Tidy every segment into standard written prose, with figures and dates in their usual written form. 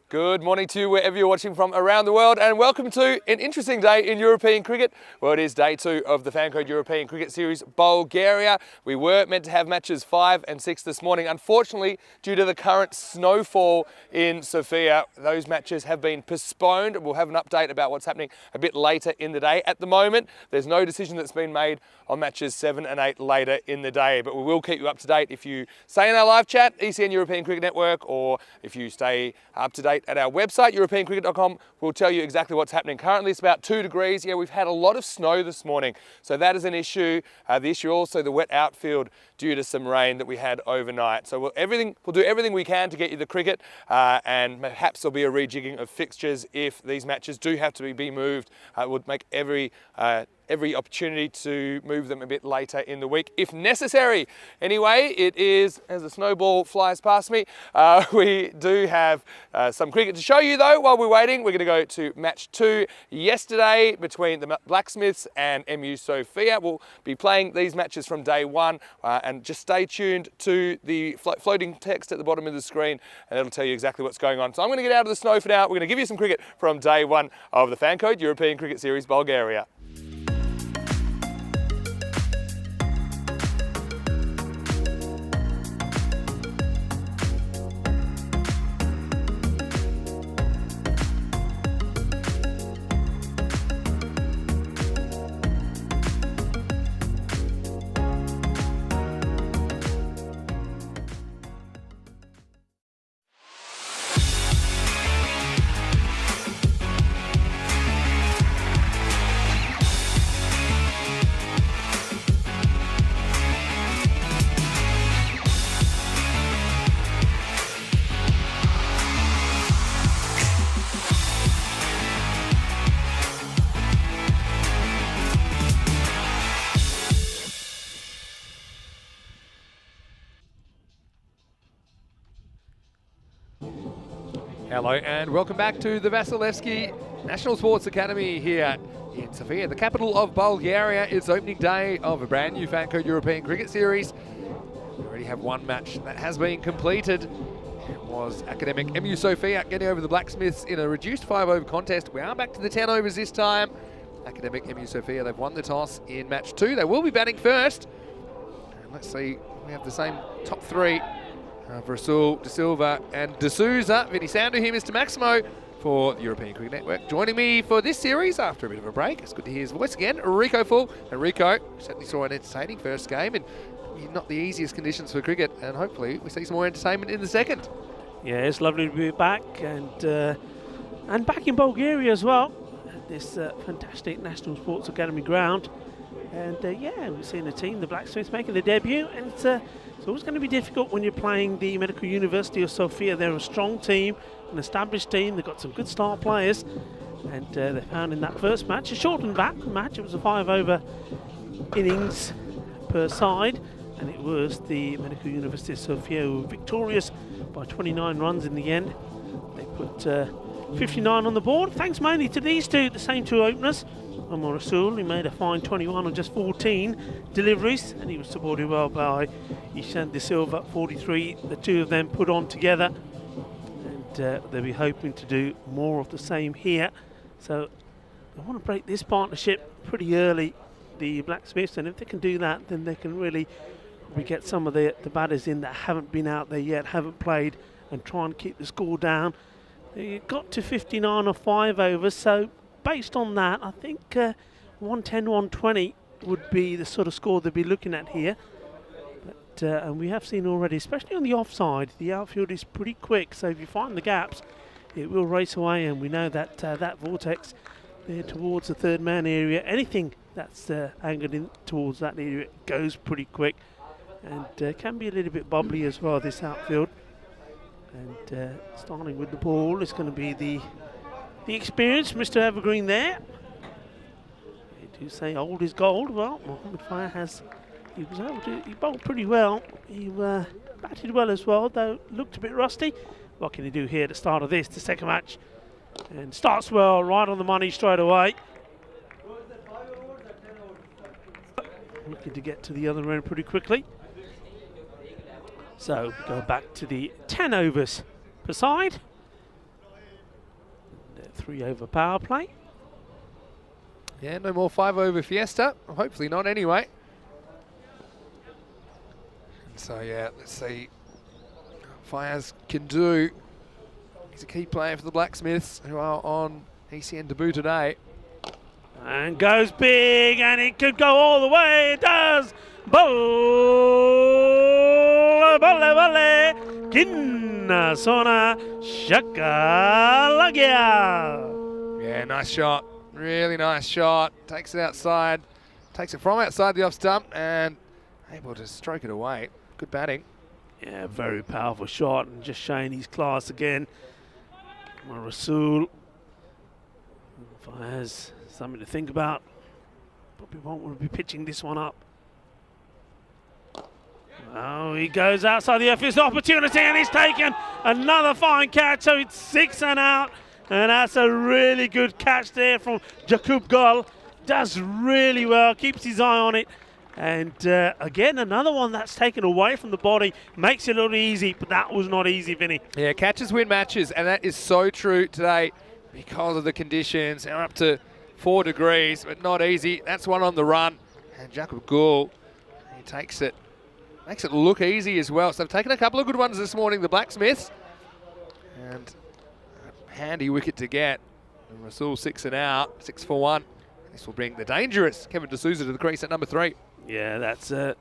Good morning to you wherever you're watching from around the world, and welcome to an interesting day in European cricket. Well, it is day 2 of the FanCode European Cricket Series, Bulgaria. We were meant to have matches 5 and 6 this morning. Unfortunately, due to the current snowfall in Sofia, those matches have been postponed. We'll have an update about what's happening a bit later in the day. At the moment, there's no decision that's been made on matches 7 and 8 later in the day, but we will keep you up to date if you stay in our live chat, ECN European Cricket Network, or if you stay up to date at our website, europeancricket.com. We'll tell you exactly what's happening. Currently, it's about 2 degrees. Yeah, we've had a lot of snow this morning, so that is an issue. The issue also the wet outfield due to some rain that we had overnight. So we'll do everything we can to get you the cricket, and perhaps there'll be a rejigging of fixtures if these matches do have to be moved. It would make every opportunity to move them a bit later in the week if necessary. Anyway, it is, as a snowball flies past me, we do have some cricket to show you though. While we're waiting, we're going to go to match 2 yesterday between the Blacksmiths and MU Sofia. We'll be playing these matches from day 1, and just stay tuned to the floating text at the bottom of the screen, and it'll tell you exactly what's going on. So I'm going to get out of the snow for now. We're going to give you some cricket from day 1 of the FanCode European Cricket Series, Bulgaria. Hello and welcome back to the Vasilevsky National Sports Academy here in Sofia, the capital of Bulgaria. It's opening day of a brand new FanCode European Cricket Series. We already have one match that has been completed. It was academic MU Sofia getting over the Blacksmiths in a reduced 5-over contest. We are back to the 10 overs this time. Academic MU Sofia, they've won the toss in match 2. They will be batting first. And let's see, we have the same top 3. Rasul, De Silva and De Souza. Vinny Sandu here, Mr. Maximo, for the European Cricket Network. Joining me for this series after a bit of a break, it's good to hear his voice again, Rico Full. And Rico, certainly saw an entertaining first game, and not the easiest conditions for cricket, and hopefully we see some more entertainment in the second. Yeah, it's lovely to be back, and back in Bulgaria as well, at this fantastic National Sports Academy ground. And yeah, we've seen the team, the Blacksmiths, making their debut, and it's always going to be difficult when you're playing the Medical University of Sofia. They're a strong team, an established team. They've got some good star players, and they found in that first match, a shortened match. It was a 5-over innings per side, and it was the Medical University of Sofia who were victorious by 29 runs in the end. They put 59 on the board, thanks mainly to these two, the same 2 openers. Omar Rasul, he made a fine 21 on just 14 deliveries, and he was supported well by Ishan De Silva, 43. The 2 of them put on together, and they'll be hoping to do more of the same here. So they want to break this partnership pretty early, the Blacksmiths, and if they can do that, then they can really get some of the batters in that haven't been out there yet, haven't played, and try and keep the score down. They got to 59 or 5 overs, so based on that, I think 110, 120 would be the sort of score they'd be looking at here. But, and we have seen already, especially on the offside, the outfield is pretty quick, so if you find the gaps, it will race away, and we know that that vortex there towards the third man area, anything that's angled in towards that area goes pretty quick, and can be a little bit bubbly as well, this outfield. And starting with the ball is going to be the experience, Mr. Evergreen there. They do say old is gold. Well, Mohammed Fire he was able to, he bowled pretty well. He batted well as well, though looked a bit rusty. What can he do here at the start of this, the second match? And starts well, right on the money straight away. Looking to get to the other end pretty quickly. So go back to the 10 overs per side. 3-over power play. Yeah, no more 5-over Fiesta. Hopefully not anyway. So yeah, let's see what Fires can do. He's a key player for the Blacksmiths, who are on ECN debut today. And goes big, and it could go all the way. It does. Bolle, bolle, bolle. Kinna sona shakalagia. Yeah, nice shot. Really nice shot. Takes it outside. Takes it from outside the off stump and able to stroke it away. Good batting. Yeah, very powerful shot and just showing his class again. Rasul has something to think about. Probably won't want to be pitching this one up. Oh, he goes outside the first opportunity and he's taken another fine catch. So it's 6 and out. And that's a really good catch there from Jakub Gol. Does really well, keeps his eye on it. And again, another one that's taken away from the body. Makes it look easy, but that was not easy, Vinny. Yeah, catches win matches, and that is so true today because of the conditions. They're up to 4 degrees, but not easy. That's one on the run. And Jakub Gol, he takes it. Makes it look easy as well. So they've taken a couple of good ones this morning, the Blacksmiths. And handy wicket to get. And Rasul 6 and out, 6 for 1. This will bring the dangerous Kevin D'Souza to the crease at number 3. Yeah, that's a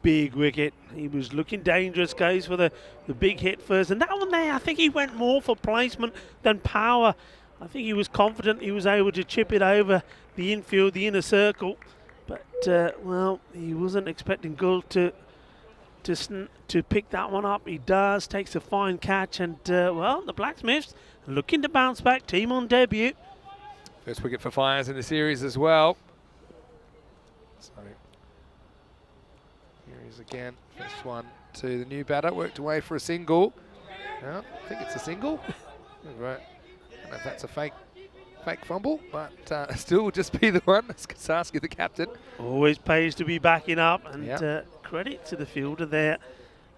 big wicket. He was looking dangerous, goes for the big hit first. And that one there, I think he went more for placement than power. I think he was confident he was able to chip it over the infield, the inner circle. But, well, he wasn't expecting Gul to pick that one up. He does, takes a fine catch. And, well, the Blacksmiths looking to bounce back, team on debut. First wicket for Fires in the series as well. So here he is again. First one to the new batter. Worked away for a single. I think it's a single. Right. I don't know if that's a fake fumble, but still will just be the one. That's Kasarski, the captain. Always pays to be backing up, and yep. Credit to the fielder there.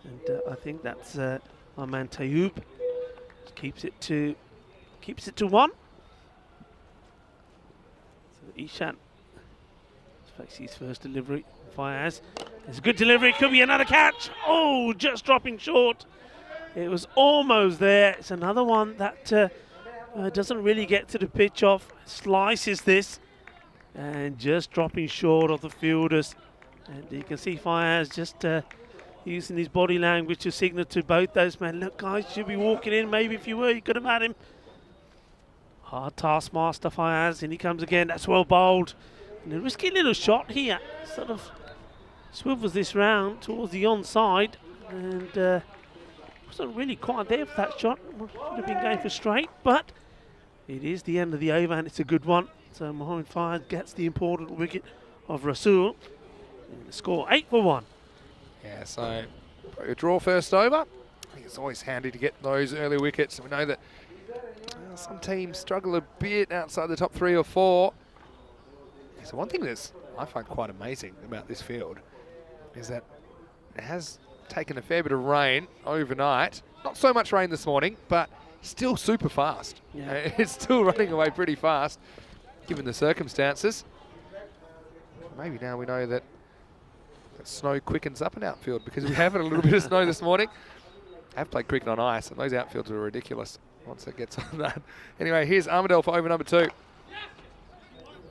And I think that's my man Tayoub. Keeps it to 1. Ishan fakes his first delivery. Fires. It's a good delivery. Could be another catch. Oh, just dropping short. It was almost there. It's another one that doesn't really get to the pitch off. Slices this. And just dropping short of the fielders. And you can see Fires just using his body language to signal to both those men. Look, guys, should be walking in. Maybe if you were, you could have had him. Hard taskmaster Fires, and he comes again. That's well bowled. And a risky little shot here. Sort of swivels this round towards the onside. And wasn't really quite there for that shot. Would have been going for straight, but it is the end of the over, and it's a good one. So Mohammed Fires gets the important wicket of Rasul. And the score 8 for 1. Yeah, so a draw first over. I think it's always handy to get those early wickets. We know that some teams struggle a bit outside the top 3 or 4. So one thing that I find quite amazing about this field is that it has taken a fair bit of rain overnight. Not so much rain this morning, but still super fast. Yeah. It's still running away pretty fast, given the circumstances. Maybe now we know that snow quickens up an outfield because we have had a little bit of snow this morning. I have played cricket on ice, and those outfields are ridiculous once it gets on that. Anyway, here's Armadale for over number 2.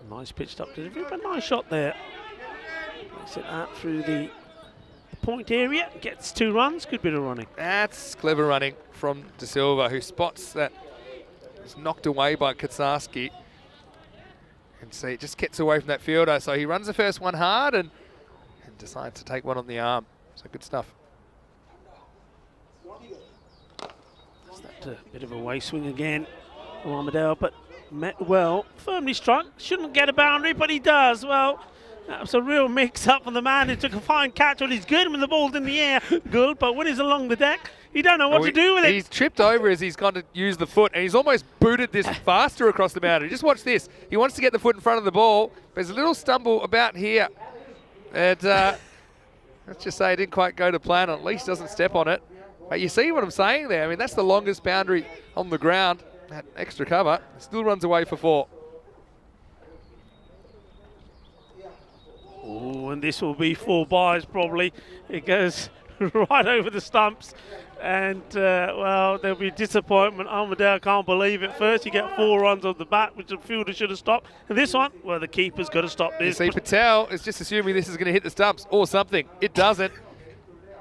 Nice pitched up delivery, but nice shot there. Makes it out through the point area, gets 2 runs, good bit of running. That's clever running from De Silva, who spots that it's knocked away by Kasarski. And see, it just gets away from that fielder. So he runs the first one hard and decides to take one on the arm. So good stuff. That's a bit of a way swing again from Armadale, but met well, firmly struck. Shouldn't get a boundary, but he does. Well, that was a real mix-up from the man who took a fine catch. Well, he's good when the ball's in the air, good, but when he's along the deck, he don't know what to do with it. He's tripped over as he's gone to use the foot, and he's almost booted this faster across the boundary. Just watch this. He wants to get the foot in front of the ball. There's a little stumble about here. And let's just say it didn't quite go to plan, or at least doesn't step on it. But you see what I'm saying there? I mean, that's the longest boundary on the ground. that extra cover. Still runs away for 4. Oh, and this will be 4 byes probably. It goes right over the stumps. And, well, there'll be disappointment. Armadale can't believe it. First, you get 4 runs on the bat, which the fielder should have stopped. And this one, well, the keeper's got to stop this. You see, Patel is just assuming this is going to hit the stumps or something. It doesn't.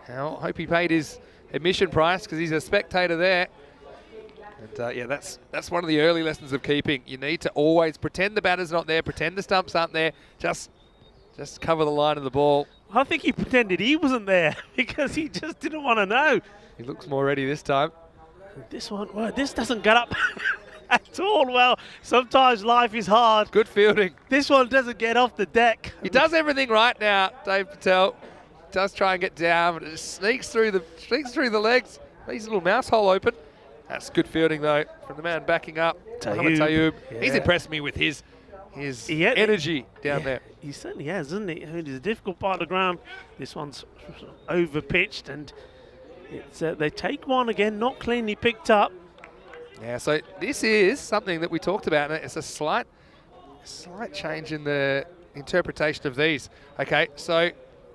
I hope he paid his admission price because he's a spectator there. And, yeah, that's one of the early lessons of keeping. You need to always pretend the batter's not there, pretend the stumps aren't there, just cover the line of the ball. I think he pretended he wasn't there because he just didn't want to know. He looks more ready this time. This one, well, this doesn't get up at all. Well, sometimes life is hard. Good fielding. This one doesn't get off the deck. He does everything right now, Dave Patel. Does try and get down, but it just sneaks through the legs. Leaves a little mouse hole open. That's good fielding though from the man backing up. Tayoub. Yeah. He's impressed me with his energy down there. He certainly has, isn't he? It's a difficult part of the ground. This one's over pitched, and it's they take one again, not cleanly picked up. Yeah, so this is something that we talked about, and it's a slight change in the interpretation of these. Okay, so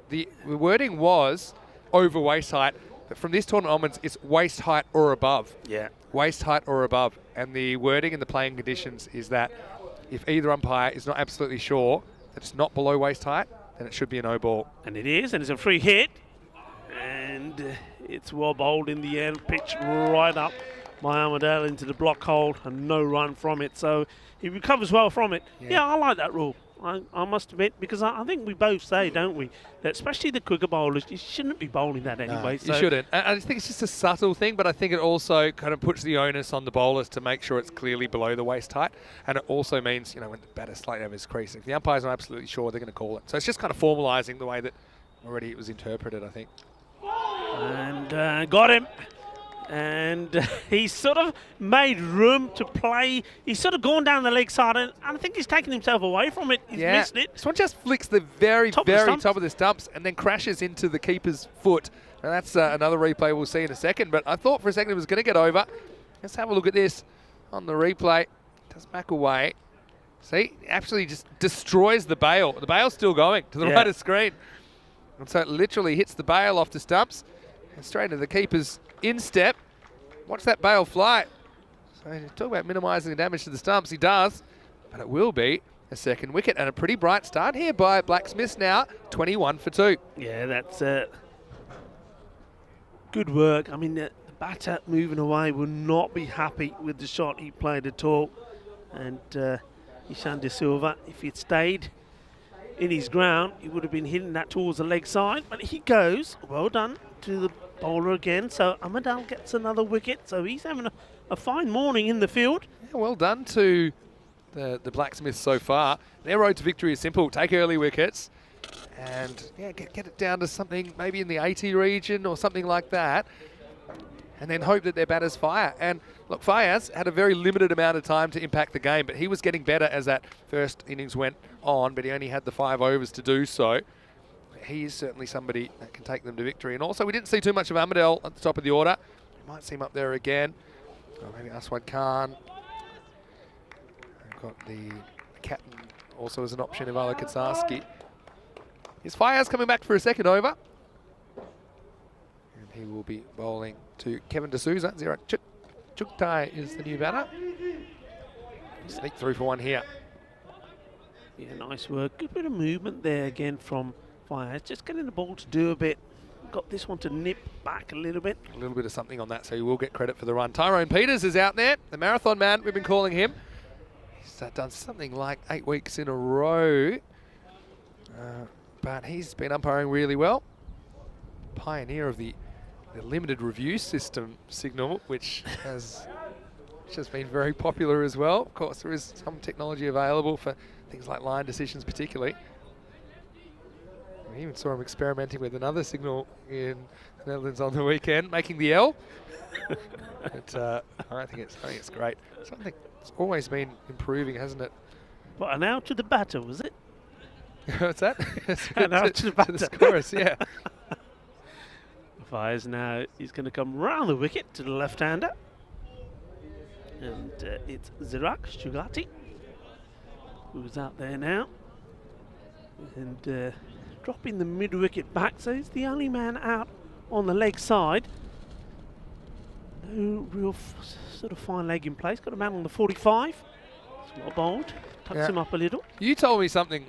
the wording was over waist height, but from this tournament onwards, it's waist height or above. Yeah. Waist height or above. And the wording in the playing conditions is that if either umpire is not absolutely sure that it's not below waist height, then it should be a no ball. And it is, and it's a free hit. And it's well bowled in the end, pitched right up by Armadale into the block hole, and no run from it. So he recovers well from it. Yeah, I like that rule. I must admit, because I think we both say, don't we, that especially the quicker bowlers, you shouldn't be bowling that anyway. No, you shouldn't. I think it's just a subtle thing, but I think it also kind of puts the onus on the bowlers to make sure it's clearly below the waist height. And it also means, you know, when the batter's slightly over his crease, if the umpire's not absolutely sure, they're going to call it. So it's just kind of formalising the way that already it was interpreted, I think. And got him. And he's sort of made room to play. He's sort of gone down the leg side, and I think he's taken himself away from it. He's missed it. This one just flicks the very top of the stumps and then crashes into the keeper's foot. And that's another replay we'll see in a second. But I thought for a second it was going to get over. Let's have a look at this on the replay. Does back away. See, actually just destroys the bail. The bail's still going to the right of screen. And so it literally hits the bail off the stumps and straight into the keeper's instep. Watch that bail fly. So talk about minimising the damage to the stumps. He does, but it will be a second wicket and a pretty bright start here by Blacksmiths now, 21 for 2. Yeah, that's good work. I mean, the batter moving away will not be happy with the shot he played at all. And Ishan De Silva, if he'd stayed in his ground, he would have been hitting that towards the leg side. But he goes, well done, to the bowler again. So Amadal gets another wicket. So he's having a fine morning in the field. Yeah, well done to the Blacksmiths so far. Their road to victory is simple. Take early wickets and get it down to something maybe in the 80 region or something like that, and then hope that their batters fire. And look, Fayaz had a very limited amount of time to impact the game, but he was getting better as that first innings went on, but he only had the 5 overs to do so. He is certainly somebody that can take them to victory. And also, we didn't see too much of Amadel at the top of the order. We might see him up there again. Or maybe Aswad Khan. We've got the captain also as an option of Ala Katsarski. Is Fayaz coming back for a second over? And he will be bowling to Kevin D'Souza. Chuktai is the new batter. Sneak through for one here. Yeah, nice work. Good bit of movement there again from Fayaz. Just getting the ball to do a bit. Got this one to nip back a little bit. A little bit of something on that, so you will get credit for the run. Tyrone Peters is out there, the marathon man, we've been calling him. He's done something like 8 weeks in a row. But he's been umpiring really well. Pioneer of the limited review system signal, which has been very popular as well. Of course, there is some technology available for things like line decisions particularly. We even saw him experimenting with another signal in the Netherlands on the weekend, making the L. But I think it's great. Something that's always been improving, hasn't it? But an out to the batter, was it? What's that? An out to the batter. To the scorers, yeah. Fires now, he's going to come round the wicket to the left-hander. And it's Zirak Shugati who's out there now. And dropping the mid-wicket back, so he's the only man out on the leg side. No real sort of fine leg in place. Got a man on the 45. It's not bold. Tucks him up a little. You told me something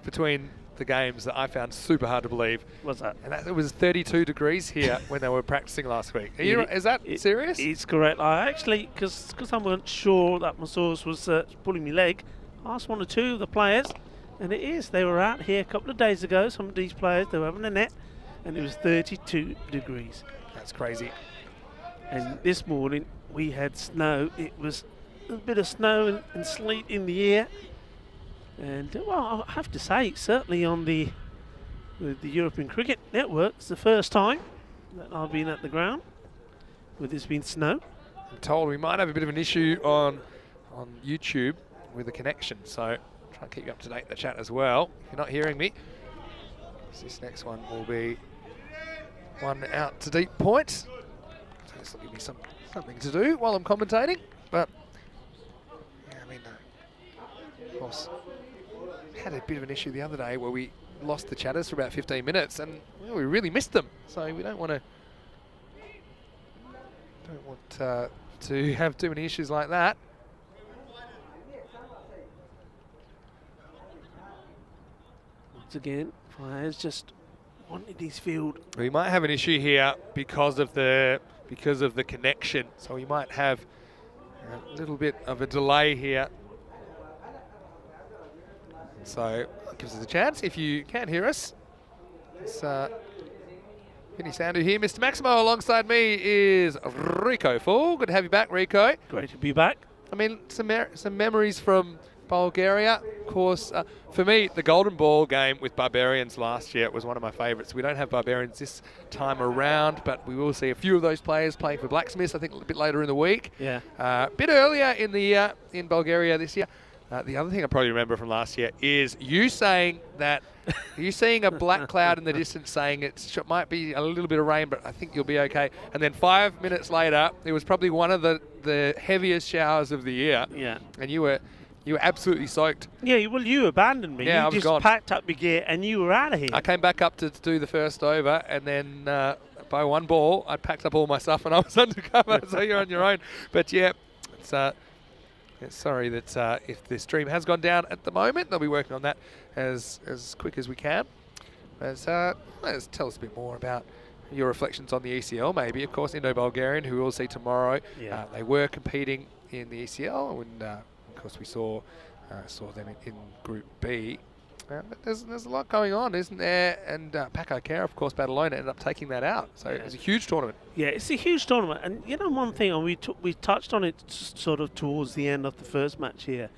between the games that I found super hard to believe. What's that? And it was 32 degrees here when they were practicing last week. Is that serious? It's correct. I actually, because I weren't sure that my source was pulling my leg, I asked one or two of the players, and it is. They were out here a couple of days ago, some of these players, they were having a net, and it was 32 degrees. That's crazy. And this morning we had snow. It was a bit of snow and sleet in the air. And well, I have to say, certainly on the European Cricket Network, it's the first time that I've been at the ground where there's been snow. I'm told we might have a bit of an issue on YouTube with the connection, so try and keep you up to date in the chat as well. If you're not hearing me, this next one will be one out to deep point. So this will give me something to do while I'm commentating, but yeah, I mean, of course, had a bit of an issue the other day where we lost the chatters for about 15 minutes, and well, we really missed them. So we don't want to have too many issues like that. Once again, Fires just wanted his field. We might have an issue here because of the connection. So we might have a little bit of a delay here. So it gives us a chance. If you can hear us, it's Vinny Sandu here. Mr. Maximo alongside me is Rico Full. Good to have you back, Rico. Great to be back. I mean, some memories from Bulgaria. Of course, for me, the Golden Ball game with Barbarians last year was one of my favourites. We don't have Barbarians this time around, but we will see a few of those players playing for Blacksmiths, I think a bit later in the week. Yeah. A bit earlier in the year in Bulgaria this year. The other thing I probably remember from last year is you saying that you seeing a black cloud in the distance, saying it might be a little bit of rain, but I think you'll be okay. And then 5 minutes later, it was probably one of the heaviest showers of the year. Yeah. And you were absolutely soaked. Yeah, well, you abandoned me. Yeah, I you was just gone. packed up your gear and you were out of here. I came back up to do the first over, and then by one ball, I packed up all my stuff and I was undercover. So you're on your own. But yeah, it's sorry that if the stream has gone down at the moment, they'll be working on that as quick as we can. Let's tell us a bit more about your reflections on the ECL, maybe. Of course, Indo-Bulgarian, who we'll see tomorrow. Yeah. They were competing in the ECL, and of course we saw them in Group B. There's a lot going on, isn't there? And Paco Care, of course, Badalona ended up taking that out. So Yeah. it was a huge tournament. Yeah, it's a huge tournament. And you know one thing, and we touched on it sort of towards the end of the first match here,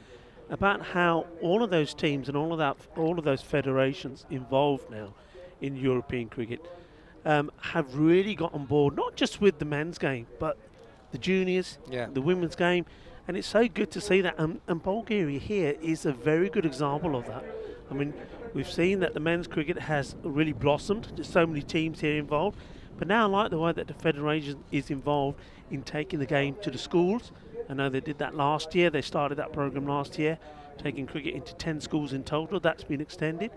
about how all of those teams and all of those federations involved now in European cricket have really got on board, not just with the men's game, but the juniors, the women's game. And it's so good to see that. And Bulgaria here is a very good example of that. I mean, we've seen that the men's cricket has really blossomed. There's so many teams here involved. But now I like the way that the federation is involved in taking the game to the schools. I know they did that last year. They started that program last year, taking cricket into 10 schools in total. That's been extended.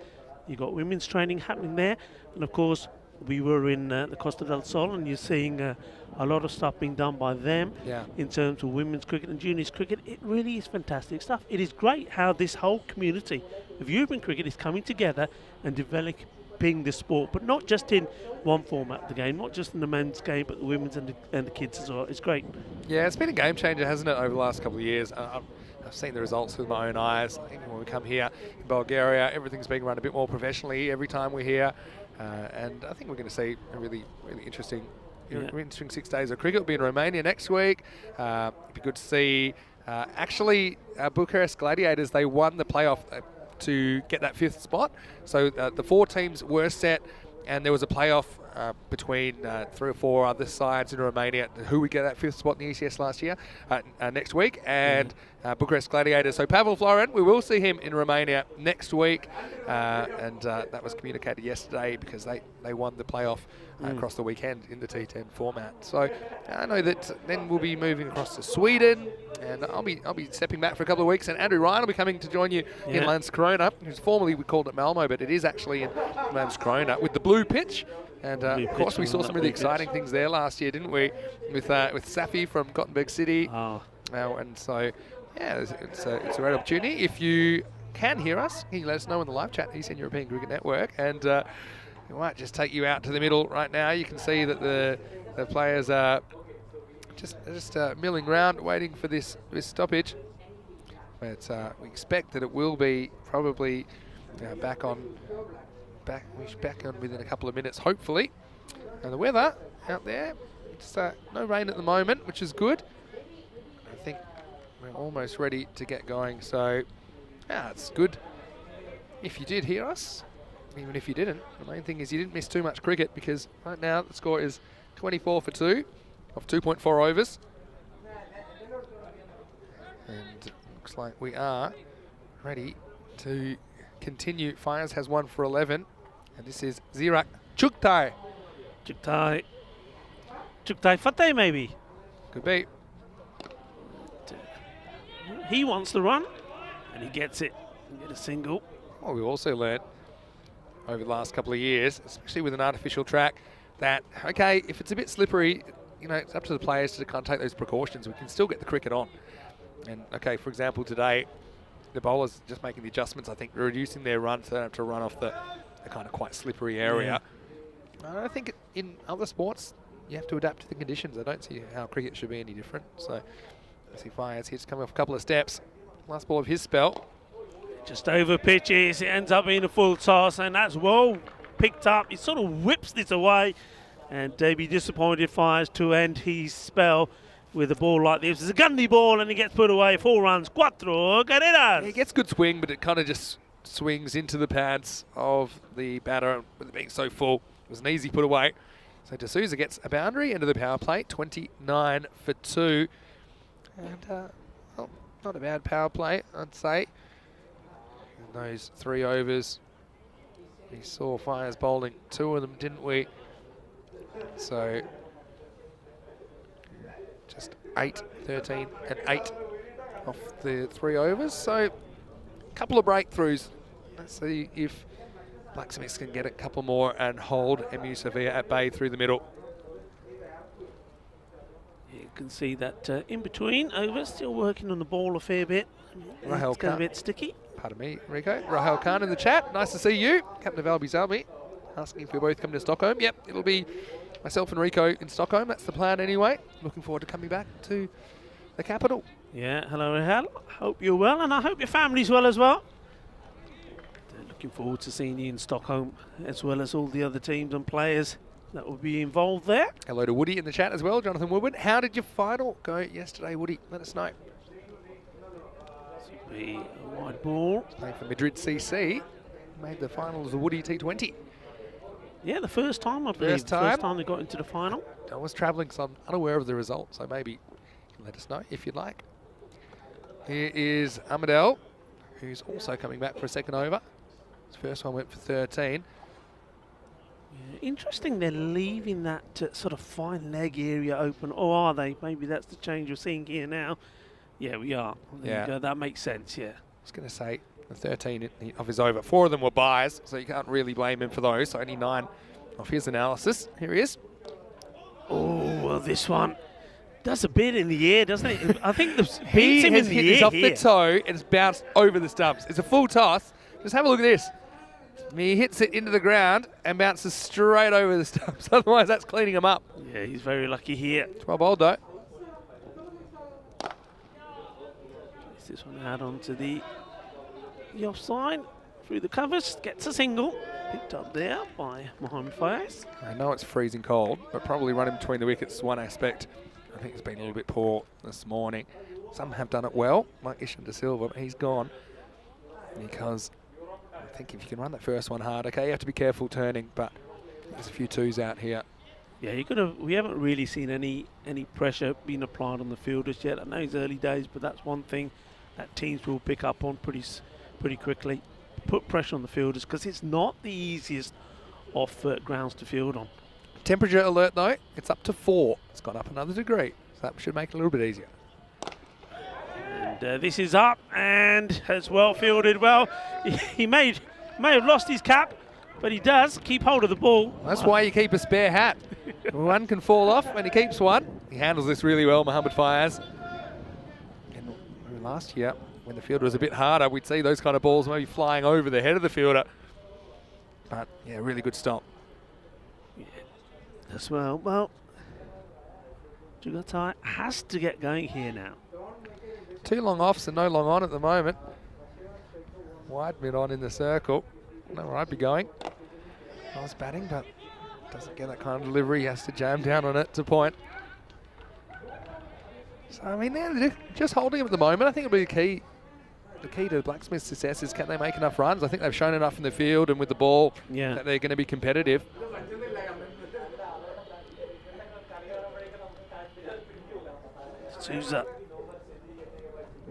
You've got women's training happening there. And of course, we were in the Costa del Sol, and you're seeing a lot of stuff being done by them in terms of women's cricket and juniors cricket. It really is fantastic stuff. It is great how this whole community of European cricket is coming together and developing the sport, but not just in one format of the game, not just in the men's game, but the women's and the kids as well. It's great. Yeah, it's been a game changer, hasn't it, over the last couple of years? I've seen the results with my own eyes. Even when we come here in Bulgaria, everything's being run a bit more professionally every time we're here. And I think we're going to see a really, really interesting 6 days of cricket. We'll be in Romania next week. It'd be good to see. Actually, Bucharest Gladiators, they won the playoff to get that 5th spot. So the 4 teams were set, and there was a playoff between 3 or 4 other sides in Romania who would get that 5th spot in the ECS last year next week, and Bucharest Gladiators. So Pavel Florin, we will see him in Romania next week, and that was communicated yesterday because they won the playoff across the weekend in the T10 format. So I know that then we'll be moving across to Sweden, and I'll be stepping back for a couple of weeks, and Andrew Ryan will be coming to join you in Landskrona, who's formerly we called it Malmo, but it is actually in Landskrona with the blue pitch. And of course, we saw some really exciting things there last year, didn't we? With Safi from Gothenburg City. And so, yeah, it's a great opportunity. If you can hear us, can you let us know in the live chat, Eastern European Cricket Network, and we might just take you out to the middle right now. You can see that the players are just milling around, waiting for this stoppage. But we expect that it will be probably back on within a couple of minutes, hopefully. And the weather out there, it's no rain at the moment, which is good. I think we're almost ready to get going. So, yeah, it's good. If you did hear us, even if you didn't, the main thing is you didn't miss too much cricket, because right now the score is 24 for 2 of 2.4 overs. And it looks like we are ready to continue. Fires has 1 for 11. And this is Zirak Chuktai. Chuktai Fateh, maybe. Could be. He wants the run, and he gets it. Get a single. Well, we've also learned over the last couple of years, especially with an artificial track, that, okay, if it's a bit slippery, you know, it's up to the players to kind of take those precautions. We can still get the cricket on. And, okay, for example, today, the bowlers just making the adjustments, I think, reducing their run so they don't have to run off the kind of quite slippery area. I think in other sports, you have to adapt to the conditions. I don't see how cricket should be any different. So, I see Fires hits coming off a couple of steps. Last ball of his spell. Just over pitches, it ends up being a full toss, and that's well picked up. He sort of whips this away, and Davey disappointed Fires to end his spell with a ball like this. It's a gundy ball, and he gets put away. 4 runs, 4 carreras. He gets good swing, but it kind of just swings into the pads of the batter, with it being so full. It was an easy put away. So D'Souza gets a boundary into the power play, 29 for 2. And, well, not a bad power play, I'd say. In those 3 overs, we saw Fires bowling 2 of them, didn't we? So, just 8, 13 and 8 off the 3 overs. So, a couple of breakthroughs. Let's see if Blacksmiths can get a couple more and hold Emu Sevilla at bay through the middle. You can see that in between overs, still working on the ball a fair bit. It's going a bit sticky. Pardon me, Rico. Rahel Khan in the chat. Nice to see you. Captain of Albi's Army. Asking if we're both coming to Stockholm. Yep, it'll be myself and Rico in Stockholm. That's the plan anyway. Looking forward to coming back to the capital. Yeah, hello Rahel. Hope you're well, and I hope your family's well as well. Looking forward to seeing you in Stockholm, as well as all the other teams and players that will be involved there. Hello to Woody in the chat as well, Jonathan Woodward. How did your final go yesterday, Woody? Let us know. This will be a wide ball. Playing for Madrid CC. Made the final of the Woody T20. Yeah, the first time, I believe. First time they got into the final. I was travelling, so I'm unaware of the result, so maybe you can let us know if you'd like. Here is Amadel, who's also coming back for a second over. His first one went for 13. Yeah, interesting they're leaving that sort of fine leg area open. Or are they? Maybe that's the change we're seeing here now. Yeah, we are. There you go. That makes sense, yeah. I was going to say, the 13 of his over. 4 of them were buys, so you can't really blame him for those. So only 9 off his analysis. Here he is. Oh, well, this one does a bit in the air, doesn't it? I think the beats him in the air. He's off the toe and it's bounced over the stumps. It's a full toss. Just have a look at this. He hits it into the ground and bounces straight over the stumps. Otherwise, that's cleaning him up. Yeah, he's very lucky here. It's well bowled, though. This one out onto the offside. Through the covers. Gets a single. Picked up there by Mohamed Fayez. I know it's freezing cold, but probably running between the wickets is one aspect. I think it's been a little bit poor this morning. Some have done it well, like Ishan De Silva, but he's gone. Because I think if you can run that first one hard, okay, you have to be careful turning, but There's a few twos out here. Yeah, we haven't really seen any pressure being applied on the fielders yet. I know it's early days, but that's one thing that teams will pick up on pretty quickly. Put pressure on the fielders because it's not the easiest off grounds to field on. Temperature alert though, it's up to 4. It's gone up another degree, so that should make it a little bit easier. And this is up and has well fielded well. He may have lost his cap, but he does keep hold of the ball. That's why you keep a spare hat. One can fall off when he keeps one. He handles this really well, Mohammed Fayez. And last year, when the fielder was a bit harder, we'd see those kind of balls maybe flying over the head of the fielder. But yeah, really good stop. Yeah, as well. Well, Jugatai has to get going here now. 2 long offs and no long on at the moment. Wide mid on in the circle. No, where I'd be going. Nice batting, but doesn't get that kind of delivery. He has to jam down on it to point. So, I mean, they're just holding him at the moment. I think it'll be the key to Blacksmith's success is can they make enough runs? I think they've shown enough in the field and with the ball that they're going to be competitive. Souza,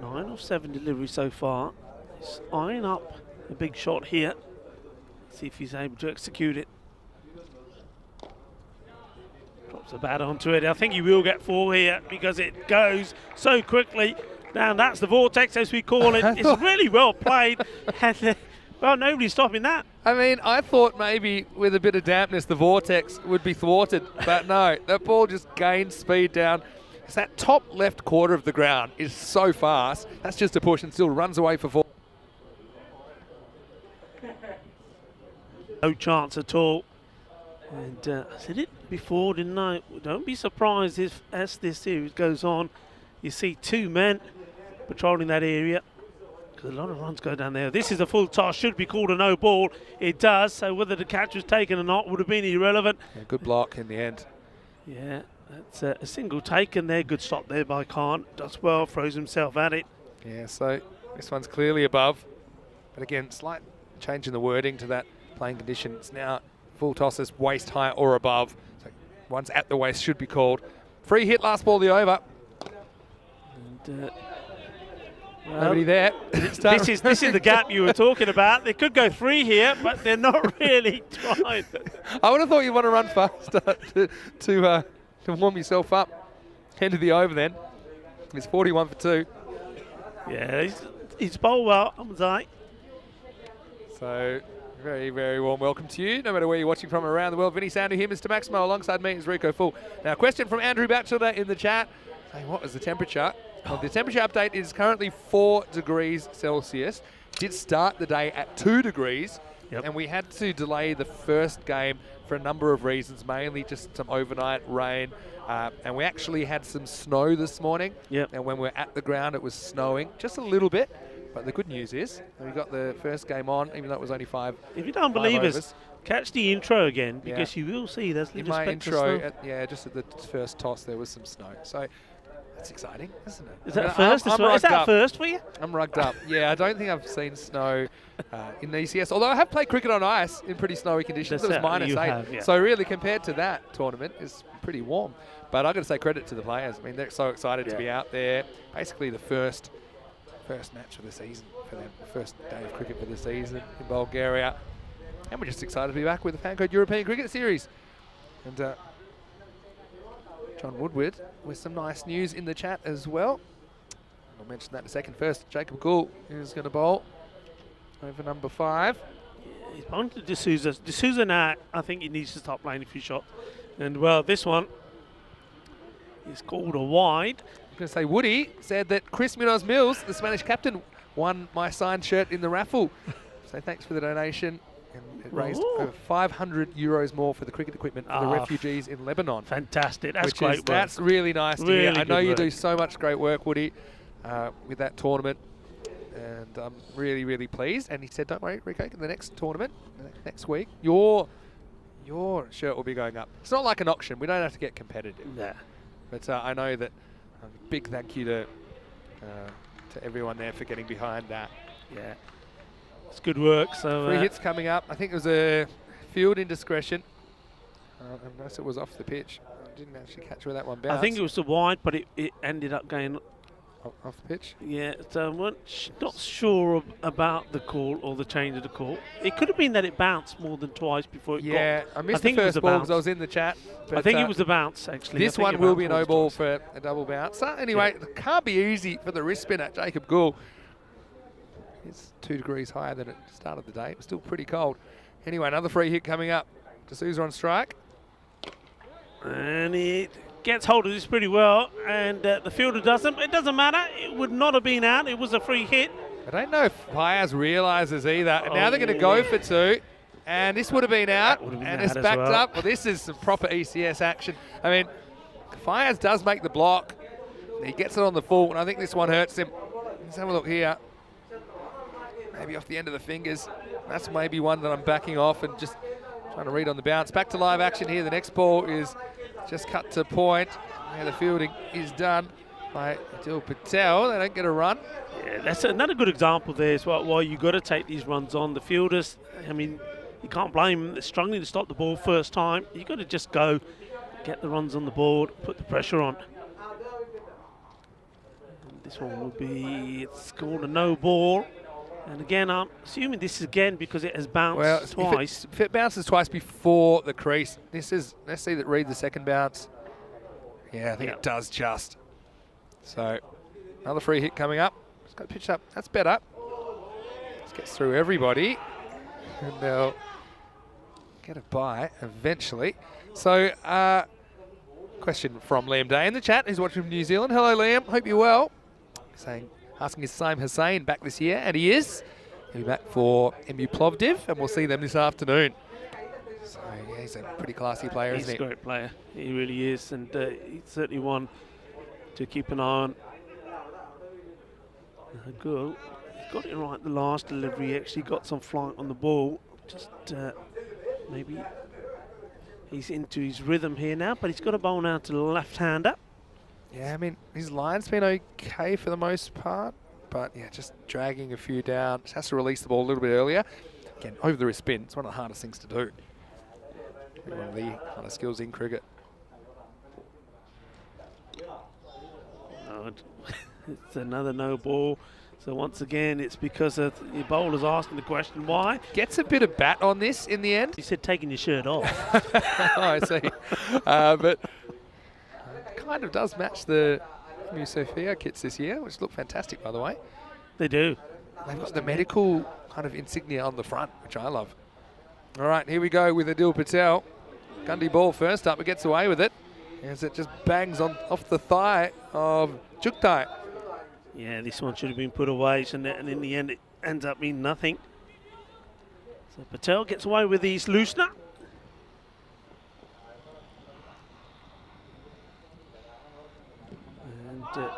9 of 7 deliveries so far. He's eyeing up a big shot here. See if he's able to execute it. Drops the bat onto it. I think he will get 4 here because it goes so quickly. Now that's the vortex as we call it. It's really well played. And, well, nobody's stopping that. I mean, I thought maybe with a bit of dampness the vortex would be thwarted, but no, that ball just gained speed down. It's that top left quarter of the ground is so fast. That's just a push and still runs away for 4. No chance at all. And I said it before, didn't I? Don't be surprised if, as this series goes on, you see 2 men patrolling that area. Because a lot of runs go down there. This is a full toss, should be called a no ball. It does, so whether the catch was taken or not would have been irrelevant. Yeah, good block in the end. Yeah, that's a single taken there. Good stop there by Khan. Does well, throws himself at it. Yeah, so this one's clearly above. But again, slight change in the wording to that playing condition. It's now full tosses, waist high or above. So one's at the waist should be called. Free hit, last ball of the over. And, well, nobody there. this is the gap you were talking about. They could go 3 here, but they're not really trying. I would have thought you'd want to run faster to warm yourself up. Head to the over then. It's 41 for 2. Yeah, he's bowled well, Hamzai. So very, very warm welcome to you, no matter where you're watching from around the world. Vinny Sandu here, Mr. Maximo, alongside me is Rico Full. Now, question from Andrew Batchelder in the chat. Saying, what is the temperature? Well, the temperature update is currently 4 degrees Celsius. Did start the day at 2 degrees, and we had to delay the first game for a number of reasons, mainly just some overnight rain. And we actually had some snow this morning. And when we were at the ground, it was snowing just a little bit. But the good news is we got the first game on, even though it was only 5. If you don't believe us, catch the intro again because you will see there's in my intro. Just at the first toss, there was some snow. So that's exciting, isn't it? Is that first? Is that first for you? I'm rugged up. Yeah, I don't think I've seen snow in the ECS. Although I have played cricket on ice in pretty snowy conditions. It was -8. So really, compared to that tournament, it's pretty warm. But I've got to say credit to the players. I mean, they're so excited to be out there. Basically, the first match of the season for them, the first day of cricket for the season in Bulgaria. And we're just excited to be back with the FanCode European Cricket Series. And John Woodward with some nice news in the chat as well. I'll mention that in a second. First, Jacob Gould is going to bowl over number 5. He's bowling to D'Souza. D'Souza now, I think he needs to stop playing a few shots. And well, this one is called a wide. I'm going to say Woody said that Chris Munoz-Mills, the Spanish captain, won my signed shirt in the raffle. So thanks for the donation. And it raised over 500 euros more for the cricket equipment for the refugees in Lebanon. Fantastic. That's great work. That's really nice to hear. I know you do so much great work, Woody, with that tournament. And I'm really, really pleased. And he said, don't worry, Rico, in the next tournament, next week, your shirt will be going up. It's not like an auction. We don't have to get competitive. Yeah. But I know that big thank you to everyone there for getting behind that. Yeah. It's good work. So 3 hits coming up. I think it was a field indiscretion. Unless it was off the pitch. I didn't actually catch where that one bounced. I think it was the wide, but it ended up going off the pitch. Yeah, so I'm not sure about the call or the change of the call. It could have been that it bounced more than twice before it got. Yeah, I missed the first ball because I was in the chat. I think it was the bounce, actually. This one will be no ball for a double bounce. So anyway, it can't be easy for the wrist spinner, Jacob Gould. It's 2 degrees higher than it started the day. It was still pretty cold. Anyway, another free hit coming up. D'Souza on strike. And it gets hold of this pretty well, and the fielder doesn't. It doesn't matter. It would not have been out. It was a free hit. I don't know if Piaz realises either. And now they're going to go for 2. And this would have been out. And it's backed up. Well, this is some proper ECS action. I mean, Piaz does make the block. He gets it on the full, and I think this one hurts him. Let's have a look here. Maybe off the end of the fingers. That's maybe one that I'm backing off and just trying to read on the bounce. Back to live action here. The next ball is just cut to point. Now the fielding is done by Adil Patel. They don't get a run. Yeah, that's another good example there as well, why you got to take these runs on. The fielders, I mean, you can't blame them. They're struggling to stop the ball first time. You got to just go, get the runs on the board, put the pressure on. And this one will be, it's called a no ball. And again, I'm assuming this is again because it has bounced twice. If it bounces twice before the crease, this is, let's see that read the second bounce. Yeah, I think it does just. So, another free hit coming up. Just got pitched up. That's better. Let's get through everybody. And they'll get a bye eventually. So, question from Liam Day in the chat, who's watching from New Zealand. Hello, Liam. Hope you're well. Asking is Saim Hussain back this year, and he is. He'll be back for MU Plovdiv, and we'll see them this afternoon. So, yeah, he's a pretty classy player, isn't he? He's a great player. He really is, and he's certainly one to keep an eye on. Good. He got it right the last delivery. He actually got some flight on the ball. Just maybe he's into his rhythm here now, but he's got a ball now to the left-hander. Yeah, I mean, his line's been okay for the most part, but yeah, just dragging a few down. Just has to release the ball a little bit earlier. Again, over the wrist spin, it's one of the hardest things to do. One of the kind of skills in cricket. No, it's another no ball. So once again, it's because of the bowler's asking the question why. Gets a bit of bat on this in the end. He said taking your shirt off. Oh, I see. But kind of does match the new Sophia kits this year, which look fantastic, by the way. They do. They've got the medical kind of insignia on the front, which I love. All right, here we go with Adil Patel. Gundy ball first up, but gets away with it as it just bangs on off the thigh of Chuktai. Yeah, this one should have been put away, and in the end it ends up being nothing. So Patel gets away with his loosener.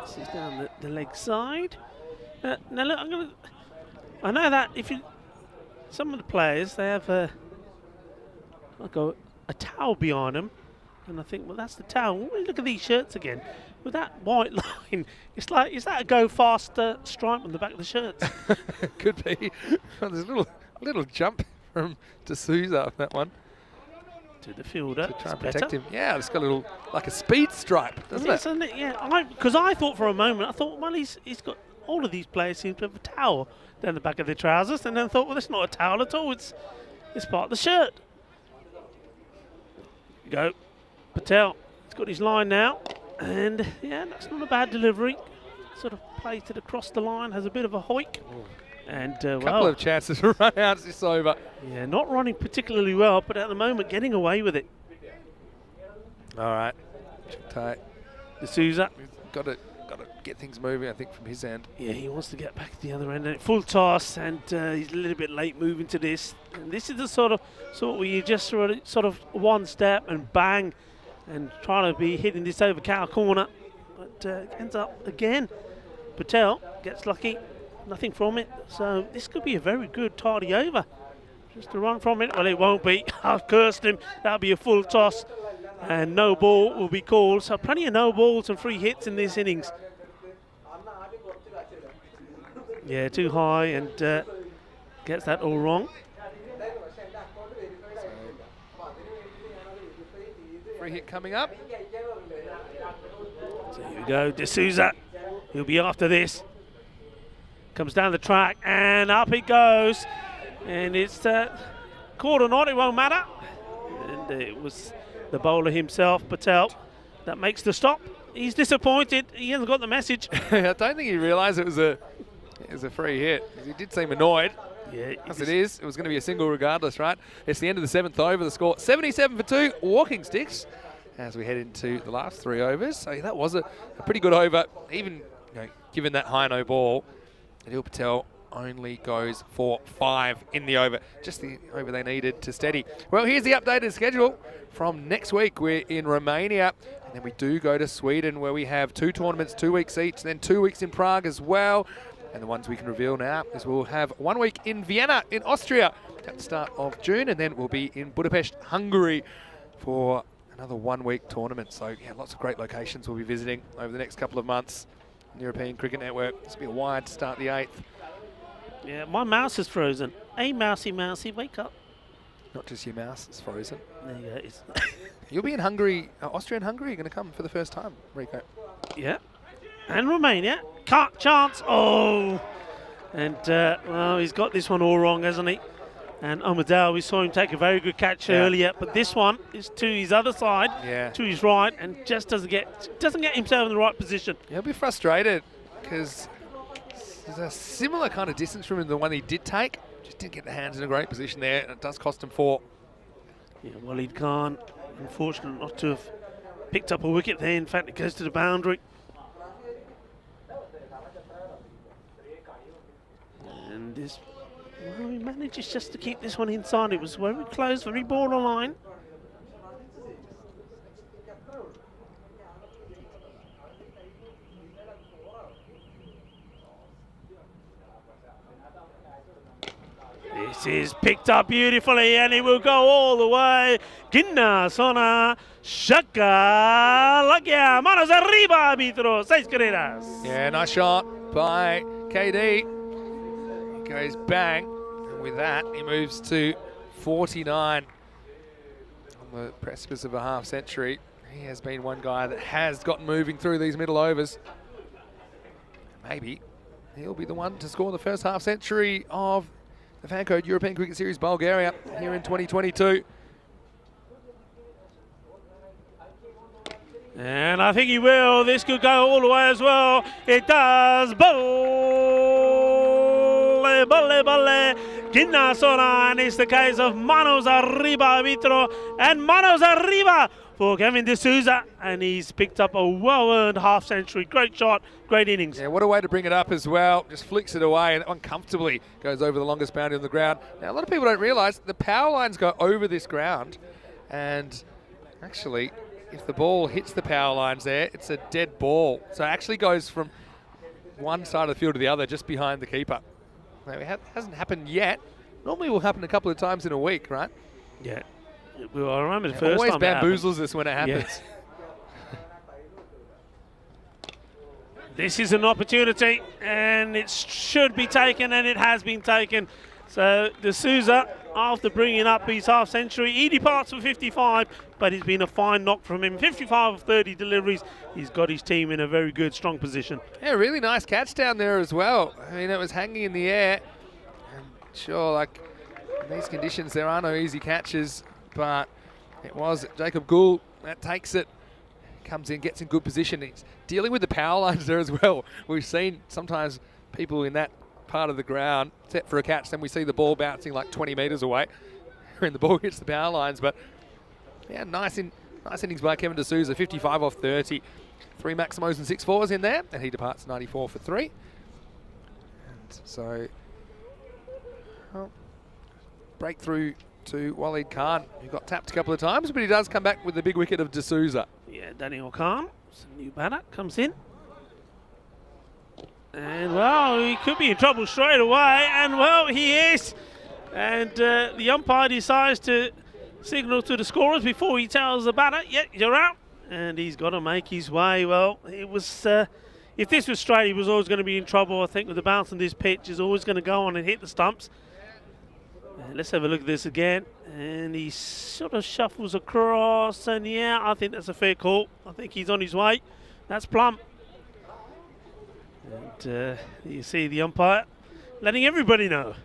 Sits down the leg side. Now look, I know that if you, some of the players, they have like a towel behind them, and I think, well, that's the towel. Look at these shirts again with that white line. It's like, is that a go faster stripe on the back of the shirts? Could be. Well, there's a little jump from D'Souza on that one. To the fielder to try and protect him. Yeah, it's got a little, like a speed stripe, doesn't it? Isn't it? Yeah, because I thought for a moment, well, he's got, all of these players seem to have a towel down the back of their trousers, and then I thought, well, that's not a towel at all, it's part of the shirt. Go, Patel, he's got his line now, and yeah, that's not a bad delivery. Sort of plays it across the line, has a bit of a hoik. And a couple of chances to run out, it's over. Yeah, not running particularly well, but at the moment getting away with it. All right, tight. D'Souza. Got to get things moving, I think, from his end. Yeah, he wants to get back to the other end. Full toss, and he's a little bit late moving to this. And this is the sort where you just sort of one step and bang, and trying to be hitting this over cow corner, but ends up again. Patel gets lucky. Nothing from it, so this could be a very good tardy over. Just a run from it, well, it won't be. I've cursed him. That'll be a full toss, and no ball will be called. So plenty of no balls and free hits in this innings. Yeah, too high, and gets that all wrong. free hit coming up. So here we go, D'Souza. He'll be after this. Comes down the track and up it goes. And it's caught or not, it won't matter. And it was the bowler himself, Patel, that makes the stop. He's disappointed. He hasn't got the message. I don't think he realised it was a free hit. He did seem annoyed. Yeah, As it is, it was going to be a single regardless, right? It's the end of the 7th over. The score 77 for 2, walking sticks, as we head into the last 3 overs. So yeah, that was a pretty good over, even given that high no ball. Adil Patel only goes for 5 in the over, just the over they needed to steady. Well, here's the updated schedule from next week. We're in Romania, and then we do go to Sweden, where we have 2 tournaments, 2 weeks each, then 2 weeks in Prague as well. And the ones we can reveal now is we'll have 1 week in Vienna in Austria at the start of June, and then we'll be in Budapest, Hungary for another 1 week tournament. So yeah, lots of great locations we'll be visiting over the next couple of months. The European Cricket Network. This will be a wide start the 8th. Yeah, my mouse is frozen. Hey, mousey, mousey, wake up. Not just your mouse, it's frozen. There you go. It's You'll be in Hungary, Austria and Hungary. You're going to come for the first time, Rico. yeah. And Romania. Cut chance. Oh. And, well, he's got this one all wrong, hasn't he? And Amadou, we saw him take a very good catch earlier, but this one is to his other side, to his right, and just doesn't get himself in the right position. He'll be frustrated because there's a similar kind of distance from him, the one he did take. Just didn't get the hands in a great position there, and it does cost him 4. Yeah, Walid Khan, unfortunate not to have picked up a wicket there. In fact, it goes to the boundary. And this, well, he manages just to keep this one inside. It was very close, very borderline. This is picked up beautifully, and it will go all the way. Ginna, Sona, Shaka, Lagia, manos arriba, arbitro, 6 carreras. Yeah, nice shot by KD. He goes bang, and with that, he moves to 49 on the precipice of a half century. He has been one guy that has gotten moving through these middle overs. Maybe he'll be the one to score the first half century of the FanCode European Cricket Series Bulgaria here in 2022. And I think he will. This could go all the way as well. It does. Bolle, bolle, bolle. Ginna Sona, and it's the case of manos arriba, arbitro, and manos arriba for Kevin D'Souza, and he's picked up a well-earned half-century. Great shot, great innings. Yeah, what a way to bring it up as well. Just flicks it away, and that one comfortably goes over the longest boundary on the ground. Now, a lot of people don't realise the power lines go over this ground, and actually, if the ball hits the power lines there, it's a dead ball. So it actually goes from one side of the field to the other, just behind the keeper. Now, it hasn't happened yet. Normally it will happen a couple of times in a week, right? Yeah. Well, I remember the first always time bamboozles us when it happens. Yeah. This is an opportunity, and it should be taken, and it has been taken. So D'Souza, after bringing up his half century, he departs for 55, but it's been a fine knock from him. 55 of 30 deliveries. He's got his team in a very good, strong position. Yeah, really nice catch down there as well. I mean, it was hanging in the air. And sure, like in these conditions, there are no easy catches, but it was Jacob Gould that takes it, comes in, gets in good position. He's dealing with the power lines there as well. We've seen sometimes people in that part of the ground set for a catch, then we see the ball bouncing like 20 metres away and the ball hits the power lines. But yeah, nice innings by Kevin D'Souza, 55 off 30. 3 maximos and 6 fours in there, and he departs 94 for 3. And so, well, breakthrough to Walid Khan, who got tapped a couple of times, but he does come back with the big wicket of D'Souza. Yeah, Daniel Khan, new batter, comes in. And, well, he could be in trouble straight away, and, well, he is. And the umpire decides to signal to the scorers before he tells the batter, yeah, you're out. And he's got to make his way. Well, it was, if this was straight, he was always going to be in trouble. I think with the bounce on this pitch, he's always going to go on and hit the stumps. Let's have a look at this again. And he sort of shuffles across, and yeah, I think that's a fair call. I think he's on his way. That's plumb. And you see the umpire letting everybody know.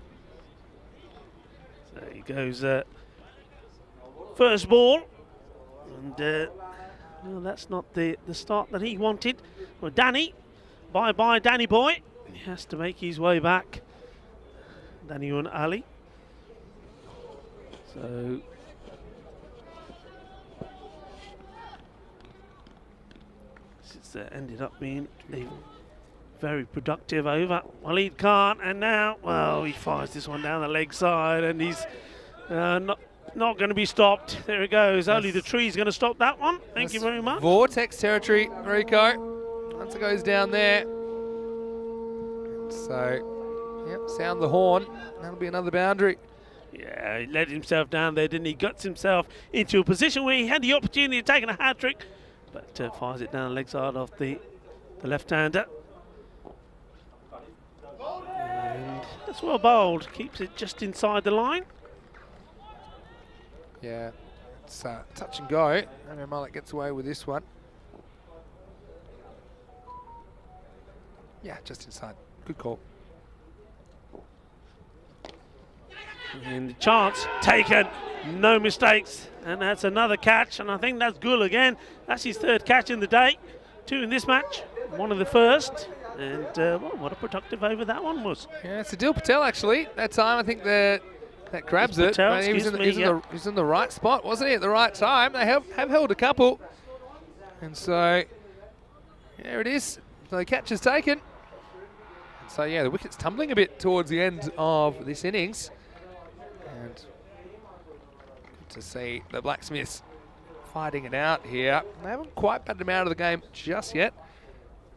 So he goes first ball, and well, that's not the start that he wanted. Well, Danny, bye-bye Danny boy. He has to make his way back. Danny and Ali. So this has ended up being a very productive over. Waleed Khan, and now, well, he fires this one down the leg side, and he's not going to be stopped. There it goes. Only the tree's going to stop that one. Thank you very much. Vortex territory, Rico. Once it goes down there. So, yep, sound the horn. That'll be another boundary. Yeah, he let himself down there, didn't he? Guts himself into a position where he had the opportunity of taking a hat-trick, but fires it down the leg side of the left-hander. And that's well bowled. Keeps it just inside the line. Yeah, it's touch and go. And Malik gets away with this one. Yeah, just inside. Good call. And the chance taken, no mistakes, and that's another catch, and I think that's Gul again. That's his third catch in the day, 2 in this match, 1 of the first, and well, what a productive over that one was. Yeah, it's Adil Patel actually. That time I think that grabs it. Patel, He was in the right spot, wasn't he, at the right time? They have held a couple, and so there it is. So the catch is taken. And so yeah, the wicket's tumbling a bit towards the end of this innings. And good to see the Blacksmiths fighting it out here. They haven't quite batted him out of the game just yet.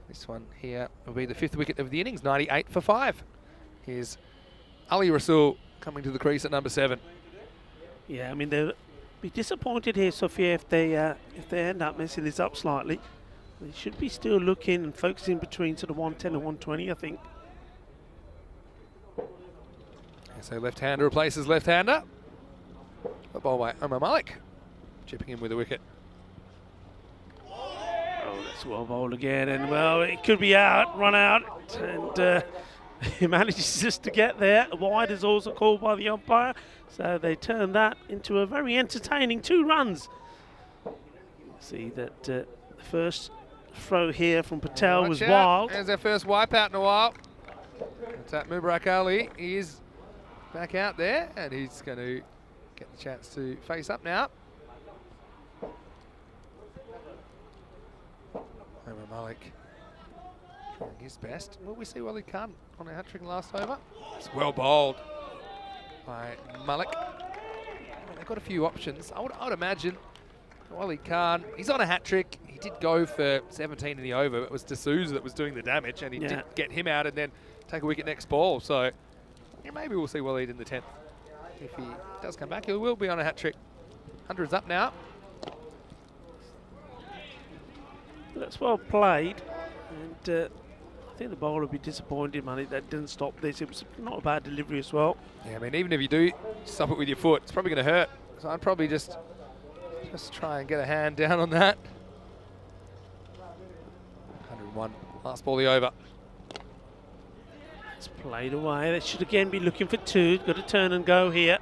This one here will be the 5th wicket of the innings, 98 for 5. Here's Ali Rasul coming to the crease at number 7. Yeah, I mean, they'll be disappointed here, Sophia, if they end up messing this up slightly. They should be still looking and focusing between sort of 110 and 120, I think. So left-hander replaces left-hander. The ball by Omar Malik, chipping in with a wicket. Oh, that's well bowled again, and well, it could be out, run out, and he manages just to get there. Wide is also called by the umpire, so they turn that into a very entertaining 2 runs. See that the first throw here from Patel was wild. There's their first wipeout in a while. It's at Mubarak Ali. He is back out there, and he's going to get the chance to face up now. Omar Malik trying his best. Will we see Waleed Khan on a hat-trick last over? It's well bowled by Malik. I mean, they've got a few options. I would imagine Waleed Khan, he's on a hat-trick. He did go for 17 in the over. It was D'Souza that was doing the damage, and he did get him out and then take a wicket next ball. So yeah, maybe we'll see Waleed in the 10th. If he does come back, he will be on a hat-trick. 100's up now. That's well played, and I think the bowler would be disappointed, man, that didn't stop this. It was not a bad delivery as well. Yeah, I mean, even if you do stop it with your foot, it's probably going to hurt. So I'd probably just try and get a hand down on that. 101, last ball the over. It's played away. They should again be looking for 2. Got to turn and go here.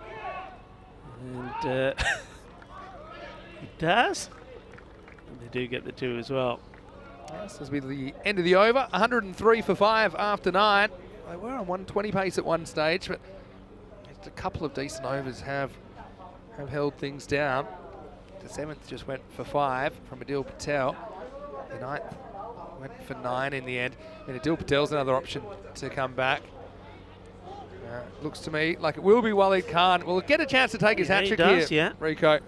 And it does. And they do get the 2 as well. Yes, this will be the end of the over. 103 for 5 after 9. They were on 120 pace at one stage, but just a couple of decent overs have held things down. The 7th just went for 5 from Adil Patel. The 9th went for 9 in the end. And Adil Patel's another option to come back. Looks to me like it will be Waleed Khan. Will get a chance to take his hat-trick here, yeah. Rico.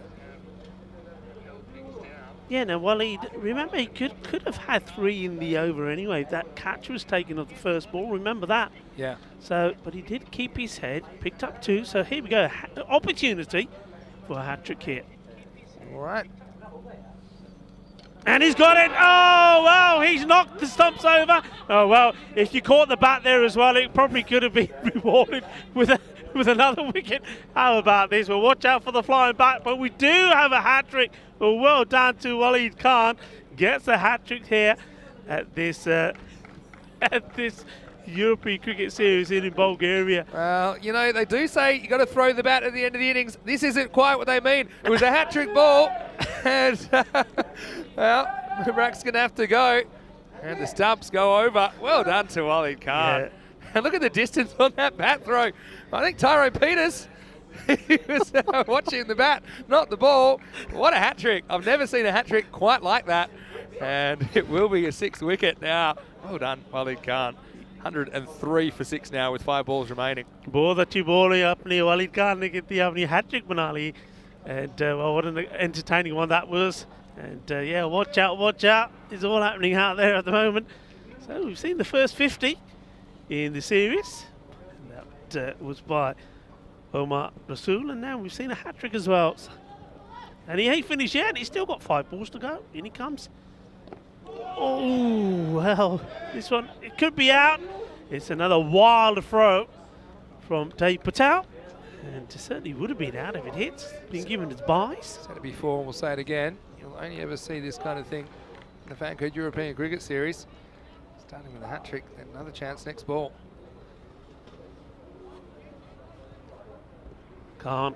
Yeah, now Waleed, remember he could have had 3 in the over anyway. That catch was taken off the first ball, remember that? Yeah. So, but he did keep his head, picked up 2. So here we go, opportunity for a hat-trick here. All right. And he's got it. Oh, wow, he's knocked the stumps over. Oh, well, if you caught the bat there as well, it probably could have been rewarded with with another wicket. How about this? Well, watch out for the flying back, but we do have a hat-trick. Well, well done to Waleed Khan. Gets a hat-trick here at this European Cricket Series in Bulgaria. Well, you know, they do say you got to throw the bat at the end of the innings. This isn't quite what they mean. It was a hat-trick ball, and well, Mubrak's going to have to go, and the stumps go over. Well done to Waleed Khan. Yeah. And look at the distance on that bat throw. I think Tyrone Peters, he was watching the bat, not the ball. What a hat-trick. I've never seen a hat-trick quite like that. And it will be a 6th wicket now. Well done, Waleed Khan. 103 for 6 now with 5 balls remaining. बहुत अच्छी ball है अपनी वालिद खान ने कितनी अपनी hat trick बना ली, and well, what an entertaining one that was. And yeah, watch out, it's all happening out there at the moment. So we've seen the first 50 in the series, and that was by Omar Rasool, and now we've seen a hat-trick as well. And he ain't finished yet, he's still got 5 balls to go. In he comes. Oh, well, this one, it could be out. It's another wild throw from Dave Patel, and it certainly would have been out if it hits. Been given its buys. Said it before, and we'll say it again. You'll only ever see this kind of thing in the FanCode European Cricket Series. Starting with a hat-trick, then another chance next ball. Can't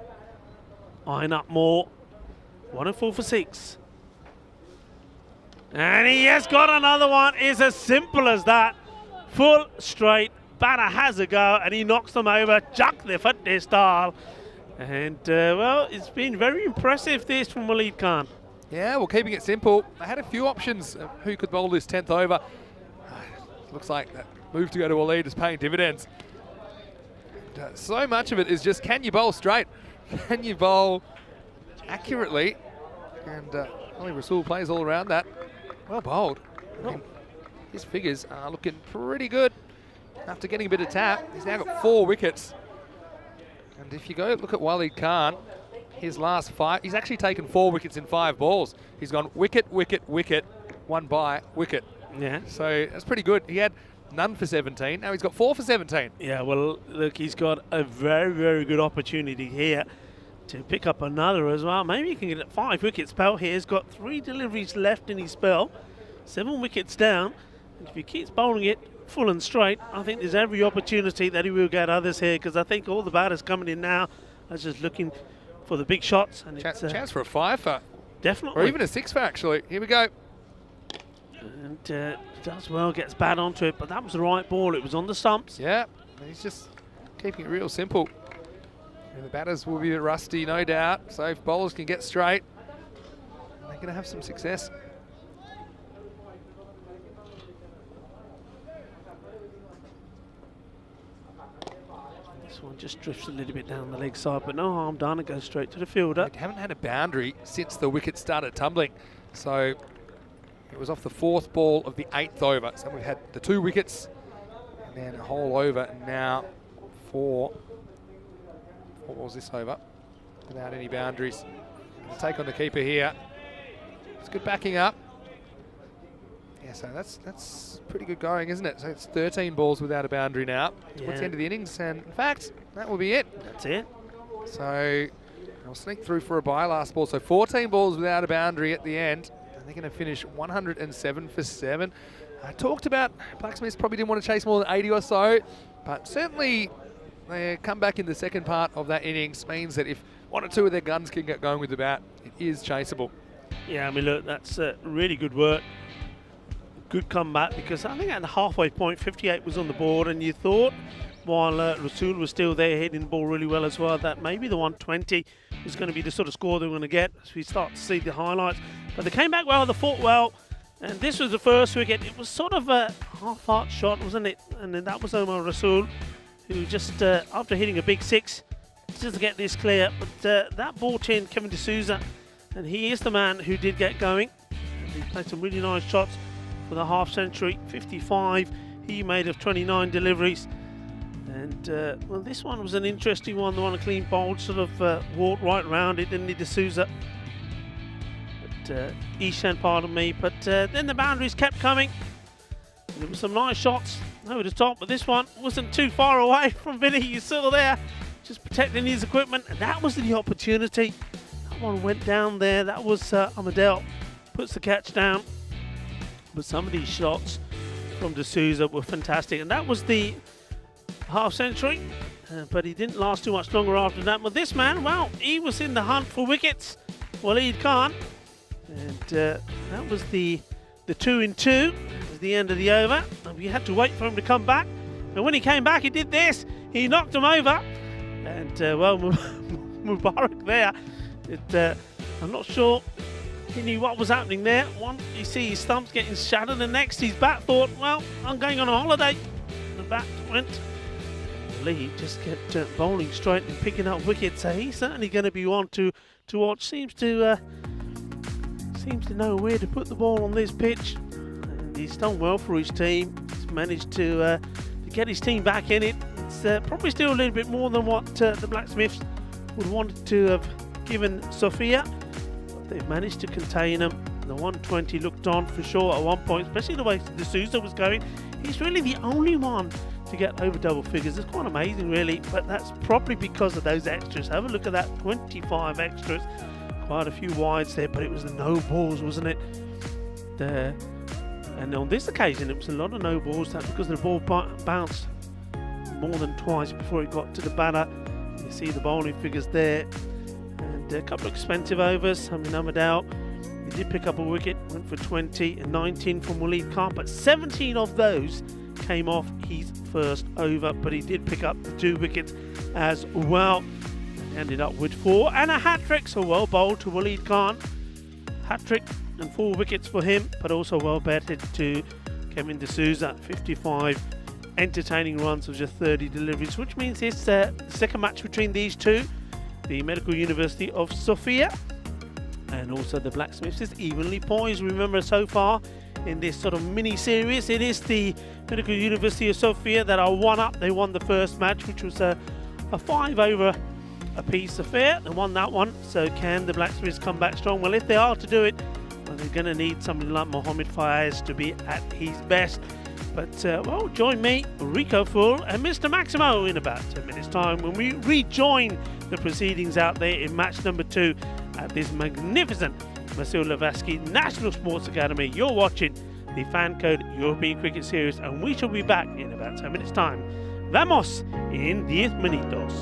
iron up more. 104 for 6. And he has got another one. It's as simple as that. Full straight. Batter has a go, and he knocks them over. Chuck the fitness style. And, well, it's been very impressive, this from Waleed Khan. Yeah, well, keeping it simple. They had a few options of who could bowl this 10th over. Looks like that move to go to Waleed is paying dividends. And, so much of it is just, can you bowl straight? Can you bowl accurately? And Ali Rasool plays all around that. Well bowled. I mean, his figures are looking pretty good. After getting a bit of tap, he's now got 4 wickets. And if you go look at Waleed Khan, his last 5, he's actually taken 4 wickets in 5 balls. He's gone wicket, wicket, wicket, 1 by, wicket. Yeah. So that's pretty good. He had none for 17. Now he's got 4 for 17. Yeah, well, look, he's got a very, very good opportunity here to pick up another as well. Maybe he can get 5 wicket spell here. He's got 3 deliveries left in his spell, 7 wickets down. And if he keeps bowling it full and straight, I think there's every opportunity that he will get others here, because I think all the batters coming in now are just looking for the big shots. And it's chance for a 5 for. Definitely. Or even a 6 for, actually. Here we go. And does well, gets bad onto it, but that was the right ball. It was on the stumps. Yeah, he's just keeping it real simple. And the batters will be a bit rusty, no doubt. So if bowlers can get straight, they're going to have some success. This one just drifts a little bit down the leg side, but no harm done. It goes straight to the fielder. They haven't had a boundary since the wicket started tumbling. So it was off the 4th ball of the 8th over. So we've had the 2 wickets and then a whole over, and now 4 balls this over without any boundaries. Gonna take on the keeper here. It's good backing up. Yeah, so that's pretty good going, isn't it? So it's 13 balls without a boundary now towards the end of the innings, and in fact, that will be it. That's it. So I'll sneak through for a bye last ball. So 14 balls without a boundary at the end. They're going to finish 107 for 7. I talked about Blacksmiths probably didn't want to chase more than 80 or so, but certainly their comeback in the second part of that innings means that if 1 or 2 of their guns can get going with the bat, it is chaseable. Yeah, I mean, look, that's really good work. Good comeback, because I think at the halfway point, 58 was on the board, and you thought, while Rasool was still there hitting the ball really well as well, that maybe the 120 was going to be the sort of score they were going to get as we start to see the highlights. But they came back well, they fought well, and this was the first wicket. It was sort of a half-heart shot, wasn't it? And then that was Omar Rasool, who just, after hitting a big 6, just to get this clear, but that brought in Kevin D'Souza, and he is the man who did get going. And he played some really nice shots for the half century. 55 he made of 29 deliveries. And well, this one was an interesting one, the one a clean bowled, sort of walked right round it, didn't he, D'Souza? But Ishan, pardon me, but then the boundaries kept coming. And there were some nice shots over the top, but this one wasn't too far away from Vinny. You saw there, just protecting his equipment, and that was the opportunity. That one went down there. That was Amadeo puts the catch down. But some of these shots from D'Souza were fantastic, and that was the half century. But he didn't last too much longer after that. But this man, well, he was in the hunt for wickets. Waleed Khan, and that was the 2-in-2. That was the end of the over. And we had to wait for him to come back. And when he came back, he did this. He knocked him over. And well, Mubarak there. I'm not sure he knew what was happening there. One, you see his thumbs getting shattered, and next his bat thought, well, I'm going on a holiday. The bat went. Lee just kept bowling straight and picking up wickets, so he's certainly going to be one to watch. Seems to know where to put the ball on this pitch, and he's done well for his team. He's managed to get his team back in it. It's probably still a little bit more than what the Blacksmiths would want to have given Sofia, but they've managed to contain them. The 120 looked on for sure at one point, especially the way D'Souza was going. He's really the only one to get over double figures. It's quite amazing, really, but that's probably because of those extras. Have a look at that, 25 extras, quite a few wides there, but it was the no balls, wasn't it? And on this occasion, it was a lot of no balls. That's because the ball bounced more than twice before it got to the batter. You see the bowling figures there, and a couple of expensive overs. I mean, Amadeo, he did pick up a wicket, went for 20, and 19 from Waleed Khan, but 17 of those came off his first over, but he did pick up the 2 wickets as well. Ended up with 4 and a hat-trick, so well bowled to Waleed Khan. Hat-trick and 4 wickets for him, but also well batted to Kevin D'Souza. 55 entertaining runs of just 30 deliveries, which means it's the second match between these two. The Medical University of Sofia and also the Blacksmiths is evenly poised. Remember, so far in this sort of mini-series, it is the Medical University of Sofia that are one up. They won the first match, which was a 5-over apiece affair. They won that one. So can the Blacksmiths come back strong? Well, if they are to do it, well, they're going to need somebody like Mohamed Fayez to be at his best. But, well, join me, Rico Full and Mr. Maximo in about 10 minutes' time when we rejoin the proceedings out there in match number 2 at this magnificent Vasil Lavatsky National Sports Academy. You're watching the FanCode European Cricket Series, and we shall be back in about 10 minutes' time. Vamos en 10 minutos.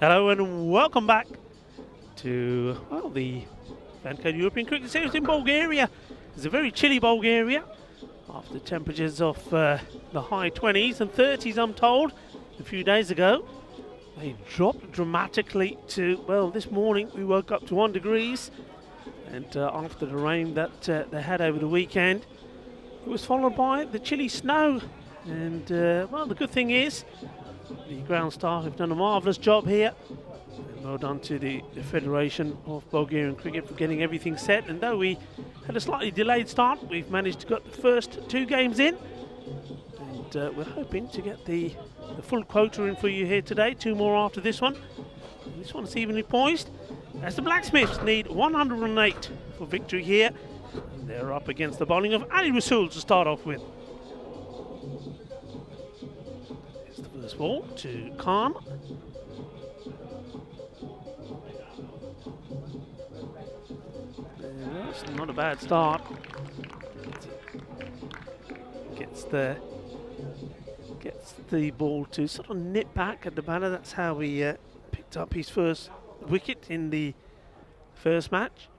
Hello and welcome back to the FanCode European Cricket Series in Bulgaria. It's a very chilly Bulgaria after temperatures of the high 20s and 30s, I'm told, a few days ago. They dropped dramatically to, well, this morning we woke up to 1 degrees, and after the rain that they had over the weekend, it was followed by the chilly snow. And well, the good thing is the ground staff have done a marvellous job here. And well done to the Federation of Bulgarian Cricket for getting everything set. And though we had a slightly delayed start, we've managed to get the first 2 games in. And we're hoping to get the full quota in for you here today. 2 more after this one. And this one's evenly poised, as the Blacksmiths need 108 for victory here. And they're up against the bowling of Ali Rasool to start off with. Here's the first ball to Khan. It's not a bad start. Gets the ball to sort of nip back at the batter. That's how he picked up his first wicket in the first match.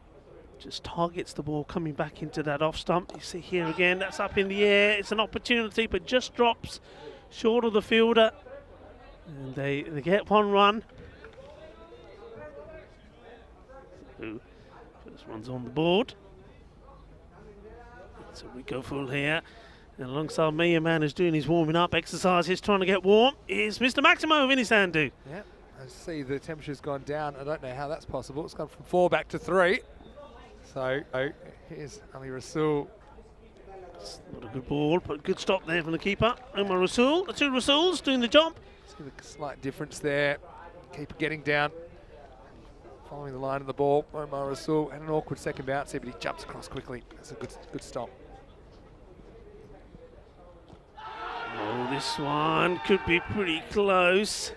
Just targets the ball coming back into that off stump. You see here again, that's up in the air. It's an opportunity, but just drops short of the fielder. And they get 1 run. So, first one's on the board. So we go full here. And alongside me, a man who's doing his warming up exercises, trying to get warm, is Mr. Maximo Vinisandu. Yeah, I see the temperature's gone down. I don't know how that's possible. It's gone from 4 back to 3. So here's Ali Rasool. It's not a good ball, but good stop there from the keeper. Omar Rasool, the 2 Rasools doing the job. See the slight difference there. Keeper getting down, following the line of the ball. Omar Rasool had an awkward second bounce here, but he jumps across quickly. That's a good stop. Oh, this one could be pretty close.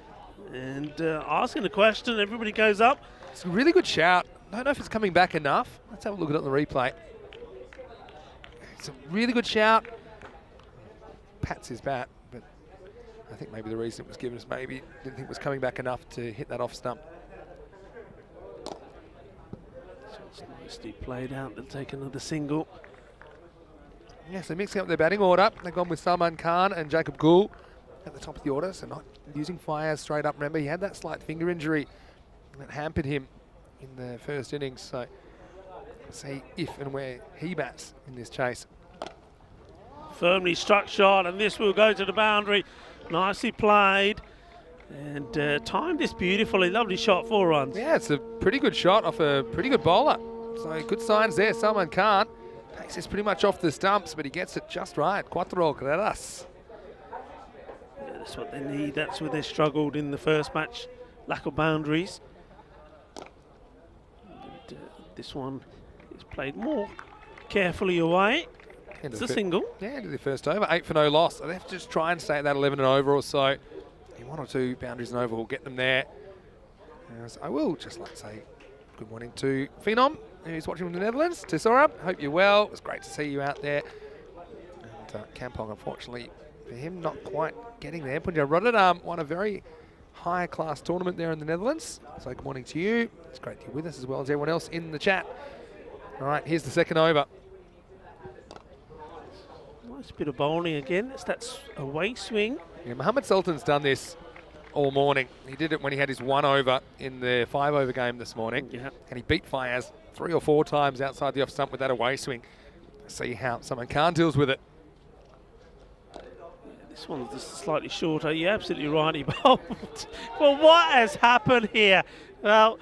And asking the question, everybody goes up. It's a really good shout. I don't know if it's coming back enough. Let's have a look at it on the replay. It's a really good shout. Pats his bat, but I think maybe the reason it was given is maybe didn't think it was coming back enough to hit that off stump. It's nicely played out. They'll take another single. Yeah, so mixing up their batting order. They've gone with Salman Khan and Jacob Gould at the top of the order, so not using Fayaz straight up. Remember, he had that slight finger injury that hampered him in the first innings, so see if and where he bats in this chase. Firmly struck shot, and this will go to the boundary. Nicely played, and timed this beautifully. Lovely shot, 4 runs. Yeah, it's a pretty good shot off a pretty good bowler. So good signs there. Salman Khan takes this pretty much off the stumps, but he gets it just right. Cuatro gradas. Yeah, that's what they need. That's where they struggled in the first match. Lack of boundaries. And, this one is played more carefully away. It's a single. Yeah, into the first over. 8 for no loss. So they have to just try and stay at that 11 and over or so. 1 or 2 boundaries and over will get them there. As I will just like to say good morning to Phenom, who's watching from the Netherlands. Tisora, hope you're well. It was great to see you out there. And Kampong, unfortunately, for him, not quite getting there. Punjab Rotterdam won a very high class tournament there in the Netherlands. So good morning to you. It's great you're with us as well as everyone else in the chat. All right, here's the second over. Nice bit of bowling again. It's that away swing. Yeah, Mohammed Sultan's done this all morning. He did it when he had his 1 over in the 5 over game this morning. Yeah. And he beat Fayaz 3 or 4 times outside the off stump with that away swing. See how Salman Khan deals with it. Yeah, this one's just slightly shorter. You're absolutely right, he bowled. Well, what has happened here? Well,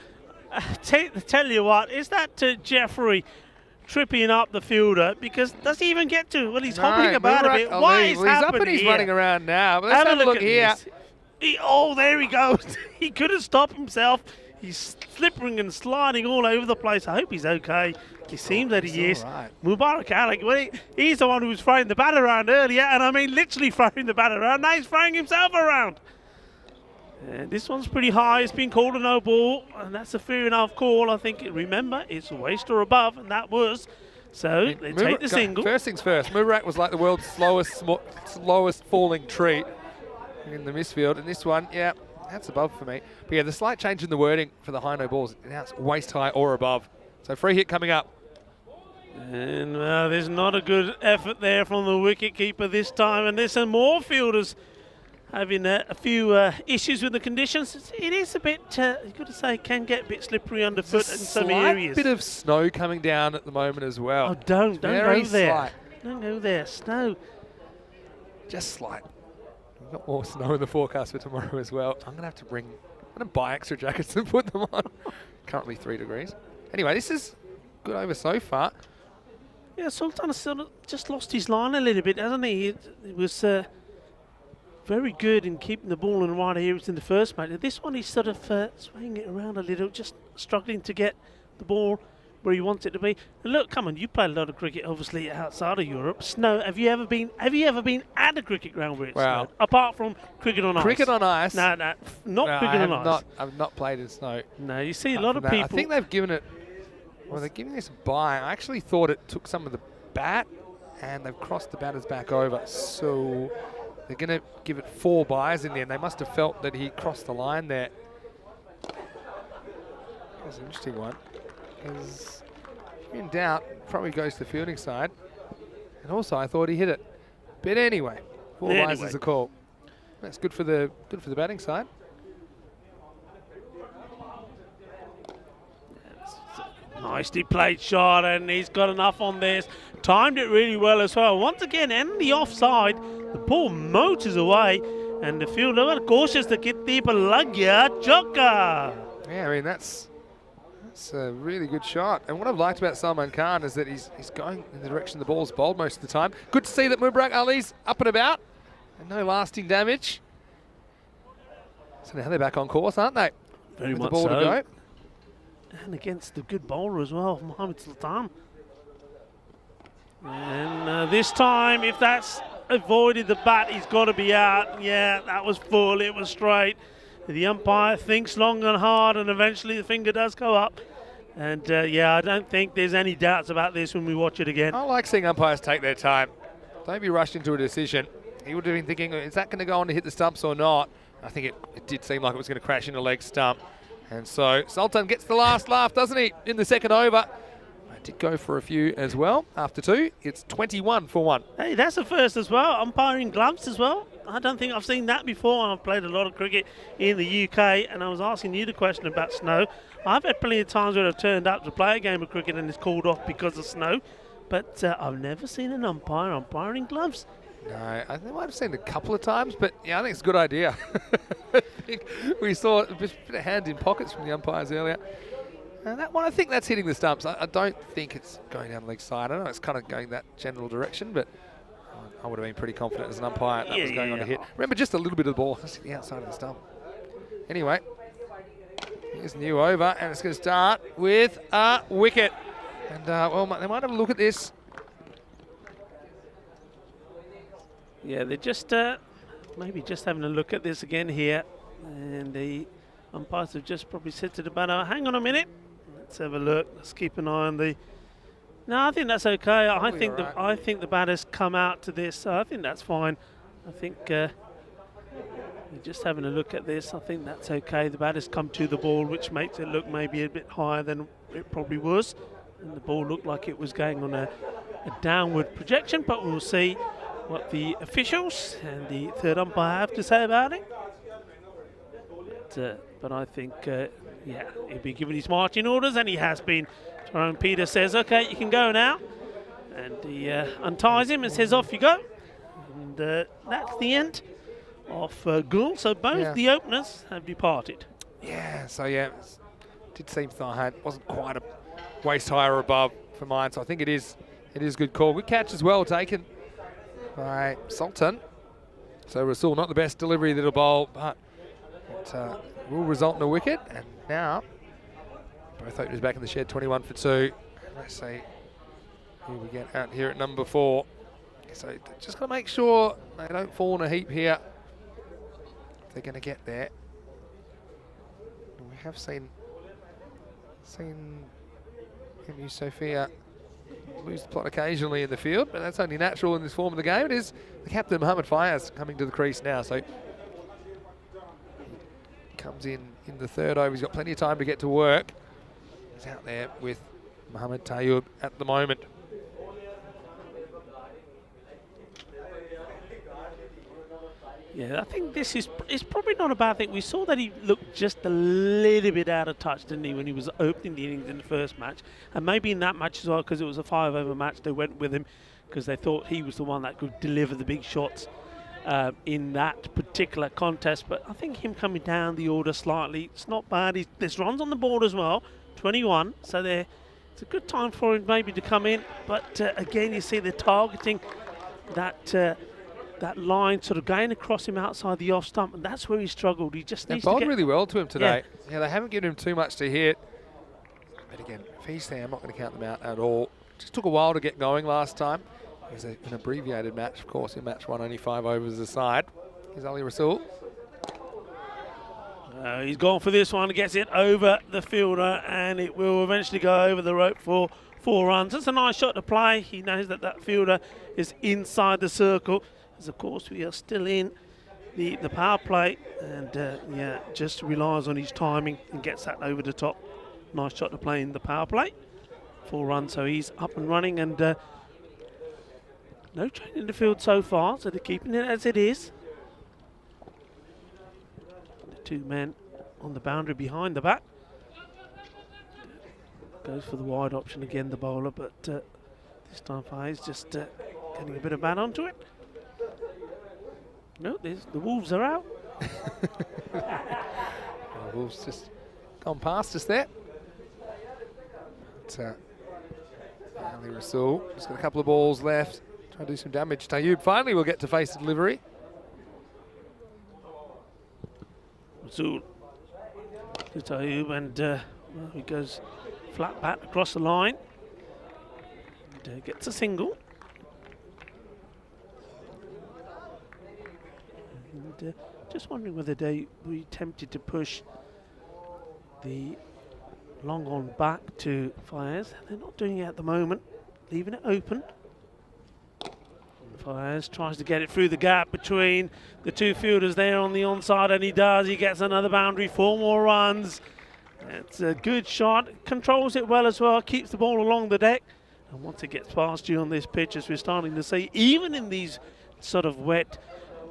tell you what, is that Jeffrey tripping up the fielder? Because does he even get to? Well, he's hobbling about a bit. What is happening? He's up and he's running around now. But let's have a look here. Oh, there he goes. He couldn't stop himself. He's slipping and sliding all over the place. I hope he's okay. He seems that he is. Right. Mubarak Alec, well, he's the one who was throwing the bat around earlier, and I mean literally throwing the bat around. Now he's throwing himself around. And this one's pretty high. It's been called a no ball, and that's a fair enough call. I think, remember, it's a waist or above, and that was. So they take the single. First things first, Mubarak was like the world's slowest falling tree in the misfield, and this one, yeah, That's above for me. But yeah, the slight change in the wording for the high no balls. Now it's waist high or above. So free hit coming up. And there's not a good effort there from the wicket-keeper this time. And there's some more fielders having a few issues with the conditions. It is a bit, you've got to say, can get a bit slippery underfoot in some areas. Bit of snow coming down at the moment as well. Oh, don't go there. Slight. Don't go there. Snow. Just slight. We've got more snow in the forecast for tomorrow as well. I'm going to buy extra jackets and put them on. Currently 3 degrees. Anyway, this is good over so far. Yeah, Sultan has sort of just lost his line a little bit, hasn't he? It was very good in keeping the ball in the right areas in the first match. This one he's sort of swaying it around a little, just struggling to get the ball where he wants it to be. And look, come on, you played a lot of cricket, obviously outside of Europe. Snow. Have you ever been at a cricket ground where it's snowed? Apart from cricket on ice. Cricket on ice. No, not cricket on ice. I've not played in snow. No, you see a lot of people. I think they've given it. Well, they're giving this a bye. I actually thought it took some of the bat, and they've crossed the batters back over. So they're going to give it 4 byes in the end. They must have felt that he crossed the line there. That's an interesting one. Because in doubt, probably goes to the fielding side. And also, I thought he hit it. But anyway, 4 byes is a call. That's good for the batting side. Nicely played shot, and he's got enough on this. Timed it really well as well. Once again, in the offside, the ball motors away, and the fielder was cautious to get the Bulgaria choker. Yeah, I mean, that's a really good shot. And what I've liked about Salman Khan is that he's going in the direction the ball's bowled most of the time. Good to see that Mubarak Ali's up and about, and no lasting damage. So now they're back on course, aren't they? Very With much the ball so. to go. And against the good bowler as well, Mohamed Sultan. And this time, if that's avoided the bat, he's got to be out. Yeah, that was full, it was straight. The umpire thinks long and hard, and eventually the finger does go up. And yeah, I don't think there's any doubts about this when we watch it again. I like seeing umpires take their time. Don't be rushed into a decision. He would have been thinking, is that going to go on to hit the stumps or not? I think it did seem like it was going to crash into leg stump. And so Sultan gets the last laugh, doesn't he, in the second over. I did go for a few as well after 2. It's 21 for 1. Hey, that's the first as well. Umpiring gloves as well. I don't think I've seen that before. I've played a lot of cricket in the UK, and I was asking you the question about snow. I've had plenty of times where I've turned up to play a game of cricket and it's called off because of snow, but I've never seen an umpire umpiring gloves. No, I think I might have seen it a couple of times, but yeah, I think it's a good idea. I think we saw a bit of hand in pockets from the umpires earlier. And that one, I think that's hitting the stumps. I don't think it's going down the leg side. I know it's kind of going that general direction, but I would have been pretty confident as an umpire that was going on to hit. Remember, just a little bit of the ball, just the outside of the stump. Anyway, here's a new over, and it's going to start with a wicket. And, well, they might have a look at this. Yeah, they're just maybe just having a look at this again here. And the umpires have just probably said to the batter, hang on a minute. Let's have a look. Let's keep an eye on the... No, I think that's okay. I think the batter's come out to this. So I think that's fine. I think we're just having a look at this. I think that's okay. The batter's come to the ball, which makes it look maybe a bit higher than it probably was. And the ball looked like it was going on a downward projection, but we'll see what the officials and the third umpire have to say about it. But I think, yeah, he'll be given his marching orders, and he has been. Tyrone Peter says, okay, you can go now. And he unties him and says, off you go. And that's the end of Gould. So both the openers have departed. Yeah, so yeah, it did seem thigh high. It wasn't quite a waist high or above for mine, so I think it is good call. Good catch as well taken by Sultan. So Rasul, not the best delivery that'll bowl, but it will result in a wicket. And now both openers back in the shed, 21 for 2. Let's see who we get out here at number 4. So just got to make sure they don't fall in a heap here if they're going to get there. We have seen Emu Sophia lose the plot occasionally in the field, but that's only natural in this form of the game. It is the captain, Mohamed Fayez, coming to the crease now. So comes in the third over. He's got plenty of time to get to work. He's out there with Mohamed Tayoub at the moment. Yeah, I think this is probably not a bad thing. We saw that he looked just a little bit out of touch, didn't he, when he was opening the innings in the first match. And maybe in that match as well, because it was a 5-over match, they went with him because they thought he was the one that could deliver the big shots in that particular contest. But I think him coming down the order slightly, it's not bad. There's runs on the board as well, 21. So it's a good time for him maybe to come in. But again, you see they're targeting that line sort of going across him outside the off stump, and that's where he struggled. He just needs to bowled get really well to him today. Yeah, they haven't given him too much to hit. But again, if he's there, I'm not going to count them out at all. Just took a while to get going last time. It was an abbreviated match, of course. In match one, only 5 overs aside. Here's Ali Rasool. He's gone for this one, gets it over the fielder, and it will eventually go over the rope for 4 runs. That's a nice shot to play. He knows that fielder is inside the circle. As of course we are still in the power play, and yeah, just relies on his timing and gets that over the top. Nice shot to play in the power play. 4 runs, so he's up and running, and no change in the field so far, so they're keeping it as it is. The 2 men on the boundary behind the bat. Goes for the wide option again, the bowler, but this time Faiz just getting a bit of bat onto it. No, the Wolves are out. The Wolves just gone past us there. But, Ali Rasool just got a couple of balls left. Try to do some damage. Tayoub finally will get to face the delivery. Rasool to Tayoub, and well, he goes flat bat across the line. And, gets a single. And just wondering whether they were tempted to push the long on back to Faiz. They're not doing it at the moment, leaving it open. Faiz tries to get it through the gap between the 2 fielders there on the onside, and he does. He gets another boundary, 4 more runs. It's a good shot, controls it well as well, keeps the ball along the deck. And once it gets past you on this pitch, as we're starting to see, even in these sort of wet,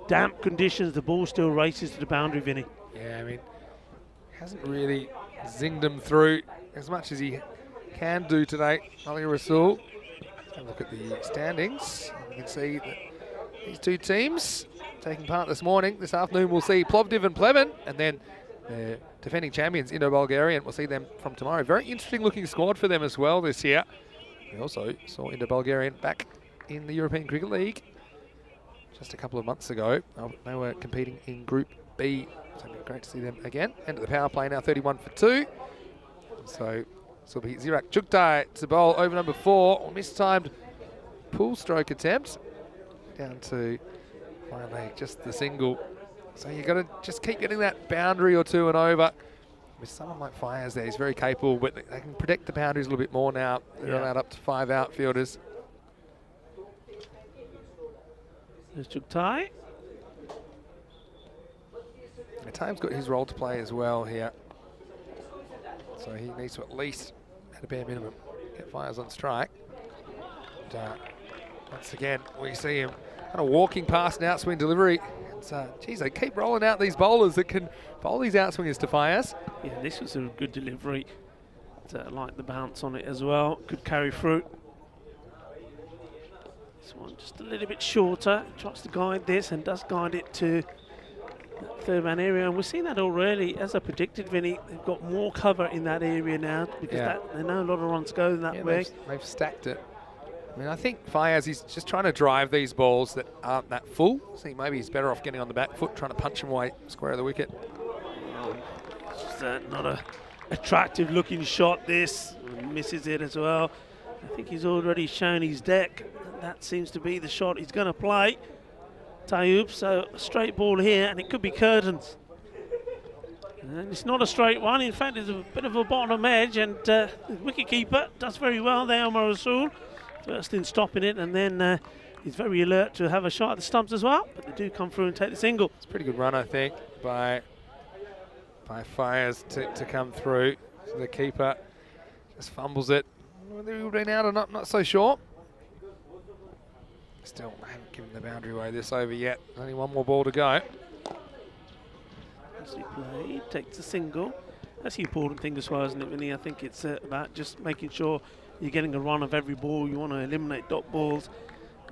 damp conditions, the ball still races to the boundary, Vinny. Yeah, I mean, hasn't really zinged him through as much as he can do today. Ali Rasool. Have a look at the standings. You can see that these 2 teams taking part this morning. This afternoon we'll see Plovdiv and Pleven, and then the defending champions, Indo-Bulgarian. We'll see them from tomorrow. Very interesting looking squad for them as well this year. We also saw Indo-Bulgarian back in the European Cricket League just a couple of months ago. They were competing in Group B, so it'd be great to see them again. End of the power play now, 31 for 2. So this will be Zirak Chuktai to bowl over number 4. Mistimed pull stroke attempt. Down to fine leg, just the single. So you've got to just keep getting that boundary or 2 and over. With someone like Faiz there, he's very capable, but they can protect the boundaries a little bit more now. They're allowed up to 5 outfielders. There's Chuktai. Tayoub's got his role to play as well here. So he needs to at least, at a bare minimum, get Faiz on strike. And, once again, we see him kind of walking past an outswing delivery. Geez, they keep rolling out these bowlers that can bowl these outswingers to Faiz. Yeah, this was a good delivery. Like the bounce on it as well. Could carry through. This one just a little bit shorter. Tries to guide this and does guide it to that 3rd man area. And we've seen that already. As I predicted, Vinny, they've got more cover in that area now because they know a lot of runs go that way. They've stacked it. I mean, I think Faiz, he's just trying to drive these balls that aren't that full. I think maybe he's better off getting on the back foot, trying to punch him away square of the wicket. It's just not a attractive looking shot, this. Misses it as well. I think he's already shown his deck. That seems to be the shot he's going to play. Tayoub, so a straight ball here, and it could be curtains. And it's not a straight one. In fact, it's a bit of a bottom edge, and the wicketkeeper does very well there, Omar Rasool. First in stopping it, and then he's very alert to have a shot at the stumps as well. But they do come through and take the single. It's a pretty good run, I think, by by Fires to come through. So the keeper just fumbles it. Whether he'll been out or not so sure. Still haven't given the boundary away this over yet. Only one more ball to go. As we play, takes a single. That's the important thing as well, isn't it, Vinny? I think it's about just making sure you're getting a run of every ball. You want to eliminate dot balls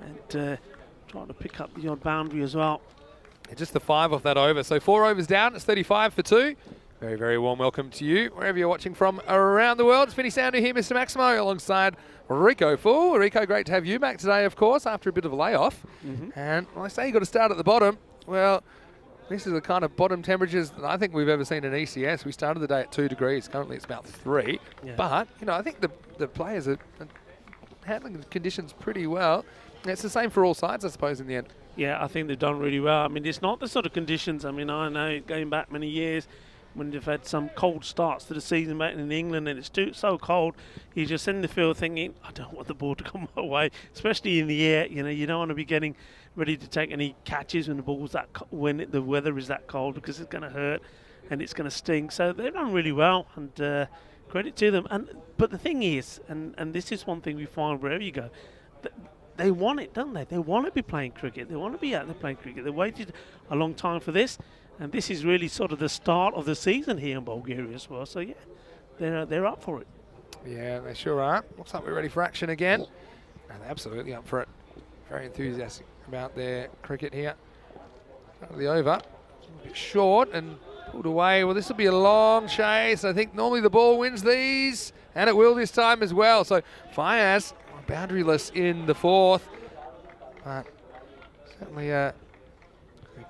and trying to pick up the odd boundary as well. Yeah, just the 5 off that over. So 4 overs down. It's 35 for 2. Very, very warm welcome to you, wherever you're watching from around the world. It's Vinny Sounder here, Mr. Maximo, alongside Rico Full. Rico, great to have you back today, of course, after a bit of a layoff. And when I say you got to start at the bottom, well, this is the kind of bottom temperatures that I think we've ever seen in ECS. We started the day at 2 degrees. Currently, it's about 3. Yeah. But, you know, I think the players are handling the conditions pretty well. And it's the same for all sides, I suppose, in the end. Yeah, I think they've done really well. I mean, it's not the sort of conditions. I mean, I know going back many years when they've had some cold starts to the season back in England and it's so cold, you just in the field thinking, I don't want the ball to come my way, especially in the air. You know, you don't want to be getting ready to take any catches when the ball's that when the weather is that cold, because it's going to hurt and it's going to sting. So they've done really well, and credit to them. But the thing is, and this is one thing we find wherever you go, they want it, don't they? They want to be playing cricket. They want to be out there playing cricket. They waited a long time for this, and this is really sort of the start of the season here in Bulgaria as well. So yeah, they're up for it. Yeah, they sure are. Looks like we're ready for action again. And they're absolutely up for it. Very enthusiastic about their cricket here. The over, a bit short and pulled away. Well, this will be a long chase. I think normally the ball wins these, and it will this time as well. So Fires boundaryless in the 4th, but certainly a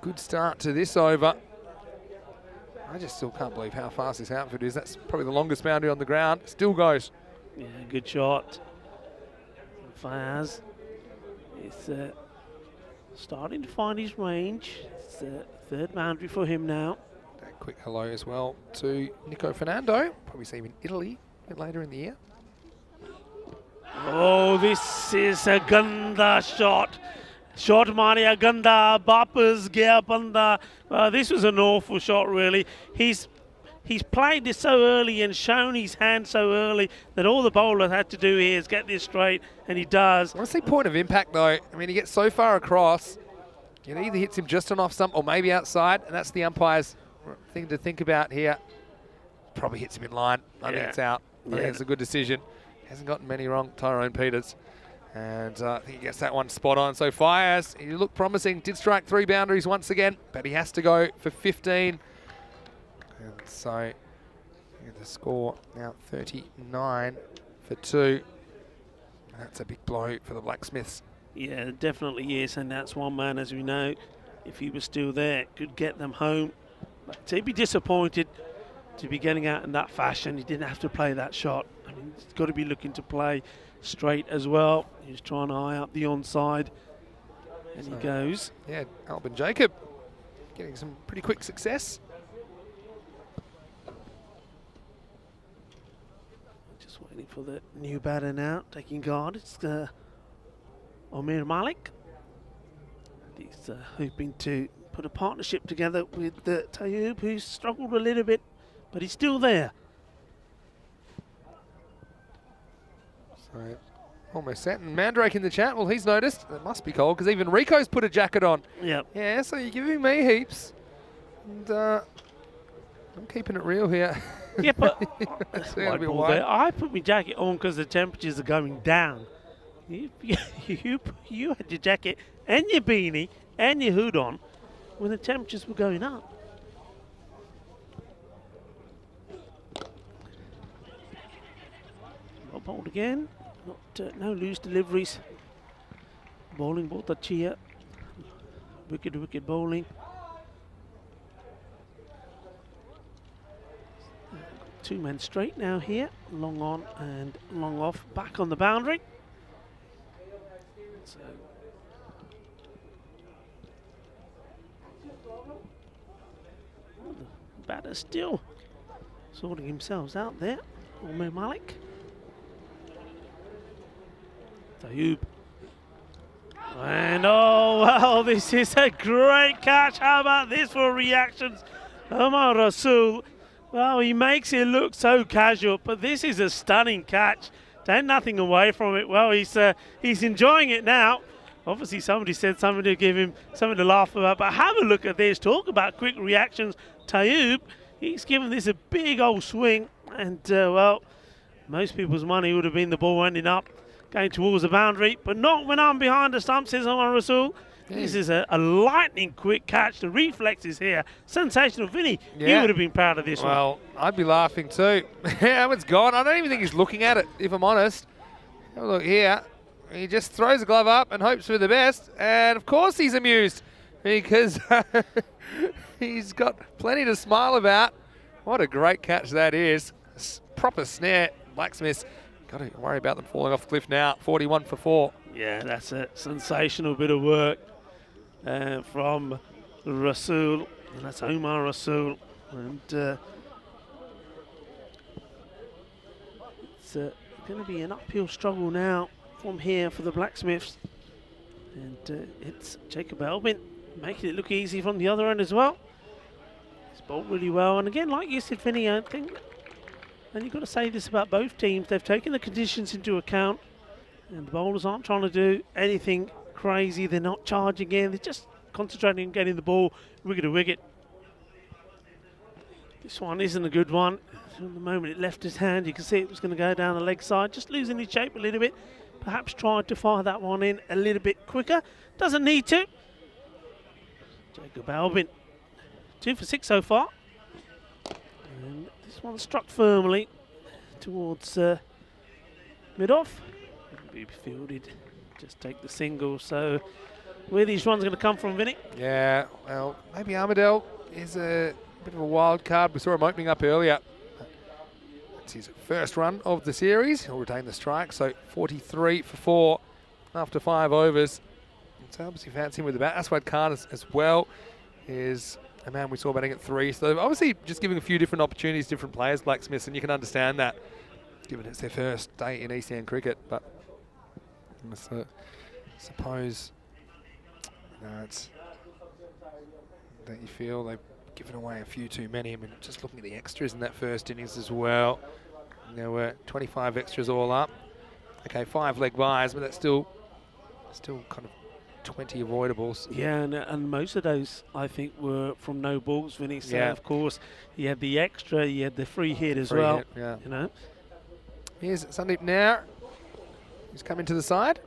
good start to this over. I just still can't believe how fast this outfit is. That's probably the longest boundary on the ground. Still goes. Yeah, good shot. Fires is starting to find his range. It's the 3rd boundary for him now. A quick hello as well to Nico Fernando. Probably see him in Italy a bit later in the year. Oh, this is a ganda shot. Shot Maria Ganda, Bapas Gea Banda. This was an awful shot, really. He's played this so early and shown his hand so early that all the bowler had to do here is get this straight, and he does. I want to see point of impact, though. I mean, he gets so far across, it either hits him just on off stump or maybe outside, and that's the umpire's thing to think about here. Probably hits him in line. I think it's out. I think it's a good decision. Hasn't gotten many wrong, Tyrone Peters. And I think he gets that one spot on. So Fires, he looked promising. Did strike 3 boundaries once again, but he has to go for 15. And so the score now 39 for 2. That's a big blow for the Blacksmiths. Yeah, definitely is. And that's one man, as we know, if he was still there, could get them home. But he'd be disappointed to be getting out in that fashion. He didn't have to play that shot. I mean, he's got to be looking to play straight as well. He's trying to eye up the onside, and so he goes. Yeah, Albin Jacob getting some pretty quick success. Just waiting for the new batter now, taking guard. It's Omir Malik. He's hoping to put a partnership together with Tayoub, who's struggled a little bit, but he's still there. So almost set. And Mandrake in the chat, well, he's noticed. It must be cold because even Rico's put a jacket on. Yep. Yeah, so you're giving me heaps. And I'm keeping it real here. Yeah, but I put my jacket on because the temperatures are going down. You had your jacket and your beanie and your hood on when the temperatures were going up. Not bowled again. No loose deliveries. Bowling both a cheer. Wicked bowling. Two men straight now here. Long on and long off. Back on the boundary. So the batter still sorting himself out there. Omar Malik. Tayoub. And oh, well, this is a great catch. How about this for reactions? Omar Rasool Well, he makes it look so casual, but this is a stunning catch. Take nothing away from it. Well, he's enjoying it now. Obviously, somebody said something to give him something to laugh about, but have a look at this. Talk about quick reactions. Tayoub, he's given this a big old swing, and, well, most people's money would have been the ball ending up going towards the boundary, but not when I'm behind the stump, says Omar Rasul. Yeah. This is a lightning quick catch. The reflexes here, sensational. Vinny, you would have been proud of this one. Well, I'd be laughing too. That one's gone. I don't even think he's looking at it, if I'm honest. Have a look here. He just throws the glove up and hopes for the best. And of course he's amused because he's got plenty to smile about. What a great catch that is. Proper snare. Blacksmiths, got to worry about them falling off the cliff now. 41 for 4. Yeah, that's a sensational bit of work from Rasul. And that's Omar Rasul. And it's going to be an uphill struggle now from here for the Blacksmiths. And it's Jacob Albin making it look easy from the other end as well. He's bowled really well. And again, like you said, Vinny, I think, and you've got to say this about both teams, they've taken the conditions into account. And the bowlers aren't trying to do anything crazy. They're not charging in. They're just concentrating on getting the ball wicket. This one isn't a good one. From the moment it left his hand, you can see it was going to go down the leg side. Just losing his shape a little bit. Perhaps tried to fire that one in a little bit quicker. Doesn't need to. Jacob Albin, 2 for 6 so far. And this one struck firmly towards mid-off. Be fielded, just take the single. So where these runs going to come from, Vinny? Yeah, well, maybe Armadale is a bit of a wild card. We saw him opening up earlier. It's his first run of the series. He'll retain the strike, so 43 for 4 after 5 overs. So obviously fancy him with the bat. Aswad Khan as well is a man we saw batting at 3. So obviously just giving a few different opportunities, different players, Blacksmiths, and you can understand that, given it's their first day in East End cricket. But I suppose it's that you feel they've given away a few too many. I mean, just looking at the extras in that first innings as well, there were 25 extras all up. Okay, 5 leg byes, but that's still kind of 20 avoidables. Yeah, and most of those, I think, were from no balls, Vinny. So, yeah. Of course, you had the extra, you had the free hit as well. Hit, yeah. You know. Here's Sandeep now. He's coming to the side.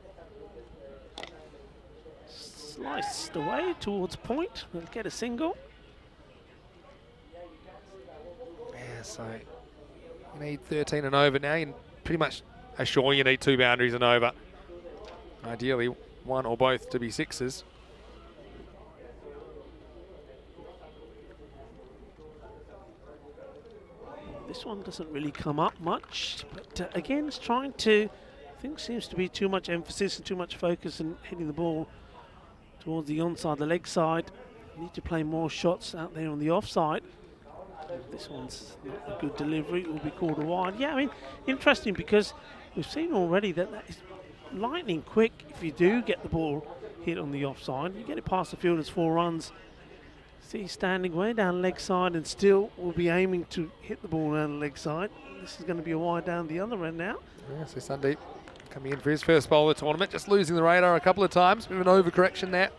Sliced away towards point. We'll get a single. Yeah, so you need 13 and over now. You pretty much are sure you need 2 boundaries and over. Ideally, 1 or both to be 6s. This one doesn't really come up much, but again, it's trying to. I think seems to be too much emphasis and too much focus in hitting the ball towards the onside, the leg side. You need to play more shots out there on the offside. This one's not a good delivery. It will be called a wide. Yeah, I mean, interesting because we've seen already that is lightning quick. If you do get the ball hit on the offside, you get it past the field, it's 4 runs. See, standing way down leg side and still will be aiming to hit the ball down the leg side. This is going to be a wide down the other end now. Yeah, so Sandeep coming in for his first bowl of the tournament, just losing the radar a couple of times. Bit of an overcorrection there.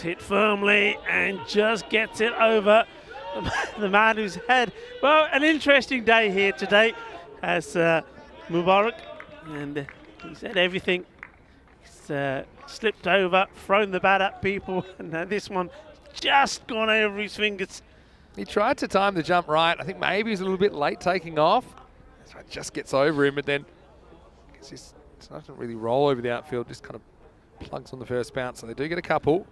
Hit firmly and just gets it over the man who's had, well, an interesting day here today as Mubarak, and he's had everything. He's slipped over, thrown the bat at people, and this one just gone over his fingers. He tried to time the jump right. I think maybe he's a little bit late taking off. So it just gets over him, but then it doesn't really roll over the outfield, just kind of plugs on the first bounce. So they do get a couple.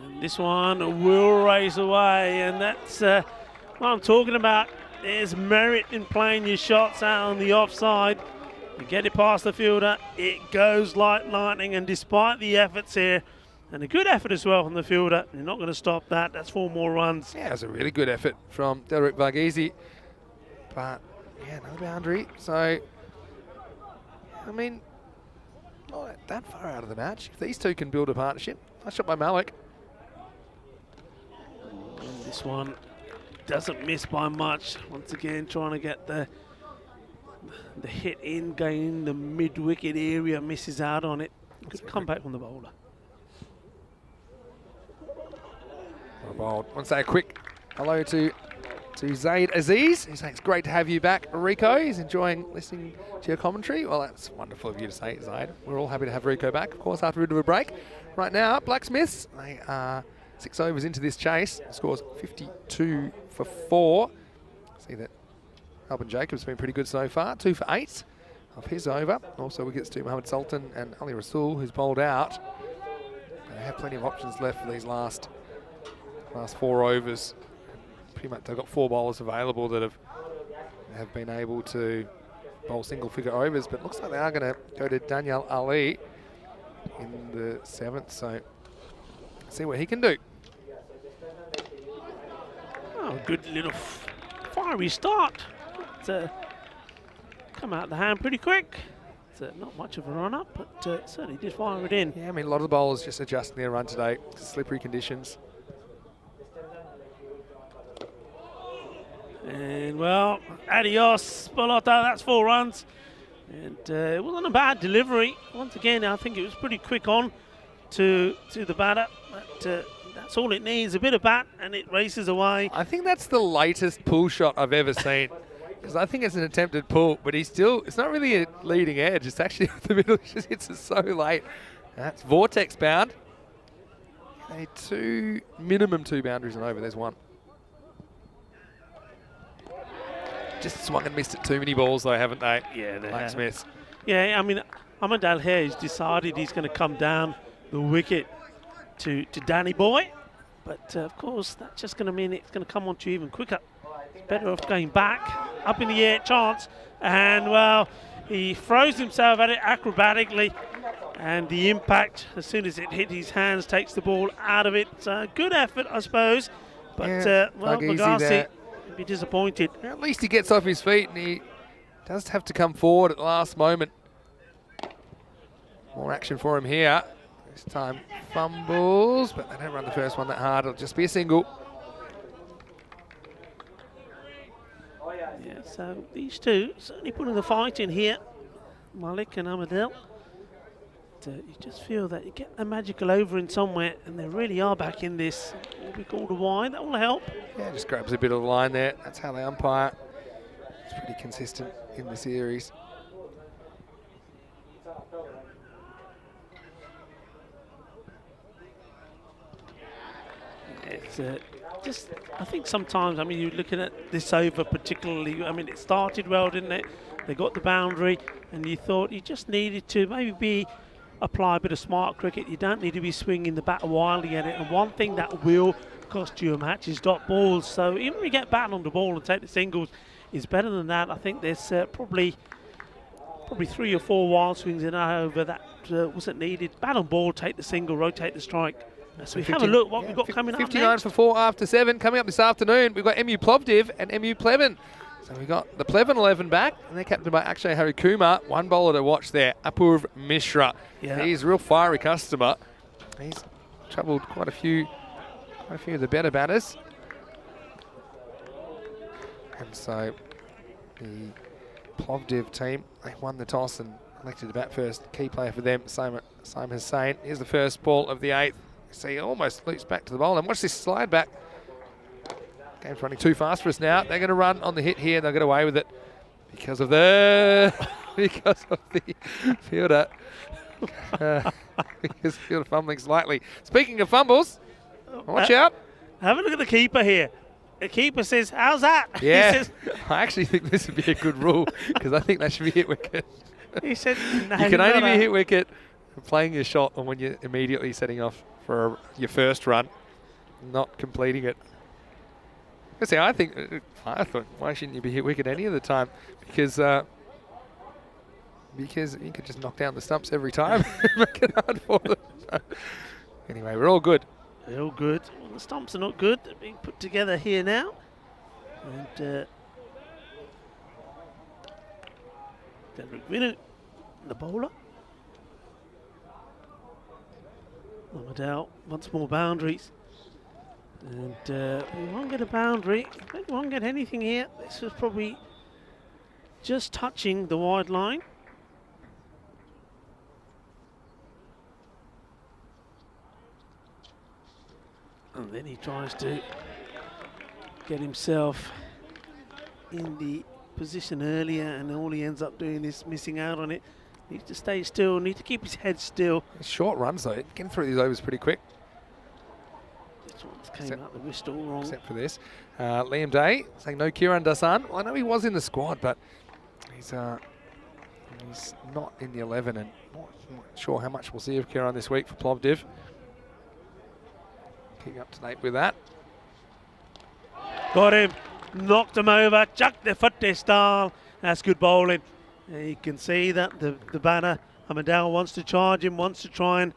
And this one will race away, and that's what I'm talking about. There's merit in playing your shots out on the offside. You get it past the fielder, it goes like lightning, and despite the efforts here, and a good effort as well from the fielder, you're not going to stop that. That's 4 more runs. Yeah, it was a really good effort from Delrick Varghese. But, yeah, another boundary. So, I mean, not that far out of the match. If these two can build a partnership. Nice shot by Malik. And this one doesn't miss by much. Once again, trying to get the hit in, going in the mid-wicket area, misses out on it. Good comeback from the bowler. Well, I want to say a quick hello to Zaid Aziz. He's saying it's great to have you back, Rico. He's enjoying listening to your commentary. Well, that's wonderful of you to say, Zaid. We're all happy to have Rico back, of course, after a bit of a break. Right now, Blacksmiths, they are 6 overs into this chase. Scores 52 for 4. See that Alban Jacobs has been pretty good so far. 2 for 8 of his over. Also wickets to Mohammad Sultan and Ali Rasool, who's bowled out. They have plenty of options left for these last 4 overs. Pretty much they've got 4 bowlers available that have been able to bowl single figure overs, but looks like they are going to go to Daniel Ali in the 7th, so see what he can do. Oh, good little fiery start. Come out the hand pretty quick. It's not much of a run up, but certainly did fire it in. Yeah, I mean, a lot of the bowlers just adjusting their run today to slippery conditions. And well, adios, Bolota, that's 4 runs. And it wasn't a bad delivery. Once again, I think it was pretty quick on to the batter. But that's all it needs, a bit of bat, and it races away. I think that's the latest pull shot I've ever seen. Because I think it's an attempted pull, but it's not really a leading edge. It's actually off the middle. It just hits it so late. That's vortex bound. Minimum 2 boundaries and over. There's 1. Just swung and missed it too many balls though, haven't they? Yeah, they Blacksmiths. have. Yeah, I mean, Ahmed Al Hair has decided he's going to come down the wicket to Danny Boy. But of course, that's just going to mean it's going to come on to you even quicker. It's better off going back, up in the air, chance. And well, he throws himself at it acrobatically. And the impact, as soon as it hit his hands, takes the ball out of it. Good effort, I suppose. But, yeah, well, Magassi be disappointed. At least he gets off his feet, and he does have to come forward at the last moment. More action for him here. This time fumbles, but they don't run the first one that hard. It'll just be a single. Yeah, so these two certainly putting the fight in here, Malik and Ahmadel. You just feel that you get the magical over in somewhere, and they really are back in this. What we call the wide, that will help. Yeah, just grabs a bit of the line there. That's how they umpire. It's pretty consistent in the series. It's just, I think sometimes, I mean, you're looking at this over particularly, I mean, it started well, didn't it? They got the boundary, and you thought you just needed to maybe apply a bit of smart cricket. You don't need to be swinging the bat wildly at it. And one thing that will cost you a match is dot balls. So even if you get bat on the ball and take the singles, is better than that. I think there's probably 3 or 4 wild swings in over that wasn't needed. Bat on ball, take the single, rotate the strike. So we have a look what we've got coming up 59 next. for 4 after 7. Coming up this afternoon, we've got MU Plovdiv and MU Pleven. So we've got the Pleven 11 back, and they're captained by Akshay Harikumar. One bowler to watch there, Apurv Mishra. Yeah. He's a real fiery customer. He's troubled quite a few of the better batters. And so the Plovdiv team, they won the toss and elected to bat first. Key player for them, Saim Hussain. Here's the first ball of the 8th. See, almost loops back to the bowl. And watch this slide back. Game's running too fast for us now. They're going to run on the hit here, and they'll get away with it because of the fielder. Because fielder fumbling slightly. Speaking of fumbles, watch out. Have a look at the keeper here. The keeper says, "How's that?" Yeah, He says, I actually think this would be a good rule because I think that should be hit wicket. he said, no, You can only be hit wicket for playing your shot or when you're immediately setting off for your first run, not completing it. I thought, why shouldn't you be hit wicket any of the time? Because you could just knock down the stumps every time and make it hard for them. Anyway, we're all good. They're all good. Well, the stumps are not good. They're being put together here now. And Dedrick Vinu, the bowler. Amadel wants more boundaries. And we won't get a boundary. We won't get anything here. This was probably just touching the wide line. And then he tries to get himself in the position earlier, and all he ends up doing is missing out on it. Needs to stay still, needs to keep his head still. Short runs though, getting through these overs pretty quick. This one's came out the wrist all wrong. Except for this. Liam Day saying no Kieran Dasan. Well, I know he was in the squad, but he's not in the 11, and not sure how much we'll see of Kieran this week for Plovdiv. Keeping up to date with that. Got him, knocked him over, chucked the foot to style. That's good bowling. You can see that the batter, Amadel, wants to charge him, wants to try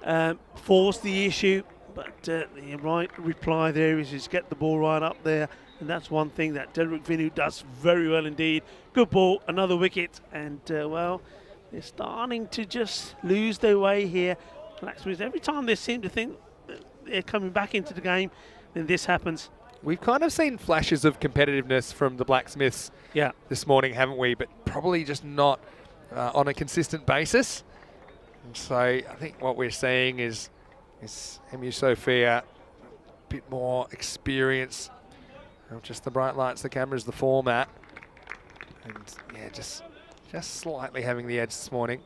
and force the issue. But the right reply there is just get the ball right up there. And that's one thing that Delrick Vinu does very well indeed. Good ball, another wicket. And, well, they're starting to just lose their way here. Blacksmiths, every time they seem to think that they're coming back into the game, then this happens. We've kind of seen flashes of competitiveness from the Blacksmiths this morning, haven't we? But probably just not on a consistent basis. And so I think what we're seeing is MU Sofia, a bit more experience. Just the bright lights, the cameras, the format. And yeah, just slightly having the edge this morning.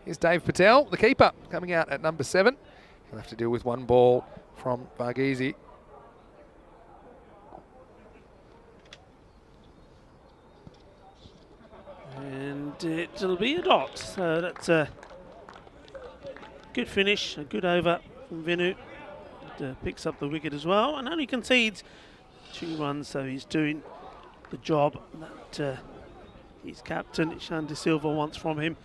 Here's Dave Patel, the keeper, coming out at number 7. He'll have to deal with one ball from Varghese. And it'll be a dot. So that's a good finish, a good over from Vinu. Picks up the wicket as well, and only concedes 2 runs, so he's doing the job that his captain, Ishan De Silva, wants from him.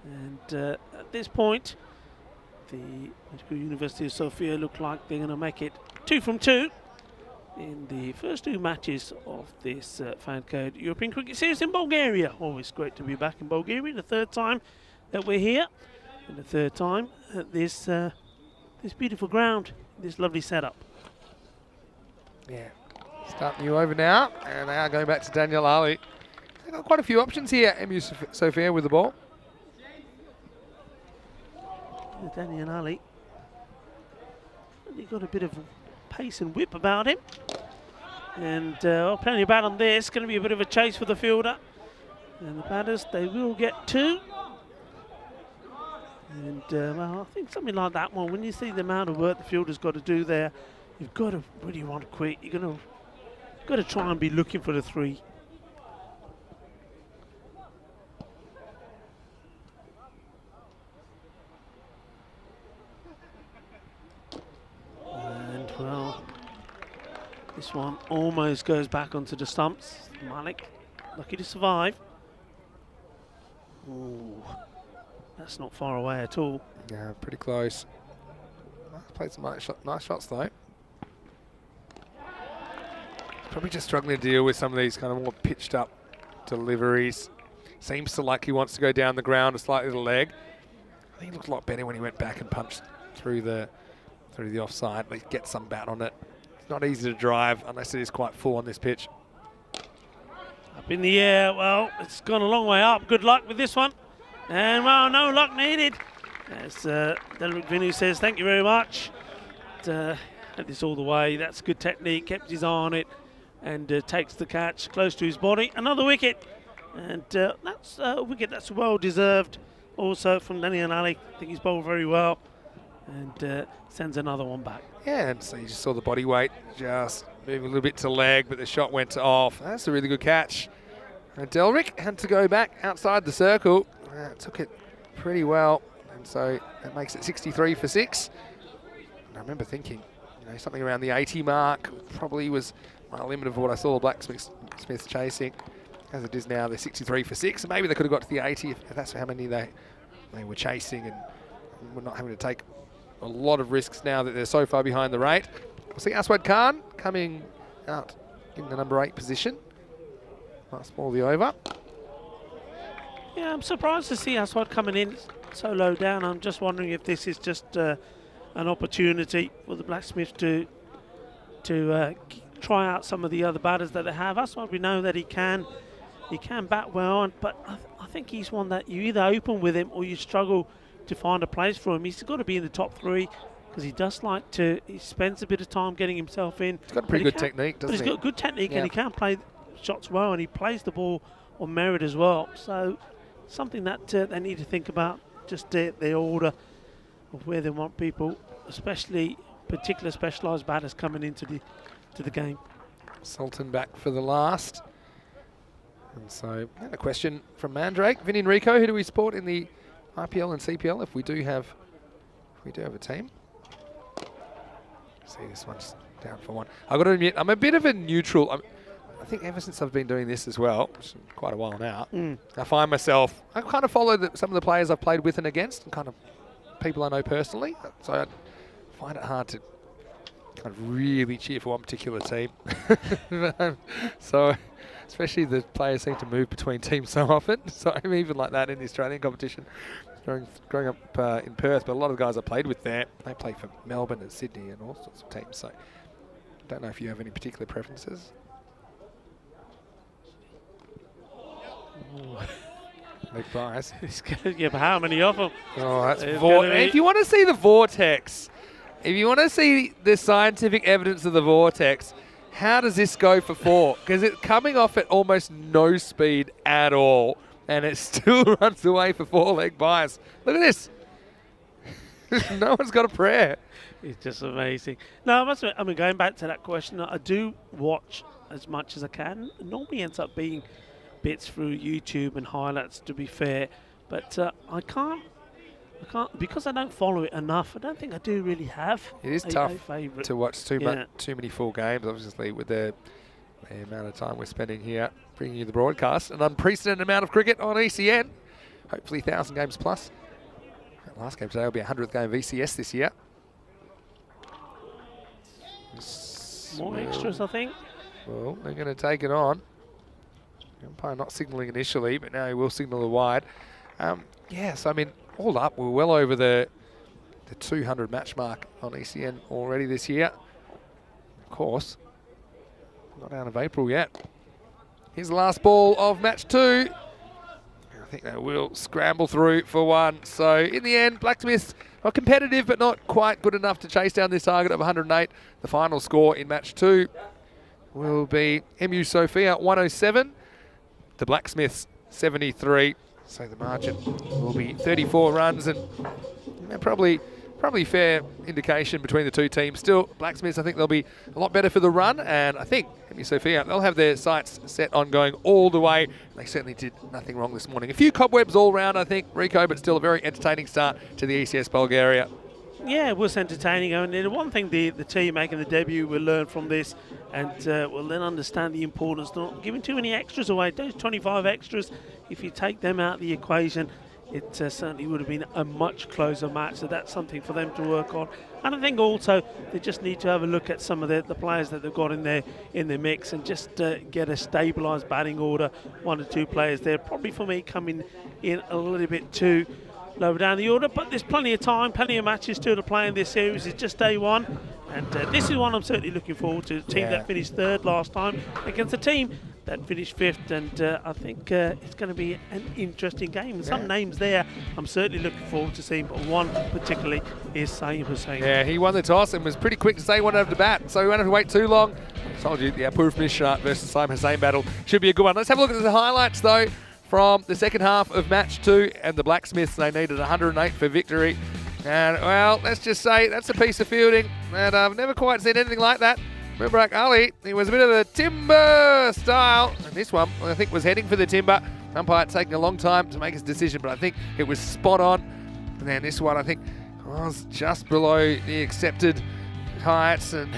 And at this point, the Medical University of Sofia look like they're going to make it 2 from 2 in the first 2 matches of this FanCode European Cricket Series in Bulgaria. Always great to be back in Bulgaria, the 3rd time that we're here, and the 3rd time at this this beautiful ground, this lovely setup. Yeah, start new over now, and they are going back to Daniel Ali. They've got quite a few options here, MU Sofia with the ball. Daniel Ali, he got a bit of pace and whip about him, and plenty of bat on this. Going to be a bit of a chase for the fielder, and the batters, they will get 2. And well, I think something like that one, when you see the amount of work the fielder's got to do there, you've got to really want to quit. You've got to try and be looking for the 3. And well, this one almost goes back onto the stumps. Malik, lucky to survive. Ooh, that's not far away at all. Yeah, pretty close. Played some nice shots though. Probably just struggling to deal with some of these kind of more pitched up deliveries. Seems to like he wants to go down the ground a slightly to the leg. I think he looked a lot better when he went back and punched through the offside. At least get some bat on it. It's not easy to drive unless it is quite full on this pitch. Up in the air, well, it's gone a long way up. Good luck with this one. And well, no luck needed. As Delrick Vinu says, thank you very much. Had this all the way. That's good technique. Kept his eye on it and takes the catch close to his body. Another wicket. And that's a wicket that's well deserved also from Daniel Ali. I think he's bowled very well. And sends another one back. Yeah, and so you just saw the body weight just moving a little bit to leg, but the shot went off. That's a really good catch. And Delrick had to go back outside the circle. Took it pretty well, and so that makes it 63 for 6. And I remember thinking, something around the 80 mark probably was my limit of what I saw the Blacksmiths chasing. As it is now, they're 63 for 6, and maybe they could have got to the 80 if that's how many they were chasing, and we're not having to take a lot of risks now that they're so far behind the rate. We'll see Aswad Khan coming out in the number 8 position. Last ball of the over. Yeah, I'm surprised to see Aswad coming in so low down. I'm just wondering if this is just an opportunity for the Blacksmiths to try out some of the other batters that they have. That's why we know that he can bat well, but I think he's one that you either open with him or you struggle to find a place for him. He's got to be in the top 3 because he does like to. He spends a bit of time getting himself in. He's got a pretty good technique, doesn't he? He's got good technique, and he can play shots well, and he plays the ball on merit as well. So something that they need to think about, just their order of where they want people, especially particular specialised batters coming into the game. Sultan back for the last. And so, a question from Mandrake. Vinny and Rico, who do we support in the IPL and CPL if we do have a team? See, this one's down for 1. I've got to admit, I'm a bit of a neutral. I think ever since I've been doing this as well, which is quite a while now, I find myself, I kind of follow some of the players I've played with and against, and kind of people I know personally. So I find it hard to kind of really cheer for one particular team. So, especially the players seem to move between teams so often. So I'm even like that in the Australian competition. Growing up in Perth, but a lot of the guys I played with there, they play for Melbourne and Sydney and all sorts of teams. So I don't know if you have any particular preferences. Big prize. Yeah, but how many of them? Oh, that's if you want to see the vortex, if you want to see the scientific evidence of the vortex, how does this go for 4? Because it's coming off at almost no speed at all, and it still runs away for 4-leg bias. Look at this. No one's got a prayer. It's just amazing. No, I must admit, I mean, going back to that question, I do watch as much as I can. It normally ends up being bits through YouTube and highlights, to be fair, but I can't because I don't follow it enough. I don't think I do really have. It is tough to watch too many full games, obviously, with the amount of time we're spending here bringing you the broadcast. An unprecedented amount of cricket on ECN. Hopefully 1,000 games plus. That last game today will be 100th game of ECS this year. More extras, I think. Well, they're going to take it on. Umpire not signalling initially, but now he will signal the wide. So I mean, all up, we're well over the 200 match mark on ECN already this year. Of course, not out of April yet. Here's the last ball of match 2. I think they will scramble through for 1. So in the end, Blacksmiths are competitive, but not quite good enough to chase down this target of 108. The final score in match 2 will be MU Sofia 107. The Blacksmiths 73, so the margin will be 34 runs, and probably fair indication between the two teams. Still, Blacksmiths, I think they'll be a lot better for the run, and I think MU Sofia, they'll have their sights set on going all the way. They certainly did nothing wrong this morning. A few cobwebs all round, I think, Rico, but still a very entertaining start to the ECS Bulgaria. Yeah, it was entertaining. I mean, one thing the team making the debut will learn from this, and will then understand the importance of not giving too many extras away. Those 25 extras, if you take them out of the equation, it certainly would have been a much closer match. So that's something for them to work on. And I think also they just need to have a look at some of the players that they've got in their mix, and just get a stabilised batting order. 1 or 2 players there, probably for me coming in a little bit too lower down the order, but there's plenty of time, plenty of matches still to play in this series. It's just day 1, and this is one I'm certainly looking forward to. A team that finished 3rd last time against a team that finished 5th, and I think it's going to be an interesting game. Some names there I'm certainly looking forward to seeing, but one particularly is Saeem Hussain. Yeah, he won the toss and was pretty quick to say he wanted to have the bat, so we won't have to wait too long. I told you the Apurv Mishra versus Saeem Hussain battle should be a good one. Let's have a look at the highlights though from the second half of match 2, and the Blacksmiths, they needed 108 for victory. And, well, let's just say that's a piece of fielding that I've never quite seen anything like that. Mubarak Ali, he was a bit of a timber style, and this one, I think, was heading for the timber. Umpire taking a long time to make his decision, but I think it was spot on. And then this one, I think, was just below the accepted heights, and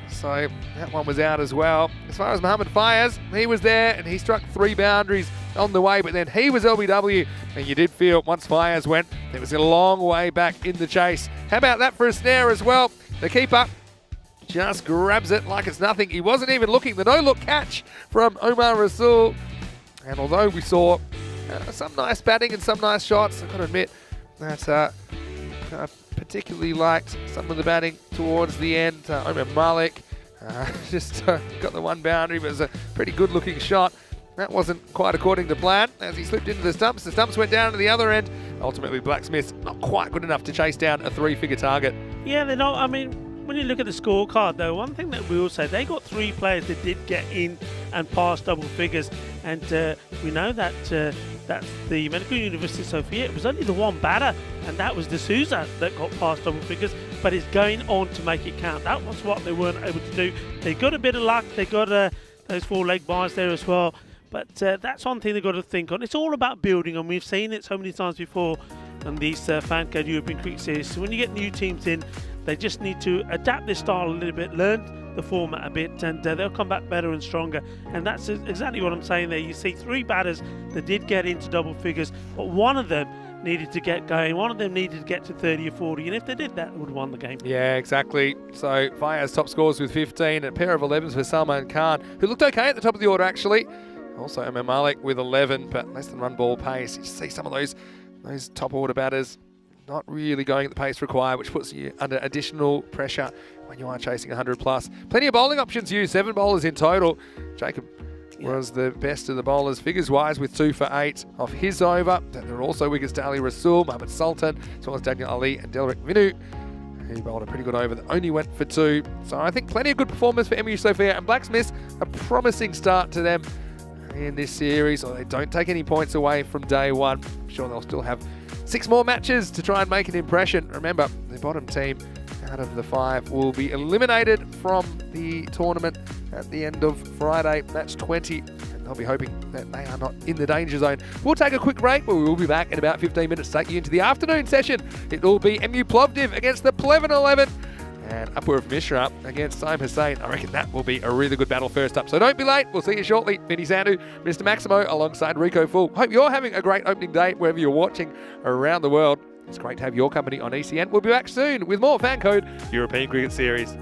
so that one was out as well. As far as Mohammed Fayez, he was there, and he struck 3 boundaries on the way, but then he was LBW, and you did feel once Fayez went, it was a long way back in the chase. How about that for a snare as well? The keeper just grabs it like it's nothing. He wasn't even looking. The no-look catch from Omar Rasul. And although we saw some nice batting and some nice shots, I've got to admit, that I particularly liked some of the batting towards the end. Omar Malik just got the one boundary, but it was a pretty good looking shot. That wasn't quite according to plan as he slipped into the stumps. The stumps went down to the other end. Ultimately, Blacksmiths not quite good enough to chase down a 3-figure target. Yeah, they're not. I mean, when you look at the scorecard, though, one thing that we will say, they got 3 players that did get in and pass double figures. And we know that that's the Medical University of Sofia. It was only the one batter, and that was D'Souza that got past double figures, but it's going on to make it count. That was what they weren't able to do. They got a bit of luck. They got those 4-leg bars there as well. But that's one thing they've got to think on. It's all about building, and we've seen it so many times before on these FanCode European Cricket Series. So when you get new teams in, they just need to adapt their style a little bit, learn the format a bit, and they'll come back better and stronger. And that's exactly what I'm saying there. You see 3 batters that did get into double figures, but one of them needed to get going. One of them needed to get to 30 or 40, and if they did that, they would have won the game. Yeah, exactly. So Fayaz top scores with 15, a pair of 11s for Salman Khan, who looked okay at the top of the order actually. Also Omar Malik with 11, but less than run ball pace. You see some of those top order batters not really going at the pace required, which puts you under additional pressure when you are chasing 100 plus. Plenty of bowling options used, 7 bowlers in total. Jacob was the best of the bowlers figures-wise with 2 for 8 off his over. There are also wickets to Ali Rasul, Mohammad Sultan, as well as Daniel Ali and Delrick Vinu, who bowled a pretty good over that only went for 2. So I think plenty of good performance for MU Sofia, and Blacksmiths, a promising start to them in this series, or they don't take any points away from day one. I'm sure they'll still have 6 more matches to try and make an impression. Remember, the bottom team out of the 5 will be eliminated from the tournament at the end of Friday, match 20, and they'll be hoping that they are not in the danger zone. We'll take a quick break, but we will be back in about 15 minutes to take you into the afternoon session. It will be MU Plovdiv against the Pleven 11. And Apurv Mishra against Saim Hussain. I reckon that will be a really good battle first up. So don't be late. We'll see you shortly. Vinny Sandu, Mr. Maximo, alongside Rico Full. Hope you're having a great opening day wherever you're watching around the world. It's great to have your company on ECN. We'll be back soon with more FanCode European Cricket Series.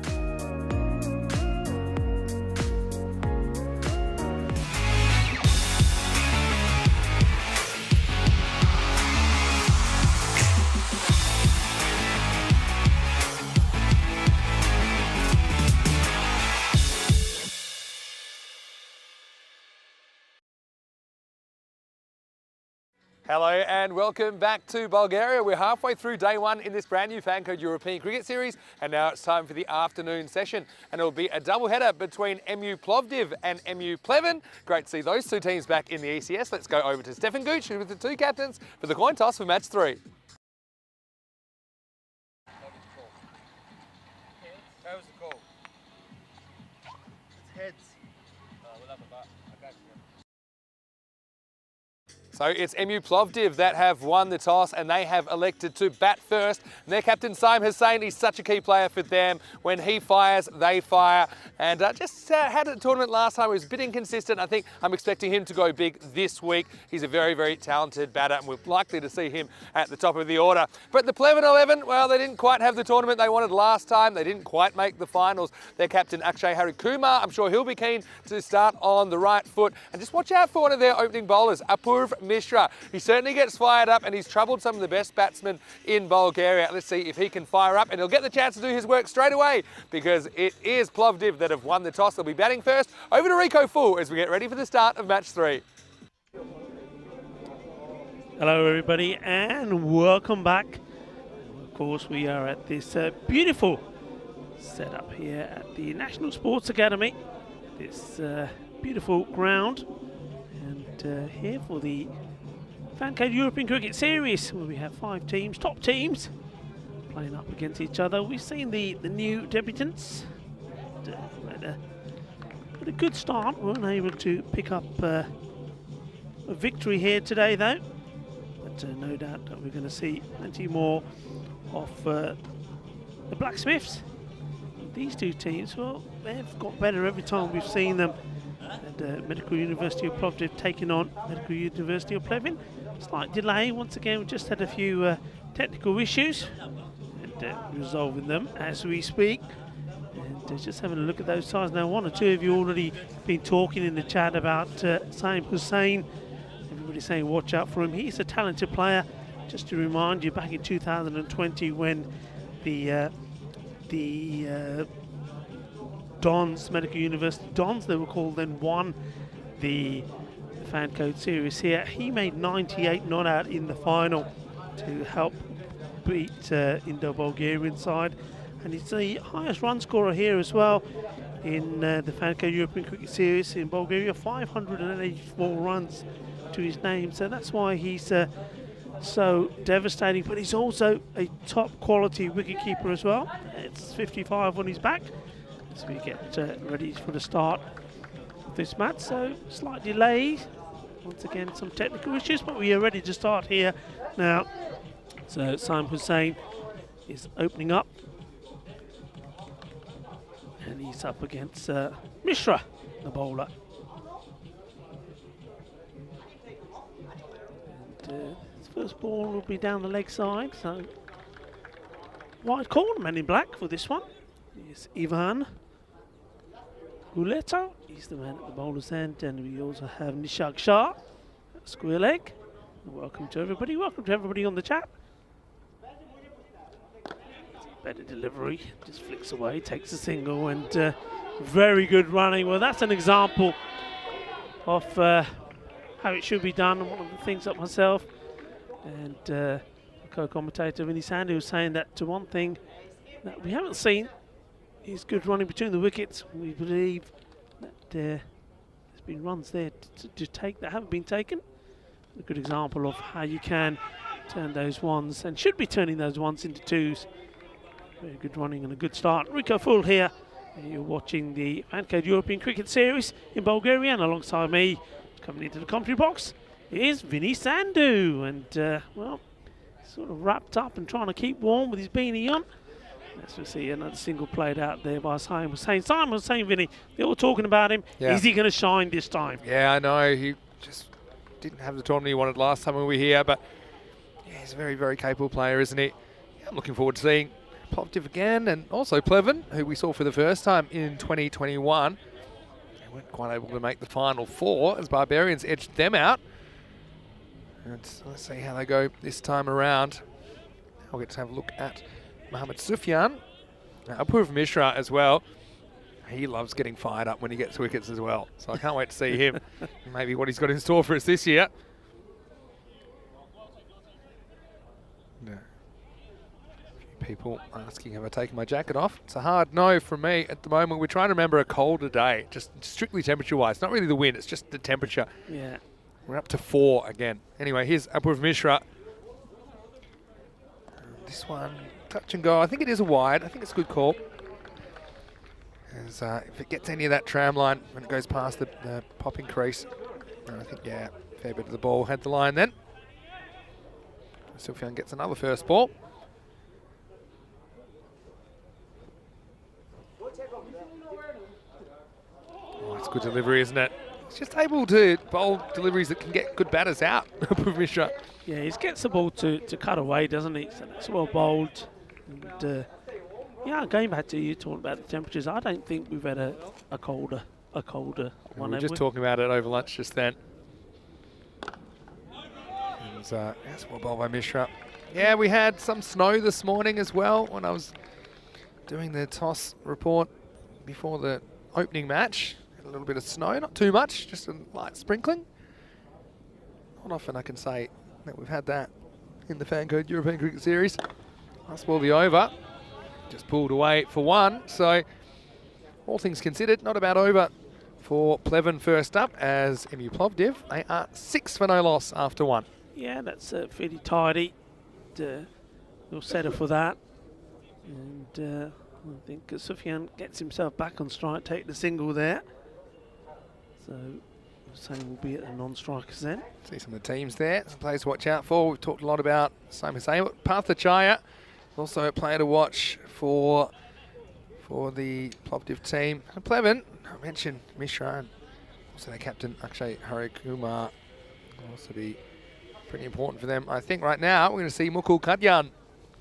Hello and welcome back to Bulgaria. We're halfway through day 1 in this brand new FanCode European Cricket Series, and now it's time for the afternoon session, and it'll be a double-header between MU Plovdiv and MU Pleven. Great to see those 2 teams back in the ECS. Let's go over to Stefan Gooch, who's with the 2 captains, for the coin toss for match 3. How was the call? It's heads. We'll have a bat. Okay. So it's MU Plovdiv that have won the toss, and they have elected to bat first. And their captain, Saim Hussain, is such a key player for them. When he fires, they fire. And just had a tournament last time. He was a bit inconsistent. I think I'm expecting him to go big this week. He's a very, very talented batter, and we're likely to see him at the top of the order. But the Pleven 11, well, they didn't quite have the tournament they wanted last time. They didn't quite make the finals. Their captain, Akshay Harikumar, I'm sure he'll be keen to start on the right foot. And just watch out for one of their opening bowlers, Apurv Mishra. He certainly gets fired up, and he's troubled some of the best batsmen in Bulgaria. Let's see if he can fire up, and he'll get the chance to do his work straight away, because it is Plovdiv that have won the toss. They'll be batting first. Over to Rico Full as we get ready for the start of match 3. Hello everybody and welcome back. Of course, we are at this beautiful setup here at the National Sports Academy. This beautiful ground, and here for the FanCode European Cricket Series, where we have 5 teams, top teams, playing up against each other. We've seen the new debutants. Had a good start. We weren't able to pick up a victory here today, though. But no doubt that we're going to see plenty more of the Blacksmiths. These 2 teams, well, they've got better every time we've seen them. And Medical University of Plovdiv taking on Medical University of Pleven. Slight delay once again. We just had a few technical issues, and resolving them as we speak. And just having a look at those sides now. 1 or 2 of you already been talking in the chat about Saim Hussain. Everybody's saying watch out for him. He's a talented player, just to remind you, back in 2020 when the Dons, Medical University Dons, they were called, then won the FanCode series here. He made 98 not out in the final to help beat Indo-Bulgarian side, and he's the highest run scorer here as well in the FanCode European Cricket Series in Bulgaria. 584 runs to his name, so that's why he's so devastating. But he's also a top quality wicketkeeper as well. It's 55 on his back as we get ready for the start of this match. So slight delay, once again some technical issues, but we are ready to start here now. So Simon Hussain is opening up, and he's up against Mishra, the bowler. And his first ball will be down the leg side, so wide corner, man in black for this one is Ivan Guleta. He's the man at the bowler's end, and we also have Nishak Shah, square leg. Welcome to everybody on the chat. Better delivery, just flicks away, takes a single, and very good running. Well, that's an example of how it should be done. One of the things that myself and co-commentator Vinny Sandy was saying, that one thing that we haven't seen is good running between the wickets. We believe that there's been runs there to take that haven't been taken. A good example of how you can turn those ones, and should be turning those ones into twos. Very good running and a good start. Rico Full here. You're watching the FanCode European Cricket Series in Bulgaria, and alongside me, coming into the commentary box, is Vinny Sandu. And, well, sort of wrapped up and trying to keep warm with his beanie on. Let's see another single played out there by Simon Hussain. Simon was saying, Vinny, they were talking about him. Yeah. Is he going to shine this time? Yeah, I know. He just didn't have the tournament he wanted last time we were here, but yeah, he's a very, very capable player, isn't he? Yeah, I'm looking forward to seeing Plovdiv again, and also Pleven, who we saw for the first time in 2021. They weren't quite able to make the final four as Barbarians edged them out. And let's see how they go this time around. I'll get to have a look at Mohammad Sufyan. Apurv Mishra as well. He loves getting fired up when he gets wickets as well. So I can't wait to see him. Maybe what he's got in store for us this year. No. People asking, have I taken my jacket off? It's a hard no from me at the moment. We're trying to remember a colder day, just strictly temperature-wise. Not really the wind, it's just the temperature. Yeah. We're up to 4 again. Anyway, here's Apurv Mishra. This one, touch and go. I think it is a wide. I think it's a good call. As, if it gets any of that tram line when it goes past the popping crease, I think, yeah, fair bit of the ball had the line then. Sufyan gets another first ball. Oh, it's good delivery, isn't it? He's just able to bowl deliveries that can get good batters out. Mishra. Yeah, he gets the ball to cut away, doesn't he? So that's well bowled. And, yeah, going back to you talking about the temperatures, I don't think we've had a colder one. We were just talking about it over lunch just then. And that's well bowled by Mishra. Yeah, we had some snow this morning as well when I was doing the toss report before the opening match. A little bit of snow, not too much, just a light sprinkling. Not often I can say that we've had that in the FanCode European Cricket Series. Last ball the over, just pulled away for 1. So all things considered, not a bad over for Pleven first up as MU Plovdiv. They are 6 for no loss after 1. Yeah, that's fairly tidy. We'll settle for that. And I think Sufyan gets himself back on strike, take the single there. So Hussain will be at the non-strikers then. See some of the teams there, some players to watch out for. We've talked a lot about Simon Hussain. Partha Chaya, also a player to watch for the Plovdiv team. And Pleven, I mentioned Mishra, and also their captain Akshay Harikumar will also be pretty important for them. I think right now we're going to see Mukul Kadyan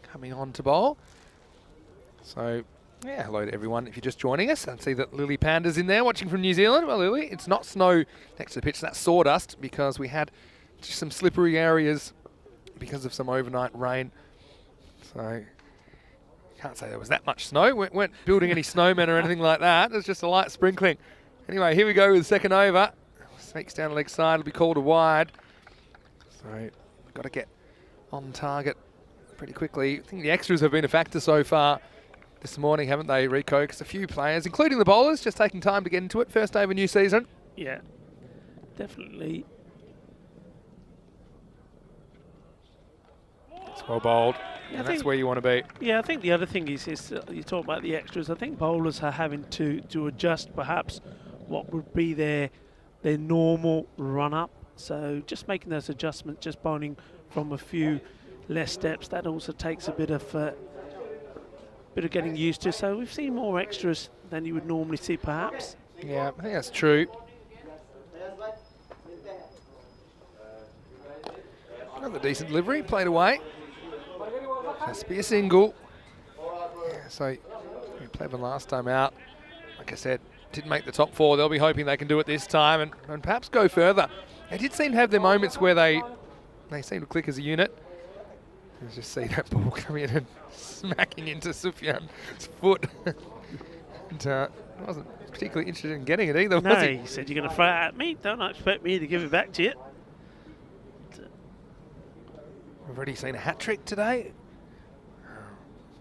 coming on to bowl. So, yeah, hello to everyone if you're just joining us. I see that Lily Panda's in there watching from New Zealand. Well, Lily, it's not snow next to the pitch, that's sawdust because we had just some slippery areas because of some overnight rain. So can't say there was that much snow. We weren't building any snowmen or anything like that. It was just a light sprinkling. Anyway, here we go with the second over. Sneaks down the leg side. It'll be called a wide. So got to get on target pretty quickly. I think the extras have been a factor so far this morning, haven't they, Rico? Because a few players, including the bowlers, just taking time to get into it. First day of a new season. Yeah, definitely. It's well bowled, and that's where you want to be. Yeah, I think the other thing is you talk about the extras. I think bowlers are having to adjust perhaps what would be their normal run-up. So just making those adjustments, just bowling from a few less steps, that also takes a bit of getting used to. So we've seen more extras than you would normally see, perhaps. Yeah, I think that's true. Another decent delivery, played away. Has to be a single. Yeah, so Pleven last time out, like I said, didn't make the top 4. They'll be hoping they can do it this time and perhaps go further. They did seem to have their moments where they seem to click as a unit. You just see that ball coming in and smacking into Sufyan's foot. And wasn't particularly interested in getting it either, was he? He said, "You're going to throw it at me? Don't expect me to give it back to you." We've already seen a hat-trick today.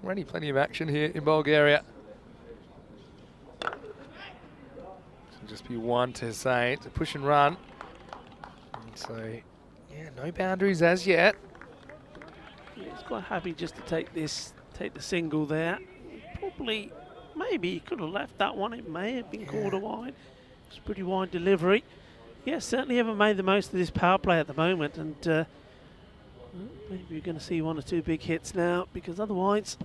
Already plenty of action here in Bulgaria. It'll just be one to say. It's a push and run. And so, yeah, no boundaries as yet. Yeah, he's quite happy just to take the single there. Probably, maybe he could have left that one. It may have been called a wide. It's a pretty wide delivery. Yeah, certainly haven't made the most of this power play at the moment, and maybe you're going to see 1 or 2 big hits now, because otherwise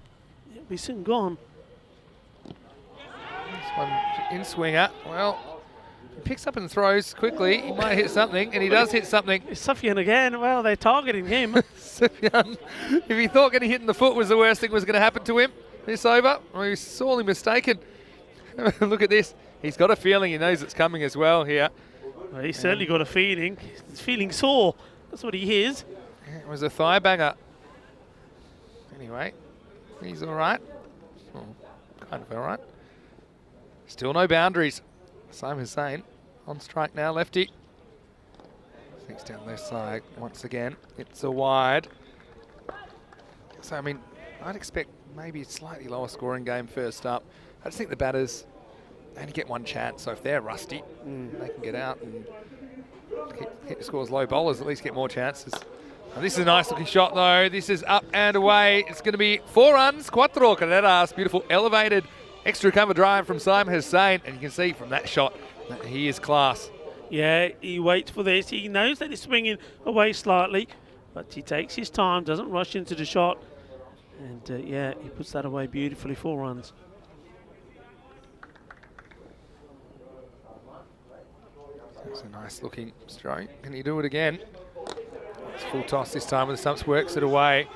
it'll be soon gone. This one in swinger. Well, he picks up and throws quickly. He might hit something, and he does hit something. It's Sufyan again. Well, they're targeting him. Sufyan, if he thought getting hit in the foot was the worst thing was going to happen to him this over, well, he's sorely mistaken. Look at this. He's got a feeling he knows it's coming as well here. Well, he's certainly got a feeling. He's feeling sore. That's what he is. It was a thigh banger. Anyway, he's all right. Well, kind of all right. Still no boundaries. Sam Hussain on strike now, lefty. Thinks down left side once again. It's a wide. So, I mean, I'd expect maybe a slightly lower scoring game first up. I just think the batters only get one chance. So if they're rusty, they can get out and keep the scores low. Bowlers at least get more chances. And this is a nice looking shot though. This is up and away. It's going to be 4 runs. Quattro carreras. Beautiful elevated extra cover drive from Simon Hussain. And you can see from that shot that he is class. Yeah, he waits for this. He knows that he's swinging away slightly, but he takes his time, doesn't rush into the shot. And yeah, he puts that away beautifully. 4 runs. That's a nice looking stroke. Can he do it again? It's full toss this time with the stumps, works it away.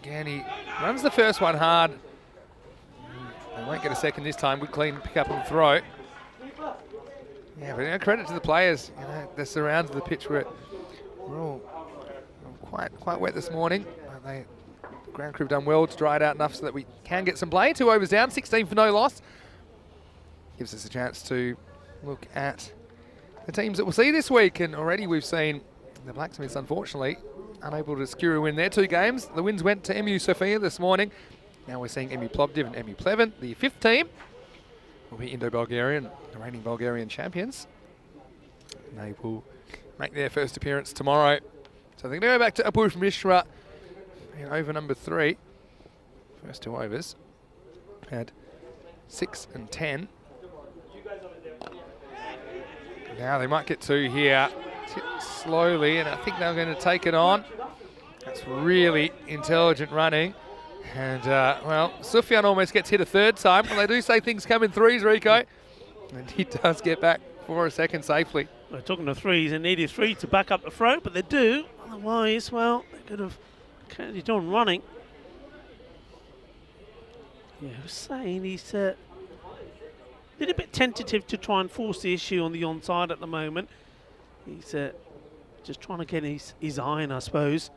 Again, he runs the first one hard. They won't get a second this time. Good clean pick up and throw. Yeah, but credit to the players. You know, the surrounds of the pitch were all quite wet this morning. The ground crew have done well to dry it out enough so that we can get some play. 2 overs down, 16 for no loss. Gives us a chance to look at the teams that we'll see this week. And already we've seen the Blacksmiths, unfortunately, unable to secure a win their 2 games. The wins went to MU Sofia this morning. Now we're seeing MU Plovdiv and MU Pleven. The 5th team will be Indo-Bulgarian, the reigning Bulgarian champions. And they will make their first appearance tomorrow. So they're going to go back to Abu Mishra in over number 3. First 2 overs. Had 6 and 10. Now they might get 2 here. Slowly, and I think they're going to take it on. That's really intelligent running. And, well, Sufyan almost gets hit a 3rd time. Well, they do say things come in 3s, Rico. And he does get back for a second safely. We're talking to 3s and needed 3 to back up the throw, but they do. Otherwise, well, they could have carried on running. Yeah, Hussain, he's a little bit tentative to try and force the issue on the onside at the moment. He's just trying to get his iron, I suppose.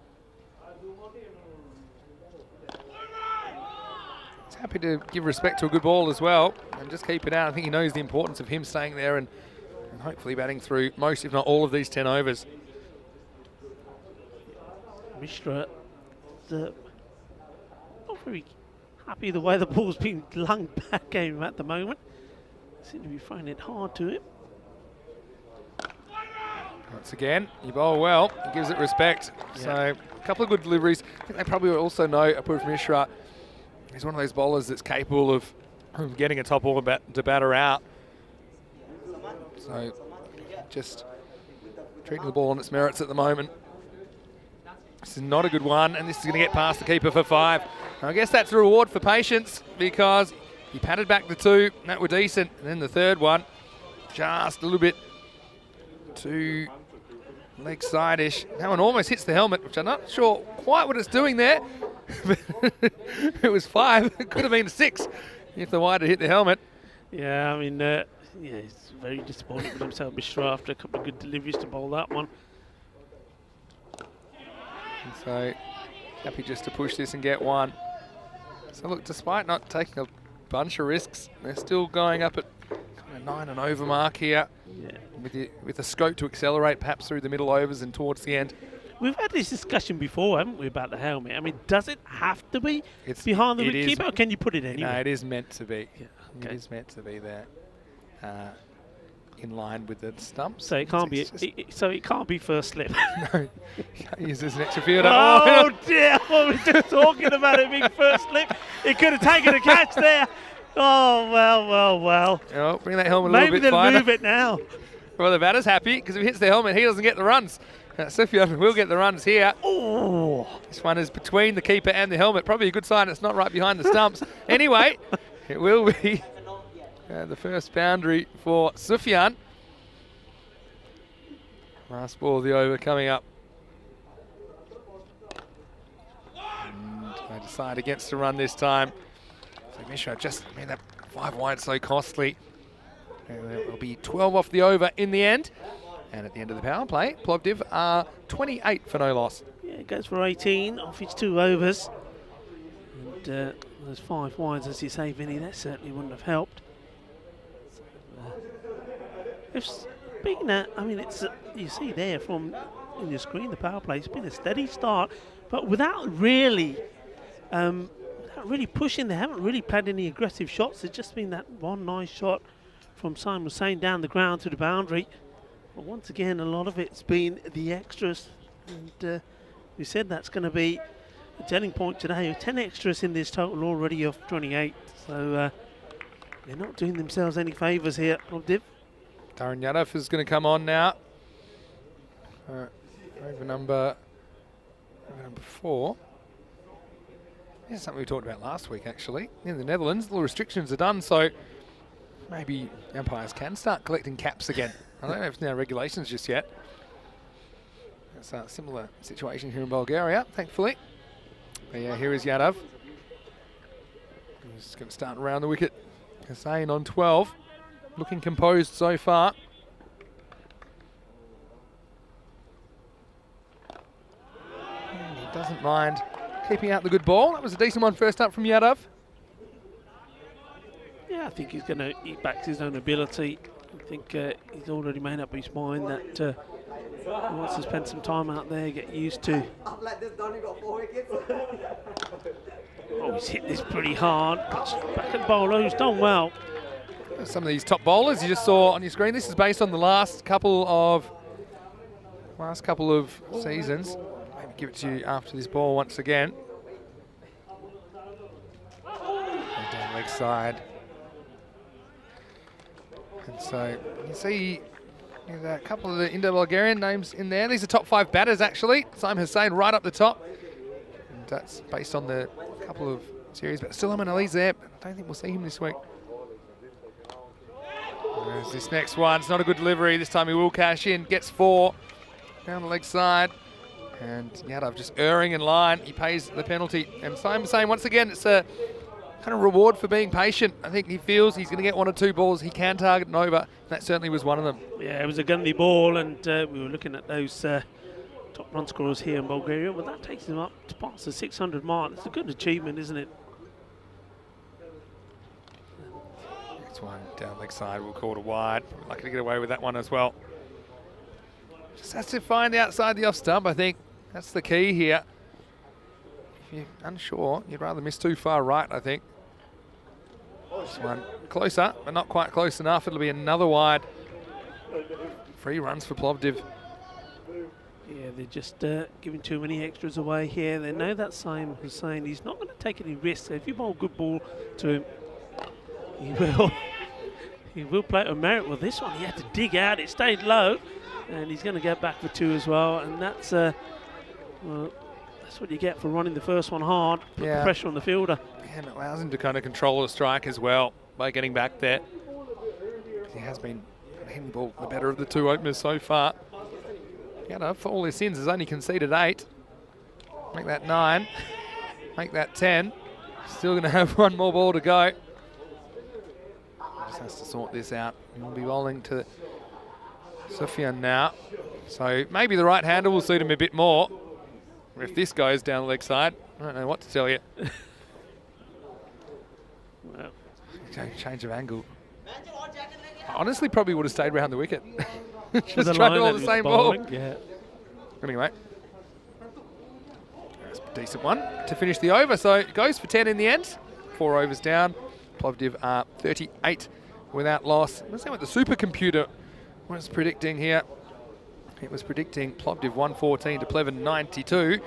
happy to give respect to a good ball as well and just keep it out. I think he knows the importance of him staying there and hopefully batting through most, if not all, of these 10 overs. Mishra, not very happy the way the ball's being lunged back at him at the moment. Seem to be finding it hard to him. Once again, you bowl well, he gives it respect. Yeah. So a couple of good deliveries. I think they probably also know Apurv Mishra. He's one of those bowlers that's capable of getting a top order to batter out. So just treating the ball on its merits at the moment. This is not a good one, and this is going to get past the keeper for 5. Now, I guess that's a reward for patience because he patted back the 2, and that were decent. And then the third one, just a little bit too leg side-ish. That one almost hits the helmet, which I'm not sure quite what it's doing there. It was 5. It could have been 6 if the wide had hit the helmet. Yeah, I mean, yeah, he's very disappointed with himself, Mishra, after a couple of good deliveries to bowl that one. And so happy just to push this and get 1. So look, despite not taking a bunch of risks, they're still going up at kind of 9 and over mark here. Yeah. With the scope to accelerate perhaps through the middle overs and towards the end. We've had this discussion before, haven't we, about the helmet? I mean, does it have to be behind the wicketkeeper, or can you put it anywhere? No, it is meant to be. Yeah, okay. It is meant to be there, in line with the stumps. So it can't be. So it can't be first slip. No, you can't use this as an extra fielder. Oh dear! What were we just talking about it being first slip? It could have taken a catch there. Oh well. Oh, bring that helmet a Maybe little bit they'll finer. move it now. Well, the batter's happy because if he hits the helmet, he doesn't get the runs. Sufyan will get the runs here. Oh, this one is between the keeper and the helmet. Probably a good sign it's not right behind the stumps. Anyway, it will be the first boundary for Sufyan. Last ball of the over coming up. And they decide against the run this time. So Mishra just made that 5 wide so costly. And there will be 12 off the over in the end. And at the end of the power play, Plovdiv are 28 for no loss. Yeah, it goes for 18 off its 2 overs. And those 5 wides, as you say, Vinny, that certainly wouldn't have helped. So, being that, I mean, it's you see there from in your screen, the power play, it's been a steady start, but without really pushing. They haven't really played any aggressive shots. It's just been that one nice shot from Simon Hussain down the ground to the boundary. But once again, a lot of it's been the extras, and we said that's going to be a telling point today. 10 extras in this total already of 28, so they're not doing themselves any favours here, Plovdiv. Darren Yadav is going to come on now. Over number 4. This is something we talked about last week, actually. In the Netherlands, the restrictions are done, so maybe umpires can start collecting caps again. I don't know if it's now regulations just yet. It's a similar situation here in Bulgaria, thankfully. But yeah, here is Yadav. He's going to start around the wicket. Hussain on 12. Looking composed so far. And he doesn't mind keeping out the good ball. That was a decent one first up from Yadav. Yeah, I think he's going to eat back to his own ability. I think he's already made up his mind that he wants to spend some time out there, get used to. Oh, he's hit this pretty hard. Back at bowler who's done well. Some of these top bowlers you just saw on your screen. This is based on the last couple of seasons. Maybe give it to you after this ball once again. And down leg side. And so you see a couple of the Indo-Bulgarian names in there. These are top 5 batters actually. Simon Hussain right up the top. And that's based on the couple of series. But still Aman Ali's there. I don't think we'll see him this week. There's this next one. It's not a good delivery. This time he will cash in. Gets 4 down the leg side. And Yadav just erring in line. He pays the penalty. And Simon saying once again, it's a kind of reward for being patient. I think he feels he's going to get 1 or 2 balls he can target and over. That certainly was one of them. Yeah, it was a gunny ball, and we were looking at those top run scorers here in Bulgaria. Well, that takes him up to past the 600 mark. It's a good achievement, isn't it? This one down leg side, we'll call it a wide. Lucky to get away with that one as well. Just has to find outside the off stump, I think. That's the key here. If you're unsure, you'd rather miss too far right, I think. This one closer, but not quite close enough. It'll be another wide. Free runs for Plovdiv. Yeah, they're just giving too many extras away here. They know that Simon Hussain, he's not going to take any risks. So if you bowl a good ball to him, he will play it on merit. Well, this one he had to dig out. It stayed low, and he's going to get back for 2 as well. And that's well, that's what you get for running the first one hard. Put the pressure on the fielder. And it allows him to kind of control the strike as well by getting back there. He has been hitting the ball the better of the 2 openers so far. For all his sins, has only conceded 8. Make that 9. Make that 10. Still going to have 1 more ball to go. Just has to sort this out. He'll be bowling to Sufyan now. So maybe the right hander will suit him a bit more. If this goes down the leg side, I don't know what to tell you. Well, change of angle. I honestly probably would have stayed behind the wicket. Just the trying to line all the that same was ball. bowling, yeah. Anyway, that's a decent one to finish the over. So it goes for 10 in the end. 4 overs down. Plovdiv are 38 without loss. Let's see what the supercomputer was predicting here. It was predicting Plovdiv 114 to Pleven 92.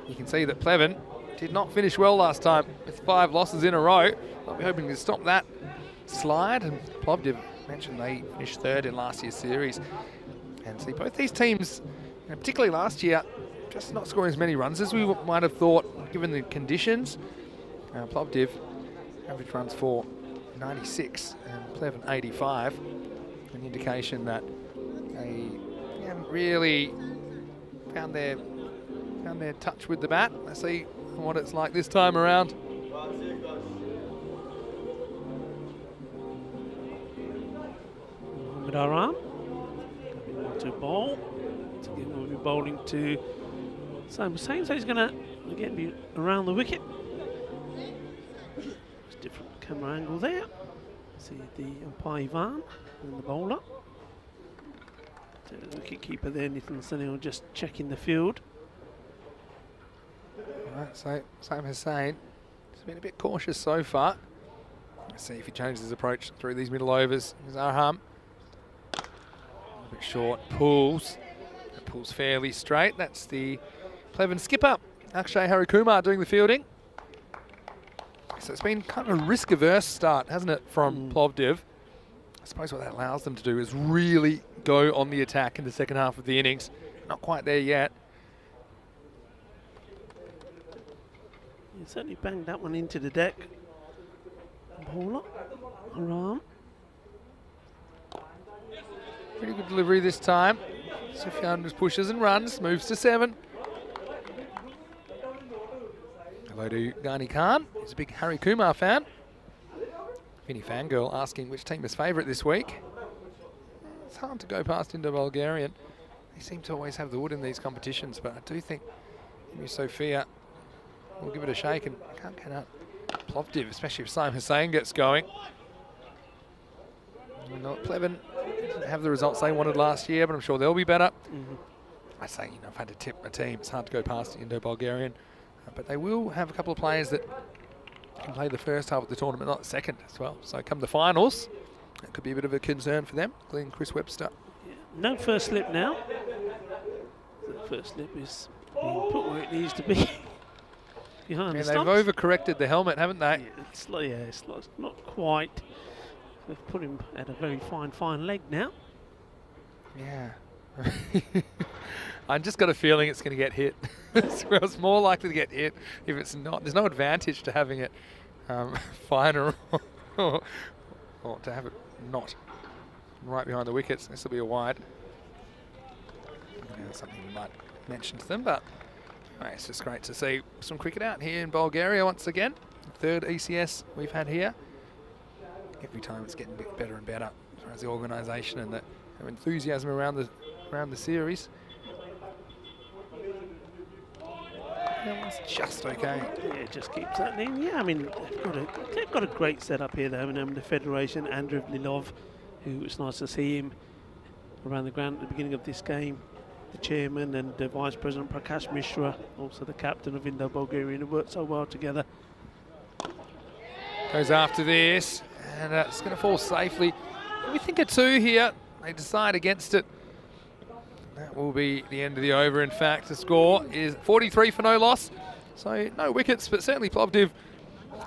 You can see that Pleven did not finish well last time with 5 losses in a row. I'll be hoping to stop that slide. And Plovdiv mentioned they finished 3rd in last year's series. And see, both these teams, particularly last year, just not scoring as many runs as we might have thought, given the conditions. Plovdiv, average runs for 96 and Pleven 85. An indication that they haven't really found their touch with the bat. Let's see what it's like this time around. With our arm, to bowl. Again, we'll be bowling to Simon Hussain, so he's going to again be around the wicket. There's a different camera angle there. See the umpire Ivan and the bowler. So the wicket keeper there, Nathan Sunil, just checking the field. Right, so Simon Hussain has been a bit cautious so far. Let's see if he changes his approach through these middle overs. Here's Arham. A bit short, pulls. It pulls fairly straight. That's the Pleven skipper, Akshay Harikumar, doing the fielding. So it's been kind of a risk-averse start, hasn't it, from Plovdiv. I suppose what that allows them to do is really go on the attack in the second half of the innings. Not quite there yet. You certainly banged that one into the deck. Bowler, Aram. Pretty good delivery this time. Sufyan just pushes and runs, moves to 7. Hello to Ghani Khan. He's a big Harry Kumar fan. Vinny Fangirl asking which team is favourite this week. It's hard to go past Indo-Bulgarian. They seem to always have the wood in these competitions, but I do think Inu Sofia will give it a shake, and can't get out Plovdiv, especially if Simon Hussain gets going. Pleven didn't have the results they wanted last year, but I'm sure they'll be better. I say, I've had to tip my team. It's hard to go past Indo-Bulgarian. But they will have a couple of players that can play the first half of the tournament, not the second as well. So come the finals, that could be a bit of a concern for them, including Chris Webster. Yeah. No first slip now. The first slip is being put where it needs to be. Behind the They've stumps. overcorrected the helmet, haven't they? Yeah, it's not quite. They've put him at a very fine leg now. Yeah. I just got a feeling it's going to get hit. It's more likely to get hit if it's not. There's no advantage to having it finer or to have it not right behind the wickets. This will be a wide. That's something we might mention to them, but it's just great to see some cricket out here in Bulgaria once again. Third ECS we've had here. Every time it's getting a bit better and better as far as the organisation and the enthusiasm around the series. That one's just okay. Yeah, just keeps that in. Yeah, I mean, they've got a great setup here, though. And the Federation, Andrew Lilov, who it's nice to see him around the ground at the beginning of this game. The chairman and the vice president Prakash Mishra, also the captain of Indo-Bulgaria, who worked so well together. Goes after this, and it's going to fall safely. We think a 2 here. They decide against it. That will be the end of the over. In fact, the score is 43 for no loss. So no wickets, but certainly Plovdiv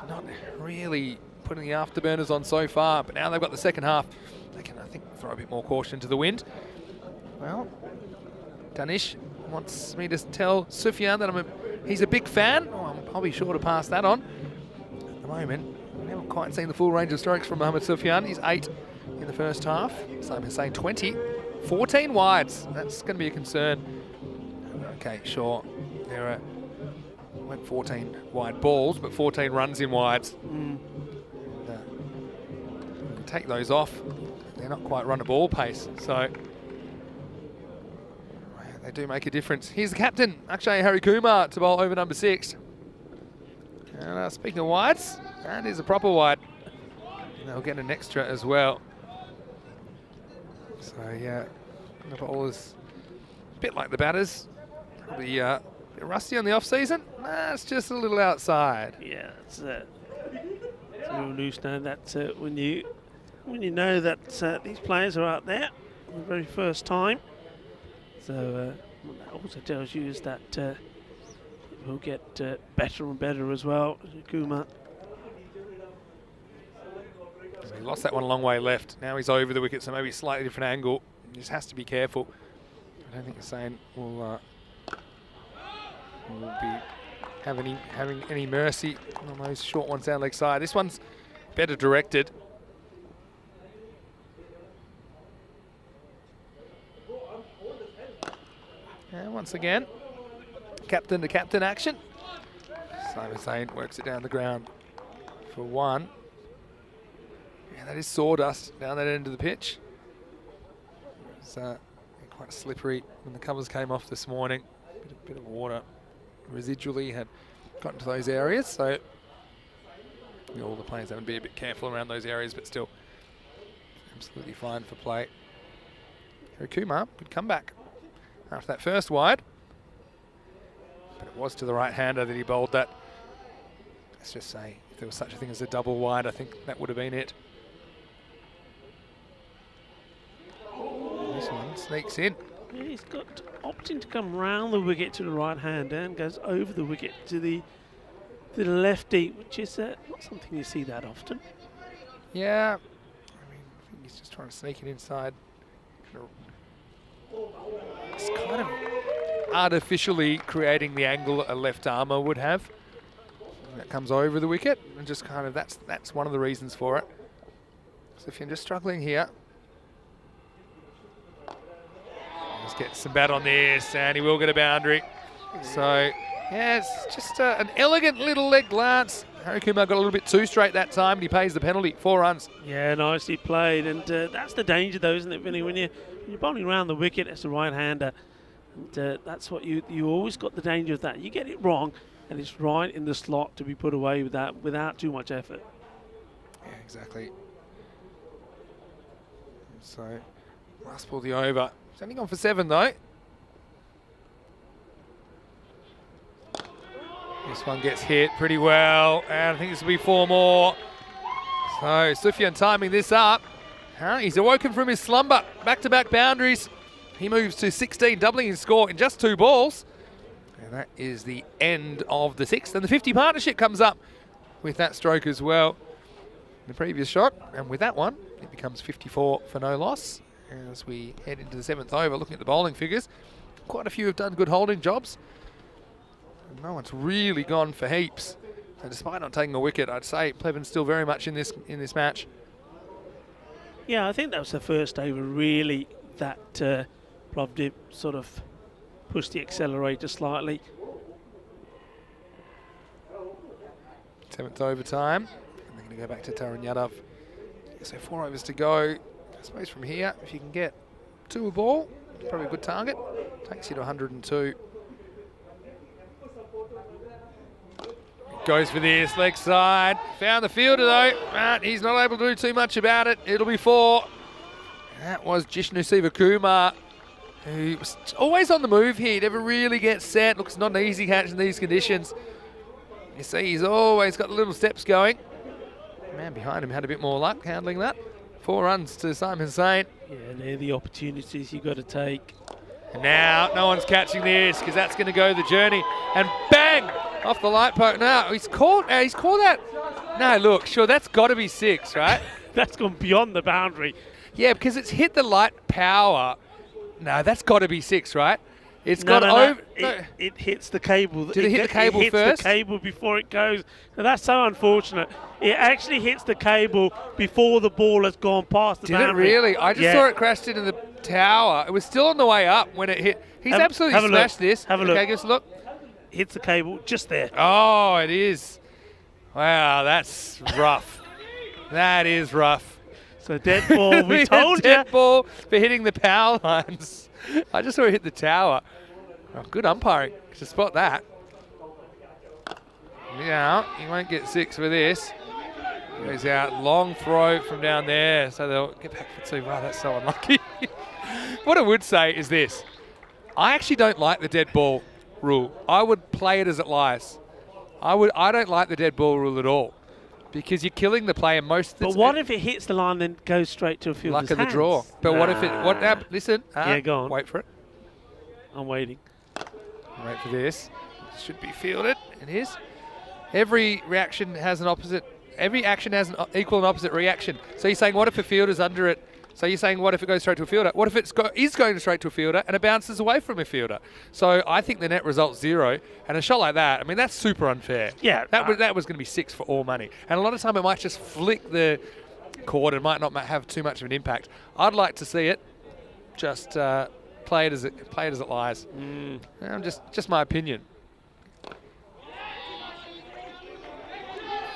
not really putting the afterburners on so far. But now they've got the second half. They can, I think, throw a bit more caution to the wind. Well, Danish wants me to tell Sufyan that he's a big fan. Oh, I'm probably sure to pass that on. At the moment, we haven't quite seen the full range of strokes from Mohammad Sufyan. He's 8 in the first half. Same as saying 20. 14 wides. That's going to be a concern. Okay, sure. There went 14 wide balls, but 14 runs in wides. Take those off. They're not quite run a ball pace, so they do make a difference. Here's the captain, Akshay Harikumar, to bowl over number 6. And speaking of wides, that is a proper wide. And they'll get an extra as well. So yeah, the bowlers, a bit like the batters, probably a bit rusty on the off season. Nah, it's just a little outside. Yeah, it's a real news now that when you know that these players are out there for the very first time. So what that also tells you is that it will get better and better as well. Kumar. So he lost that one a long way left. Now he's over the wicket, so maybe a slightly different angle. He just has to be careful. I don't think Hussain will be having any mercy on those short ones down leg side. This one's better directed. And once again, captain to captain action. Simon Hussain works it down the ground for 1. Yeah, that is sawdust down that end of the pitch. It's quite slippery when the covers came off this morning. Bit of water residually had gotten to those areas, so all the players have to be a bit careful around those areas, but still absolutely fine for play. Kumar, good comeback after that first wide, but it was to the right-hander that he bowled that. Let's just say if there was such a thing as a double wide, I think that would have been it. This one sneaks in. Yeah, he's opting to come round the wicket to the right-hander and goes over the wicket to the lefty, which is not something you see that often. Yeah, I mean, I think he's just trying to sneak it inside. It's kind of artificially creating the angle a left armour would have. And that comes over the wicket, and just kind of that's one of the reasons for it. So if you're just struggling here, let's get some bat on this, and he will get a boundary. So yeah, it's just an elegant little leg glance. Harikumar got a little bit too straight that time, and he pays the penalty. 4 runs. Yeah, nicely played, and that's the danger, though, isn't it, Vinny? When you're bowling around the wicket, it's the right-hander, and that's what you always got the danger of that. You get it wrong, and it's right in the slot to be put away with that without too much effort. Yeah, exactly. So last ball the over. It's only gone for 7 though. This one gets hit pretty well, and I think this will be 4 more. So Sufyan timing this up. He's awoken from his slumber. Back-to-back boundaries. He moves to 16, doubling his score in just 2 balls. And that is the end of the 6th. And the 50 partnership comes up with that stroke as well. The previous shot, and with that one, it becomes 54 for no loss. As we head into the 7th over, looking at the bowling figures, quite a few have done good holding jobs. And no one's really gone for heaps. So despite not taking a wicket, I'd say Pleven's still very much in this match. Yeah, I think that was the first over really that Plovdiv sort of pushed the accelerator slightly. 7th overtime. And they're going to go back to Tarun Yadav. So 4 overs to go. I suppose from here, if you can get 2 a ball, probably a good target. Takes you to 102. Goes for this, leg side. Found the fielder though, but he's not able to do too much about it. It'll be 4. That was Jishnu Sivakumar, who was always on the move here. He never really gets set. Looks not an easy catch in these conditions. You see, he's always got the little steps going. The man behind him had a bit more luck handling that. 4 runs to Simon Saint. Yeah, they're the opportunities you've got to take. And now no one's catching this because that's going to go the journey. And bang! Off the light post. No, he's called that. No, look, sure, that's got to be 6, right? That's gone beyond the boundary. Yeah, because it's hit the light power. No, that's got to be 6, right? It's No, got no, over. no. No. It hits the cable. Did it hit the cable hits first? the cable before it goes. Now, that's so unfortunate. It actually hits the cable before the ball has gone past the Did it boundary. really? I just saw it crashed into the tower. It was still on the way up when it hit. He's absolutely smashed this. Have a look. Okay, give us a look. Hits the cable just there. Oh, it is. Wow, that's rough. That is rough. So dead ball. We told you. Dead ball for hitting the power lines. I just saw it hit the tower. Oh, good umpiring to spot that. Yeah, he won't get 6 for this. Goes out, long throw from down there, so they'll get back for 2. Wow, that's so unlucky. What I would say is this. I actually don't like the dead ball rule. I would play it as it lies. I don't like the dead ball rule at all because you're killing the player most of the But what if it hits the line and goes straight to a fielder's luck of the hands? draw. But what if it, listen. Yeah, go on. Wait for it. I'm waiting. Wait for this. Should be fielded. It is. Every reaction has an opposite. Every action has an equal and opposite reaction. So you're saying, what if a fielder's under it? So you're saying, what if it goes straight to a fielder? What if it is going straight to a fielder and it bounces away from a fielder? So I think the net result's 0. And a shot like that, I mean, that's super unfair. Yeah. That was going to be 6 for all money. And a lot of time it might just flick the cord and might not have too much of an impact. I'd like to see it just play it as it lies. Just my opinion.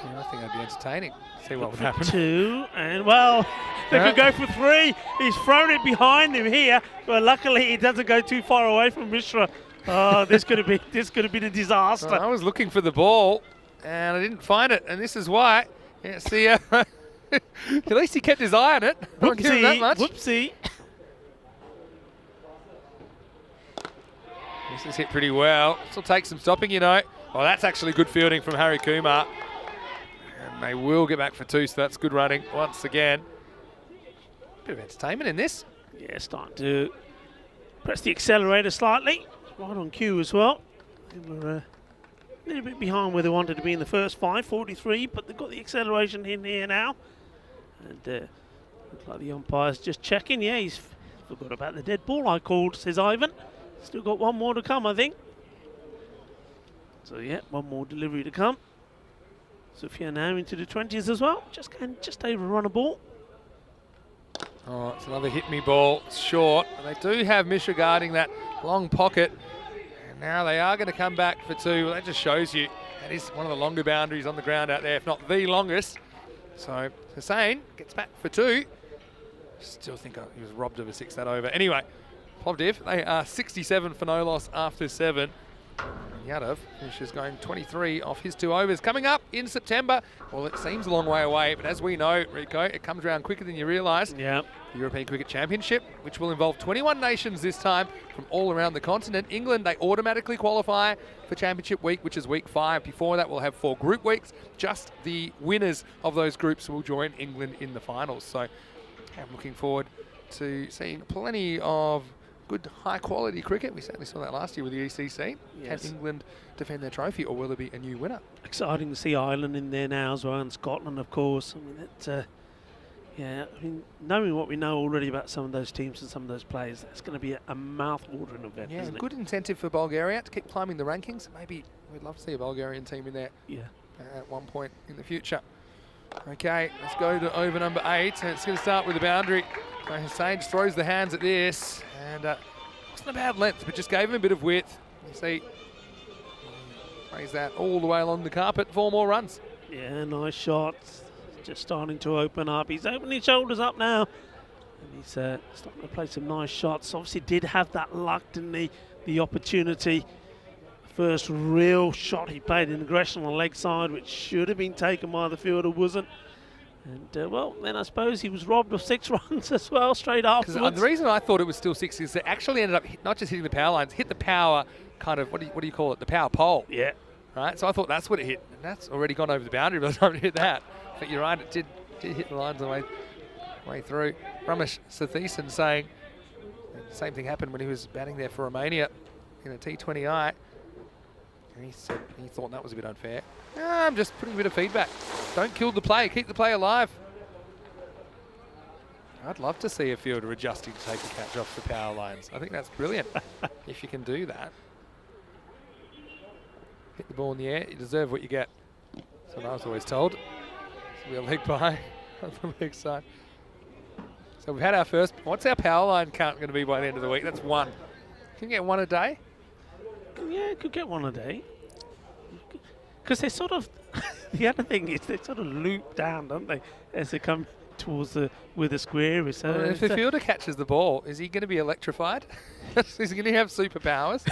Yeah, I think that'd be entertaining. See what would happen. 2, and well, they could go for 3. He's thrown it behind him here, but luckily it doesn't go too far away from Mishra. Oh, this could have been a disaster. I was looking for the ball and I didn't find it, and this is why. Yeah, see, at least he kept his eye on it. I'll give him that much. Whoopsie. This is hit pretty well. This will take some stopping, you know. Oh, that's actually good fielding from Harry Kumar. And they will get back for 2, so that's good running once again. Bit of entertainment in this. Yeah, starting to press the accelerator slightly. Right on cue as well. They were a little bit behind where they wanted to be in the first 5, 43, but they've got the acceleration in here now. And looks like the umpire's just checking. Yeah, he's forgot about the dead ball I called, says Ivan. Still got one more to come, I think. So yeah, one more delivery to come. Sophia now into the 20s as well. Just overrun a ball. Oh, it's another hit me ball. It's short. And they do have Mishra guarding that long pocket. And now they are going to come back for 2. Well, that just shows you that is one of the longer boundaries on the ground out there, if not the longest. So Hussain gets back for 2. Still think he was robbed of a 6 that over. Anyway, Plovdiv, they are 67 for no loss after 7. Yadav finishes going 23 off his 2 overs. Coming up in September, well, it seems a long way away, but as we know, Rico, it comes around quicker than you realise. Yeah. The European Cricket Championship, which will involve 21 nations this time from all around the continent. England, they automatically qualify for Championship Week, which is week 5. Before that, we'll have 4 group weeks. Just the winners of those groups will join England in the finals. So I'm looking forward to seeing plenty of good high-quality cricket. We certainly saw that last year with the ECC. Yes. Can England defend their trophy, or will there be a new winner? Exciting to see Ireland in there now as well, and Scotland, of course. I mean, knowing what we know already about some of those teams and some of those players, that's going to be a mouth-watering event, Yeah, isn't it? good incentive for Bulgaria to keep climbing the rankings. Maybe we'd love to see a Bulgarian team in there at one point in the future. Okay, let's go to over number 8, and it's going to start with the boundary. So Hussain just throws the hands at this, and wasn't a bad length, but just gave him a bit of width. You see, plays that all the way along the carpet. 4 more runs. Yeah, nice shots. Just starting to open up. He's opening his shoulders up now, and he's starting to play some nice shots. Obviously, did have that luck, didn't he? The opportunity first real shot he played in aggression on the leg side, which should have been taken by the fielder, wasn't. And, well, then I suppose he was robbed of 6 runs as well, straight afterwards. The reason I thought it was still 6 is it actually ended up not just hitting the power lines, hit the power kind of, what do you call it, the power pole. Yeah. Right, so I thought that's what it hit, and that's already gone over the boundary by the time it hit that. But you're right, it did hit the lines on the way through. Ramesh Satheesan saying the same thing happened when he was batting there for Romania in a T20I. And he said he thought that was a bit unfair. I'm just putting a bit of feedback. Don't kill the play, keep the play alive. I'd love to see a fielder adjusting to take the catch off the power lines. I think that's brilliant if you can do that. Hit the ball in the air, you deserve what you get. That's what I was always told. So we're leg by on the leg side. So we've had our first, what's our power line count going to be by the end of the week? That's 1. Can you get 1 a day? Yeah, could get 1 a day. Because they sort of, the other thing is they sort of loop down, don't they, as they come towards where the square is. So if the fielder catches the ball, is he going to be electrified? Is he going to have superpowers?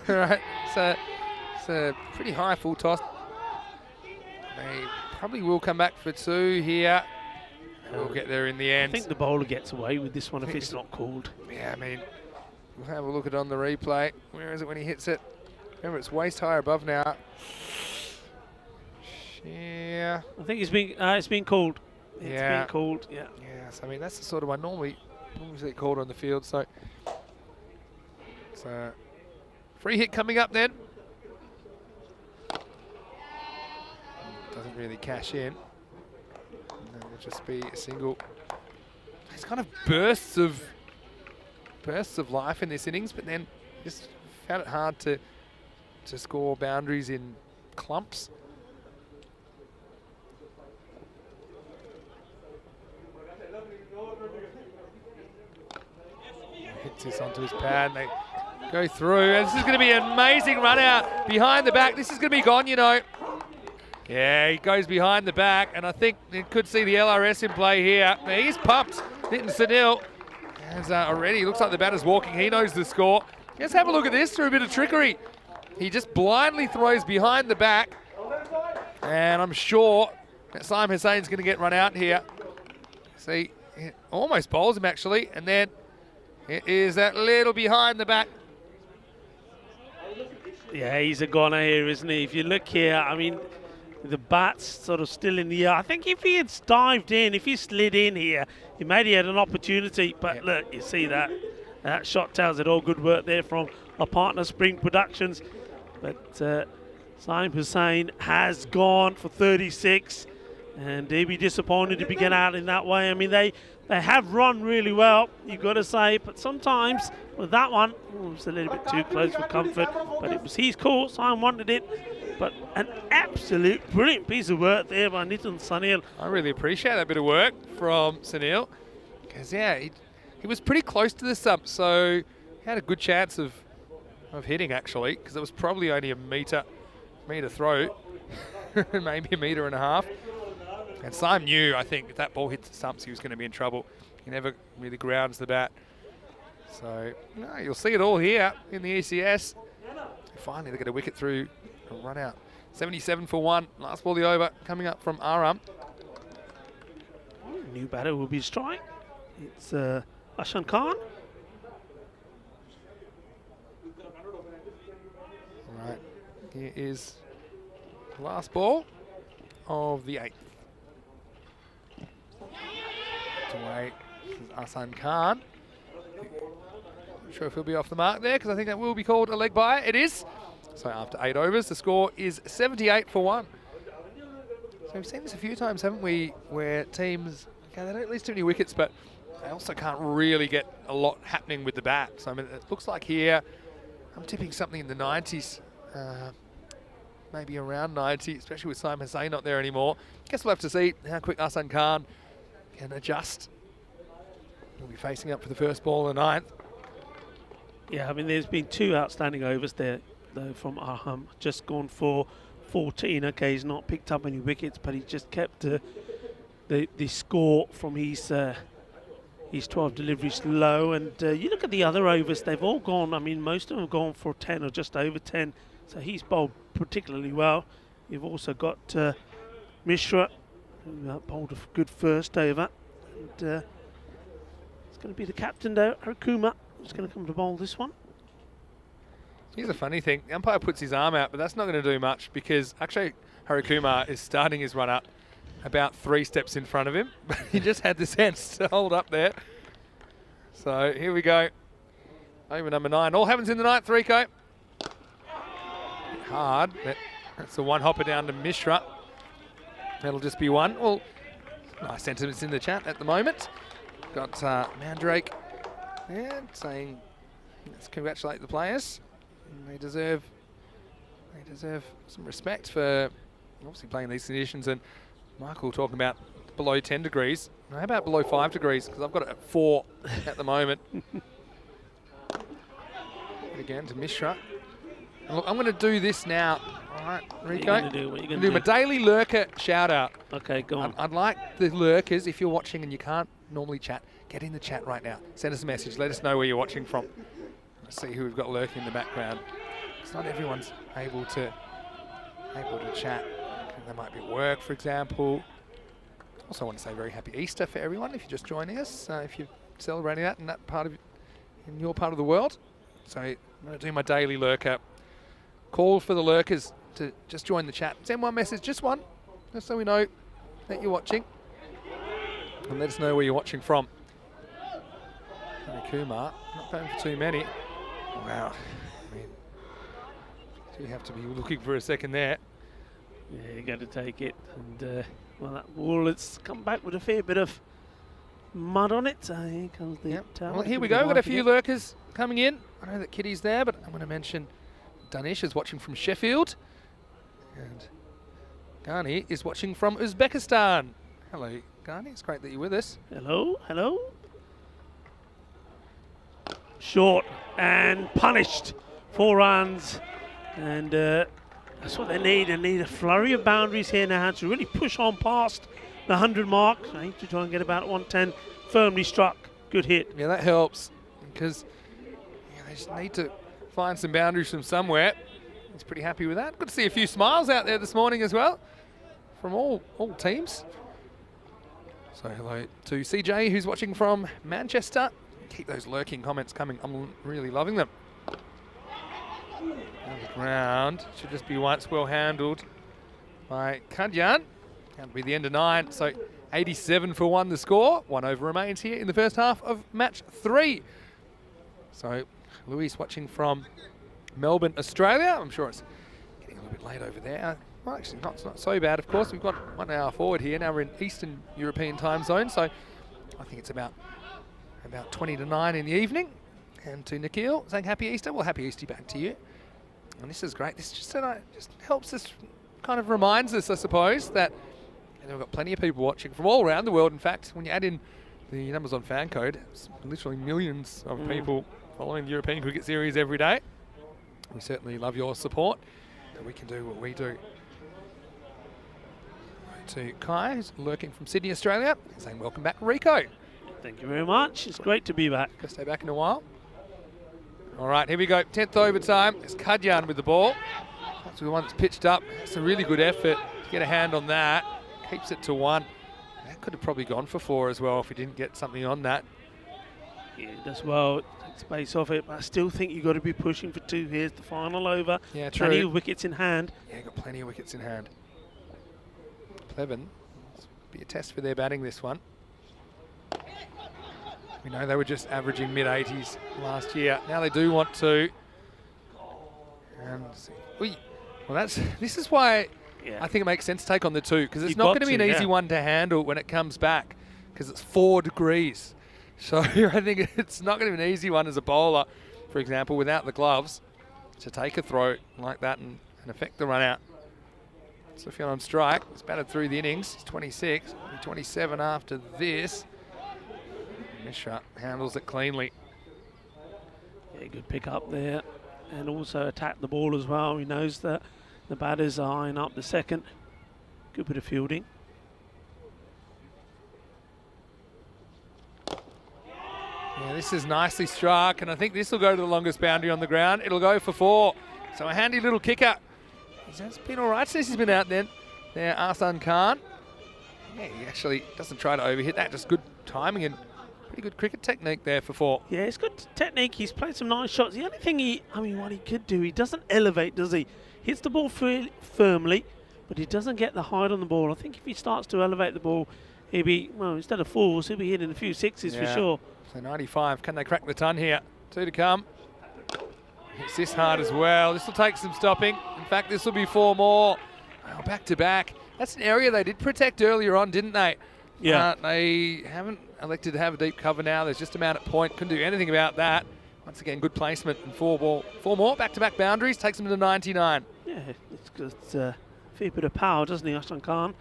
Right, so it's a pretty high full toss. They probably will come back for 2 here. We'll get there in the end. I think the bowler gets away with this one if it's not called. Yeah, I mean, we'll have a look at it on the replay. Where is it when he hits it? Remember, it's waist high above now. Yeah. I think it's been called. It's Yeah. been called, yeah. Yes, I mean, that's the sort of one normally get called on the field. So, free hit coming up then. Doesn't really cash in. And it'll just be a single. It's kind of bursts of life in this innings, but then just found it hard to score boundaries in clumps. Hits this onto his pad, and they go through, and this is going to be an amazing run out behind the back. This is going to be gone, you know. Yeah, he goes behind the back, and I think you could see the LRS in play here. He's pumped, hitting Sunil. As already looks like the batter's walking. He knows the score. Let's have a look at this through a bit of trickery. He just blindly throws behind the back, and I'm sure that Saim Hussein's going to get run out here. See, it almost bowls him actually, and then it is that little behind the back. Yeah, he's a goner here, isn't he? If you look here, I mean, the bat's sort of still in the air. I think if he had dived in, if he slid in here, he maybe had an opportunity. But look, you see that shot tells it all. Good work there from our partner, Spring Productions. But Saim Hussein has gone for 36, and he'd be disappointed if he get out in that way. I mean, they have run really well, you've got to say, but sometimes with that one, it was a little bit too close for comfort. But it was his call. Saim wanted it. But an absolute brilliant piece of work there by Nitin Sunil. I really appreciate that bit of work from Sunil, because yeah, he was pretty close to the stump, so he had a good chance of hitting actually, because it was probably only a metre throw, maybe a metre and a half. And Saim knew, I think, if that ball hits the stumps, he was going to be in trouble. He never really grounds the bat. So no, you'll see it all here in the ECS. Finally, they get a wicket through a run out. 77 for 1. Last ball of the over coming up from Aram. New batter will be strike. It's Ashan Khan. All right, here is the last ball of the 8th. Away. This is Ahsan Khan. Not sure if he'll be off the mark there, because I think that will be called a leg by. It is. So after 8 overs, the score is 78 for 1. So we've seen this a few times, haven't we, where teams, okay, they don't lose too many wickets, but they also can't really get a lot happening with the bat. So I mean, it looks like here, I'm tipping something in the 90s, maybe around 90, especially with Saim Hussein not there anymore. Guess we'll have to see how quick Ahsan Khan can adjust. He'll be facing up for the first ball in the 9th. Yeah, I mean, there's been 2 outstanding overs there, though, from Aham. Just gone for 14. Okay, he's not picked up any wickets, but he just kept the score from his 12 deliveries low. And you look at the other overs, they've all gone, I mean, most of them have gone for 10 or just over 10. So he's bowled particularly well. You've also got Mishra, who bowled a good first over. And it's going to be the captain, though, Harikuma, who's going to come to bowl this one. Here's a funny thing. The umpire puts his arm out, but that's not going to do much because actually Harikuma is starting his run up about 3 steps in front of him. But he just had the sense to hold up there. So here we go. Over number 9. All happens in the 9th, Rico. Hard. That's the one hopper down to Mishra. That'll just be one. Well, nice sentiments in the chat at the moment. Got Mandrake there saying, let's congratulate the players. They deserve some respect for obviously playing these conditions. And Michael talking about below 10 degrees. How about below 5 degrees? Because I've got it at 4 at the moment. Again to Mishra. And look, I'm going to do this now. All right, Rico. What are you going to do? My daily lurker shout out. Okay, go on. I'd like the lurkers, if you're watching and you can't normally chat, get in the chat right now. Send us a message. Let us know where you're watching from. Let's see who we've got lurking in the background. Because not everyone's able to chat. They might be at work, for example. Also want to say very happy Easter for everyone if you're just joining us. If you're celebrating that in your part of the world. So I'm going to do my daily lurker. Call for the lurkers to just join the chat. Send one message, just one, just so we know that you're watching. And let us know where you're watching from. Kumar, not going for too many. Wow. I mean, you have to be looking for a second there. Yeah, you got to take it. And well, that ball, it's come back with a fair bit of mud on it. Here comes the towel. Well, here we go. We've got a few lurkers coming in. I know that Kitty's there, but I'm going to mention Danish is watching from Sheffield. And Ghani is watching from Uzbekistan. Hello, Ghani. It's great that you're with us. Hello, hello. Short and punished. 4 runs. And that's what they need. They need a flurry of boundaries here now to really push on past the 100 mark. I need to try and get about 110. Firmly struck. Good hit. Yeah, that helps because they just need to find some boundaries from somewhere. He's pretty happy with that. Good to see a few smiles out there this morning as well from all teams. So hello to CJ who's watching from Manchester. Keep those lurking comments coming. I'm really loving them. On the ground. Should just be once well handled by Kadjan. That'll be the end of 9. So 87 for 1 the score. 1 over remains here in the first half of match 3. So Luis watching from Melbourne, Australia. I'm sure it's getting a little bit late over there. Well, actually, it's not so bad, of course. We've got 1 hour forward here. Now we're in Eastern European time zone, so I think it's about 20 to 9 in the evening. And to Nikhil saying happy Easter. Well, happy Easter back to you. And this is great. This just helps us, kind of reminds us, I suppose, that we've got plenty of people watching from all around the world. In fact, when you add in the numbers on FanCode, it's literally millions of people following the European Cricket Series every day. We certainly love your support, that we can do what we do. To Kai, who's lurking from Sydney, Australia, saying welcome back, Rico. Thank you very much. It's great to be back. Stay back in a while. All right, here we go. 10th overtime. It's Kadjan with the ball. That's the one that's pitched up. That's a really good effort to get a hand on that. Keeps it to 1. That could have probably gone for 4 as well if we didn't get something on that. Yeah, does well. Takes space off it, but I still think you've got to be pushing for 2. Here's the final over. Yeah, true. Plenty of wickets in hand. Yeah, got plenty of wickets in hand. Pleven, be a test for their batting this one. We know they were just averaging mid-80s last year. Now they do want to. And well, this is why I think it makes sense to take on the 2, because it's not going to be an easy one to handle when it comes back, because it's 4 degrees. So I think it's not going to be an easy one as a bowler, for example, without the gloves, to take a throw like that and affect the run out. So if you're on strike, it's batted through the innings. It's 26, 27 after this. Mishra handles it cleanly. Yeah, good pick up there, and also attack the ball as well. He knows that the batters are eyeing up the second. Good bit of fielding. Yeah, this is nicely struck, and I think this will go to the longest boundary on the ground. It'll go for 4. So a handy little kicker. He's been all right since he's been out there. There, Arsan Khan. Yeah, he actually doesn't try to overhit that. Just good timing and pretty good cricket technique there for 4. Yeah, it's good technique. He's played some nice shots. The only thing what he could do, he doesn't elevate, does he? Hits the ball firmly, but he doesn't get the height on the ball. I think if he starts to elevate the ball, he'll be, well, instead of 4s, he'll be hitting a few 6s for sure. So 95, can they crack the ton here? 2 to come. Hits this hard as well. This will take some stopping. In fact, this will be 4 more. Well, back to back. That's an area they did protect earlier on, didn't they? Yeah. They haven't elected to have a deep cover now. There's just a man at point. Couldn't do anything about that. Once again, good placement and 4 more back-to-back boundaries. Takes them to 99. Yeah, it's got a fair bit of power, doesn't he, Ashton Khan?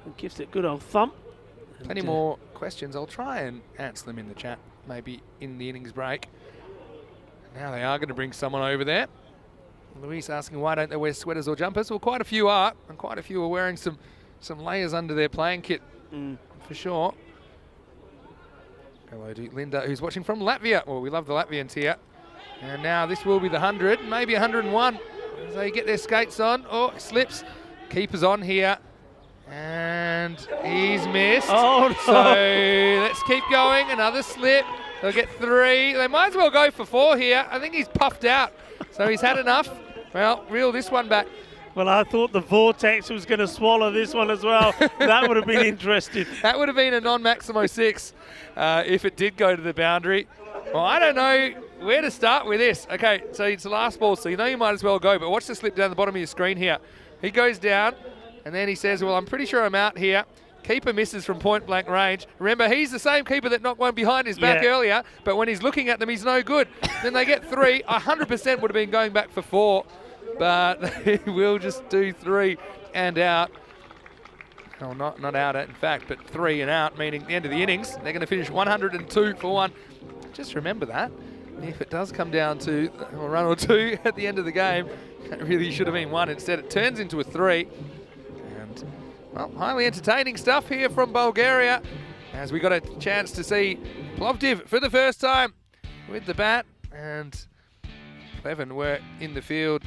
And gives it a good old thump. Plenty more questions. I'll try and answer them in the chat, maybe in the innings break. Now they are going to bring someone over there. Luis asking why don't they wear sweaters or jumpers? Well, quite a few are, and quite a few are wearing some layers under their playing kit, for sure. Hello to Linda, who's watching from Latvia. Well, we love the Latvians here. And now this will be the 100, maybe 101. As they get their skates on. Oh, slips. Keeper's on here. And he's missed. Oh, no. So let's keep going. Another slip. They'll get 3. They might as well go for 4 here. I think he's puffed out. So he's had enough. Well, reel this one back. Well, I thought the vortex was going to swallow this one as well. That would have been interesting. That would have been a non-maximo 6 if it did go to the boundary. Well, I don't know where to start with this. Okay, so it's the last ball, so you know you might as well go, but watch the slip down the bottom of your screen here. He goes down, and then he says, well, I'm pretty sure I'm out here. Keeper misses from point-blank range. Remember, he's the same keeper that knocked one behind his back earlier, but when he's looking at them, he's no good. Then they get 3. 100% would have been going back for 4, but they will just do 3 and out. Well, not out, in fact, but 3 and out, meaning the end of the innings. They're going to finish 102 for 1. Just remember that. If it does come down to a run or 2 at the end of the game, it really should have been 1. Instead, it turns into a 3. And, well, highly entertaining stuff here from Bulgaria, as we got a chance to see Plovdiv for the first time with the bat, and Pleven were in the field,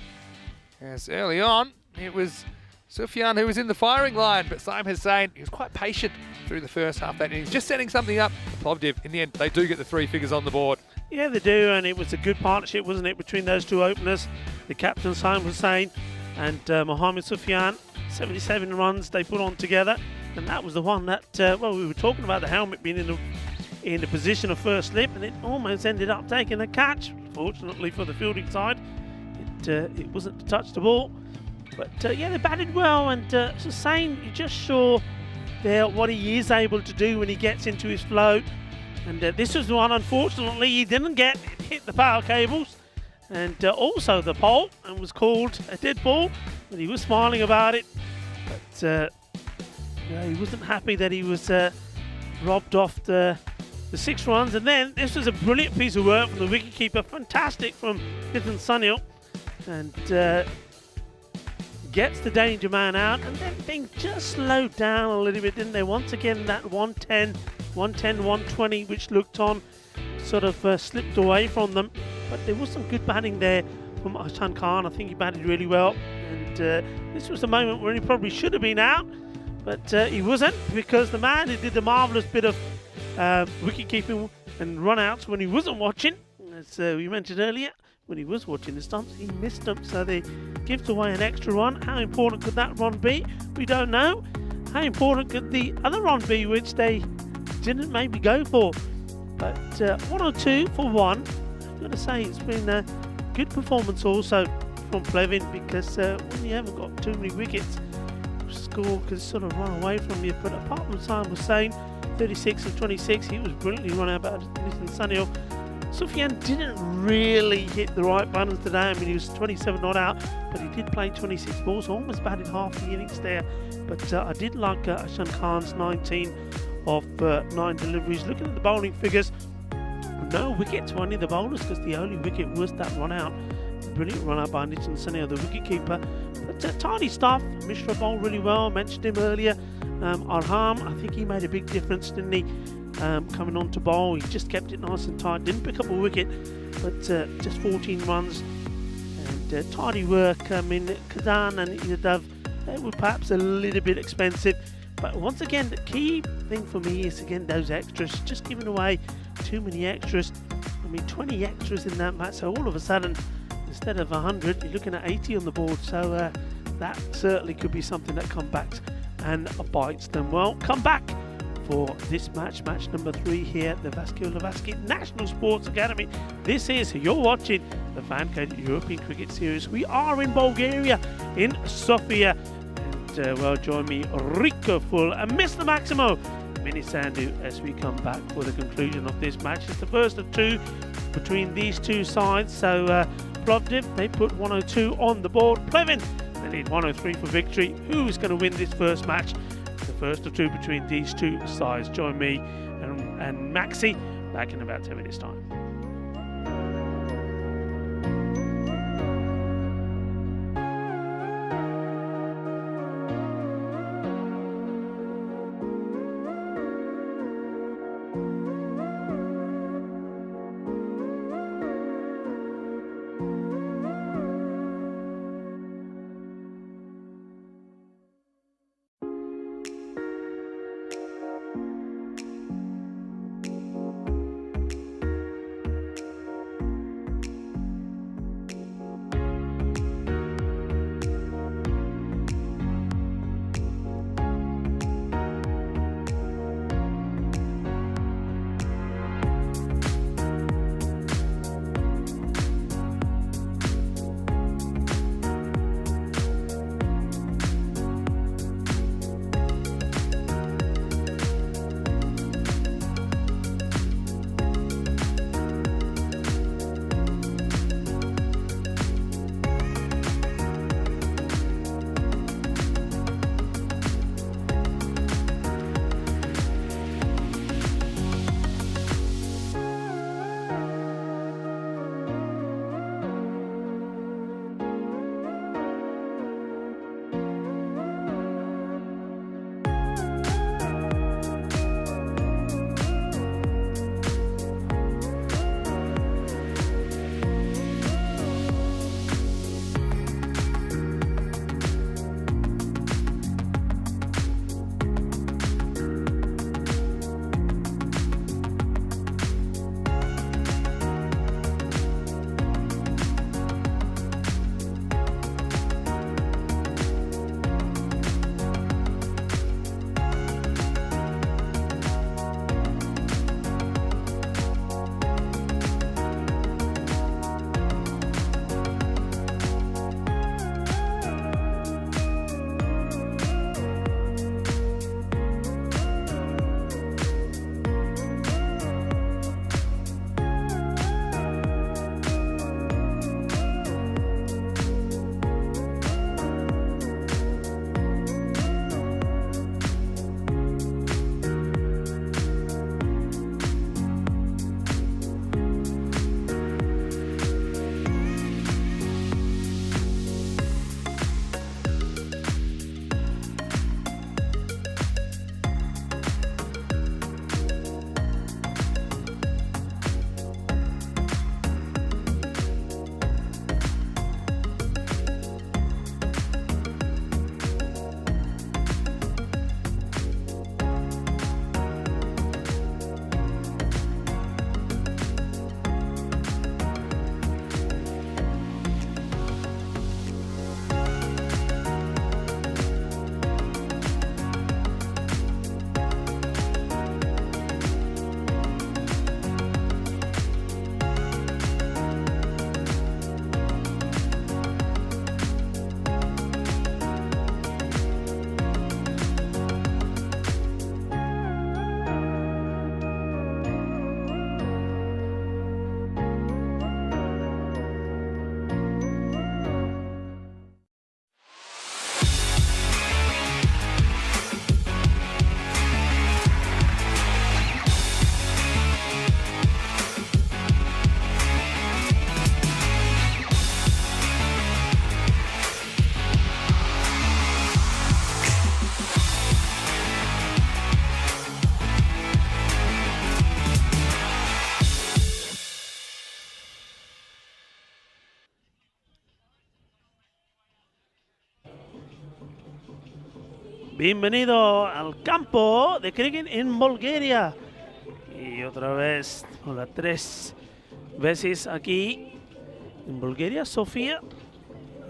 as early on it was Sufyan who was in the firing line, but Saim Hussain, he was quite patient through the first half of that innings, just setting something up. Plovdiv, in the end, they do get the 3 figures on the board. Yeah, they do, and it was a good partnership, wasn't it, between those 2 openers, the captain Saim Hussain and Mohammed Sufyan. 77 runs they put on together, and that was the one that, well, we were talking about the helmet being in the position of first slip, and it almost ended up taking the catch. Fortunately for the fielding side, it wasn't to touch the ball. But yeah, they batted well, and Hussain, you're just sure there what he is able to do when he gets into his flow. And this was the one, unfortunately, he didn't hit the power cables, and also the pole, and was called a dead ball. But he was smiling about it. But he wasn't happy that he was robbed off the 6 runs. And then this was a brilliant piece of work from the wicketkeeper, fantastic from Nitin Sunil, and gets the danger man out, and then things just slowed down a little bit, didn't they? Once again, that 110, 120, which looked on, sort of slipped away from them. But there was some good batting there from Ashtan Khan. I think he batted really well, and this was the moment where he probably should have been out, but he wasn't, because the man who did the marvellous bit of wicket keeping and run outs when he wasn't watching, as we mentioned earlier, when he was watching the stumps, he missed them, so they gives away an extra run. How important could that run be? We don't know. How important could the other run be, which they didn't maybe go for? But 102 for 1. I've got to say, it's been a good performance also from Plevin, because when you haven't got too many wickets, score can sort of run away from you. But apart from Saim Hussain, 36 of 26, he was brilliantly run out by Nitin Sunil. Sufyan didn't really hit the right buttons today. I mean, he was 27 not out, but he did play 26 balls, so almost batted half the innings there. But I did like Ashtan Khan's 19 of 9 deliveries. Looking at the bowling figures, no wickets for any of the bowlers, because the only wicket was that run out. Brilliant run out by Nitin Sunil, the wicket keeper. But tidy stuff. Mishra bowled really well. I mentioned him earlier. Arham, I think he made a big difference, didn't he? Coming on to bowl, he just kept it nice and tight. Didn't pick up a wicket, but just 14 runs. tidy work. I mean, Kazan and Yadav, they were perhaps a little bit expensive. But once again, the key thing for me is, again, those extras. Just giving away too many extras. I mean, 20 extras in that match. So all of a sudden, instead of 100, you're looking at 80 on the board. So that certainly could be something that comes back and bites them. Well, come back for this match number 3 here at the Vasco Levasky National Sports Academy. This is, you're watching the FanCode European Cricket Series. We are in Bulgaria, in Sofia. And well, join me, Rico Full and Mr. Maximo Minisandu, as we come back for the conclusion of this match. It's the first of 2 between these two sides. So Plovdiv, they put 102 on the board. Plevin, they need 103 for victory. Who's going to win this first match? The first of 2 between these two sides. Join me and Maxi back in about 10 minutes time. Bienvenido al campo de cricket en Bulgaria. Y otra vez, hola, 3 veces aquí en Bulgaria, Sofía.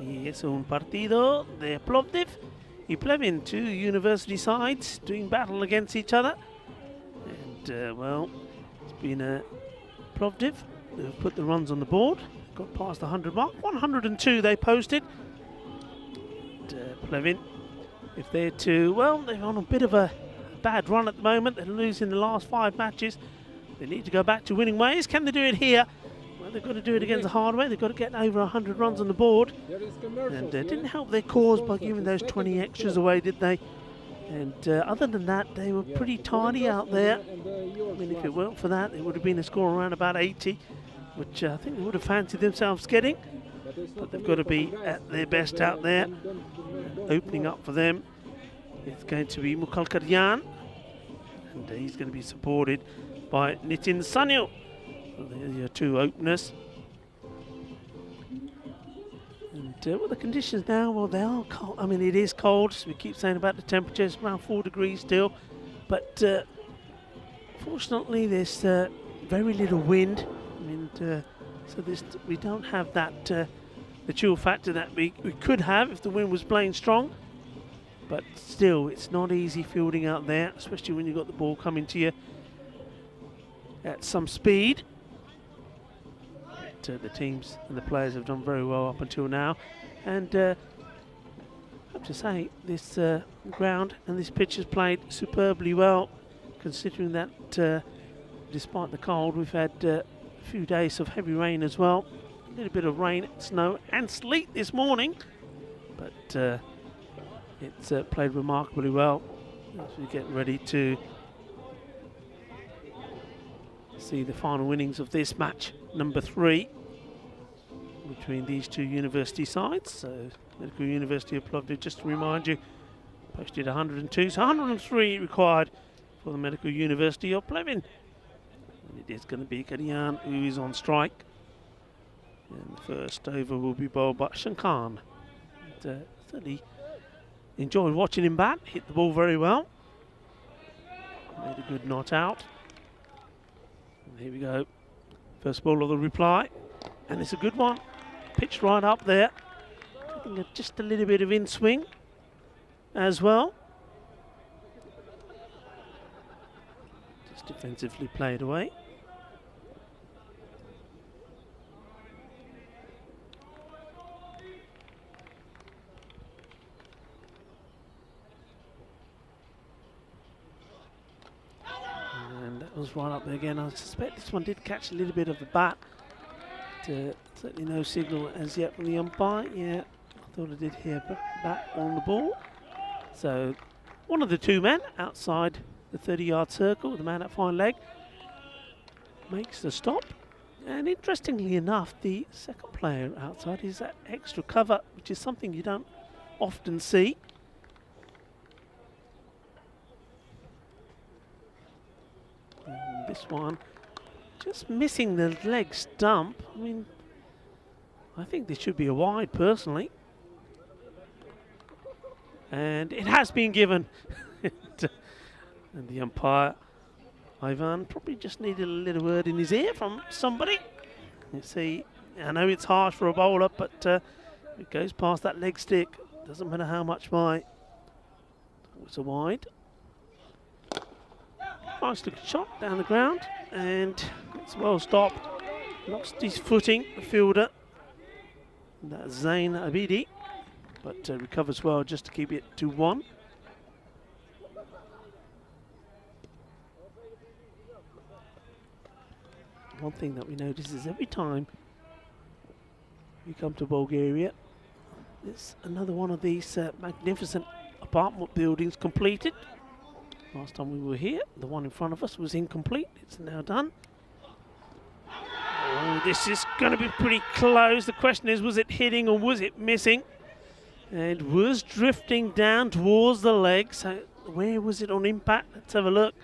Y es un partido de Plovdiv y Plevin, two university sides doing battle against each other. And, well, it's been a Plovdiv who've put the runs on the board, got past the 100 mark, 102 they posted. And, Plevin, if they're to, well, they're on a bit of a bad run at the moment. They're losing the last 5 matches. They need to go back to winning ways. Can they do it here? Well, they've got to do it against the hard way. They've got to get over 100 runs on the board. And didn't help their cause by giving those 20 extras away, did they? And other than that, they were pretty tidy out there. I mean, if it weren't for that, it would have been a score around about 80, which I think they would have fancied themselves getting. But they've got to be at their best out there. Opening up for them, it's going to be Mukhalkaryan, and he's going to be supported by Nitin Sanil. So there's your 2 openers. And well, the conditions now, well, they are cold. I mean, it is cold, so we keep saying about the temperatures, around 4 degrees still. But fortunately, there's very little wind. I mean, so we don't have that the chill factor that we could have if the wind was blowing strong. But still, it's not easy fielding out there, especially when you've got the ball coming to you at some speed. But, the teams and the players have done very well up until now. And I have to say, this ground and this pitch has played superbly well, considering that despite the cold, we've had a few days of heavy rain as well. A little bit of rain, snow and sleet this morning, but it's played remarkably well as we get ready to see the final innings of this match, number 3, between these 2 university sides. So Medical University of Plovdiv, just to remind you, posted 102, so 103 required for the Medical University of Plevin. And it is going to be Karyan who is on strike. And the first over will be bowled by Shankan. Certainly enjoyed watching him bat, hit the ball very well. Made a good not out. And here we go. First ball of the reply. And it's a good one. Pitched right up there. Taking just a little bit of in swing as well. Just defensively played away. Was right up there again. I suspect this one did catch a little bit of a bat. Certainly no signal as yet from the umpire. Yeah, I thought I did hear a bat on the ball. So one of the 2 men outside the 30-yard circle, the man at fine leg, makes the stop. And interestingly enough, the second player outside is that extra cover, which is something you don't often see. This one just missing the leg stump. I mean, I think this should be a wide personally, and it has been given. And the umpire Ivan probably just needed a little word in his ear from somebody. You see, I know it's harsh for a bowler, but it goes past that leg stick. Doesn't matter how much by. It's a wide. Nice looking shot down the ground, and it's well stopped. Lost his footing, the fielder. That's Zain Abidi, but recovers well just to keep it to 1. One thing that we notice is every time we come to Bulgaria, there's another one of these magnificent apartment buildings completed. Last time we were here, the one in front of us was incomplete. It's now done. Oh, this is going to be pretty close. The question is, was it hitting or was it missing? It was drifting down towards the leg. So where was it on impact? Let's have a look.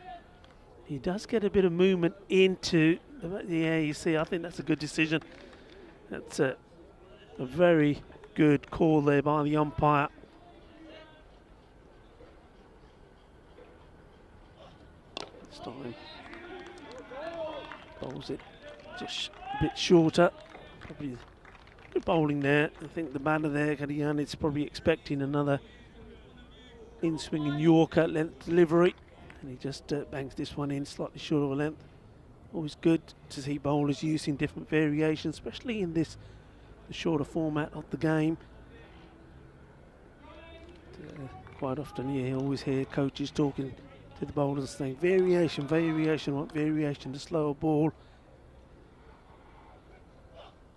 He does get a bit of movement into the air. You see, I think that's a good decision. That's a very good call there by the umpire. Bowls it just a bit shorter. Probably good bowling there. I think the batter there, Kadian, is probably expecting another in-swinging Yorker length delivery. And he just bangs this one in slightly short of a length. Always good to see bowlers using different variations, especially in the shorter format of the game. Quite often you always hear coaches talking to the bowlers saying variation, variation, what variation, the slower ball.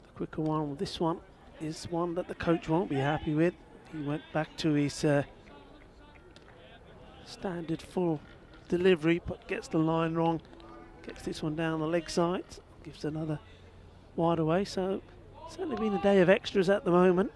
The quicker one, this one is one that the coach won't be happy with. He went back to his standard full delivery, but gets the line wrong. Gets this one down the leg side, gives another wide away. So certainly been a day of extras at the moment.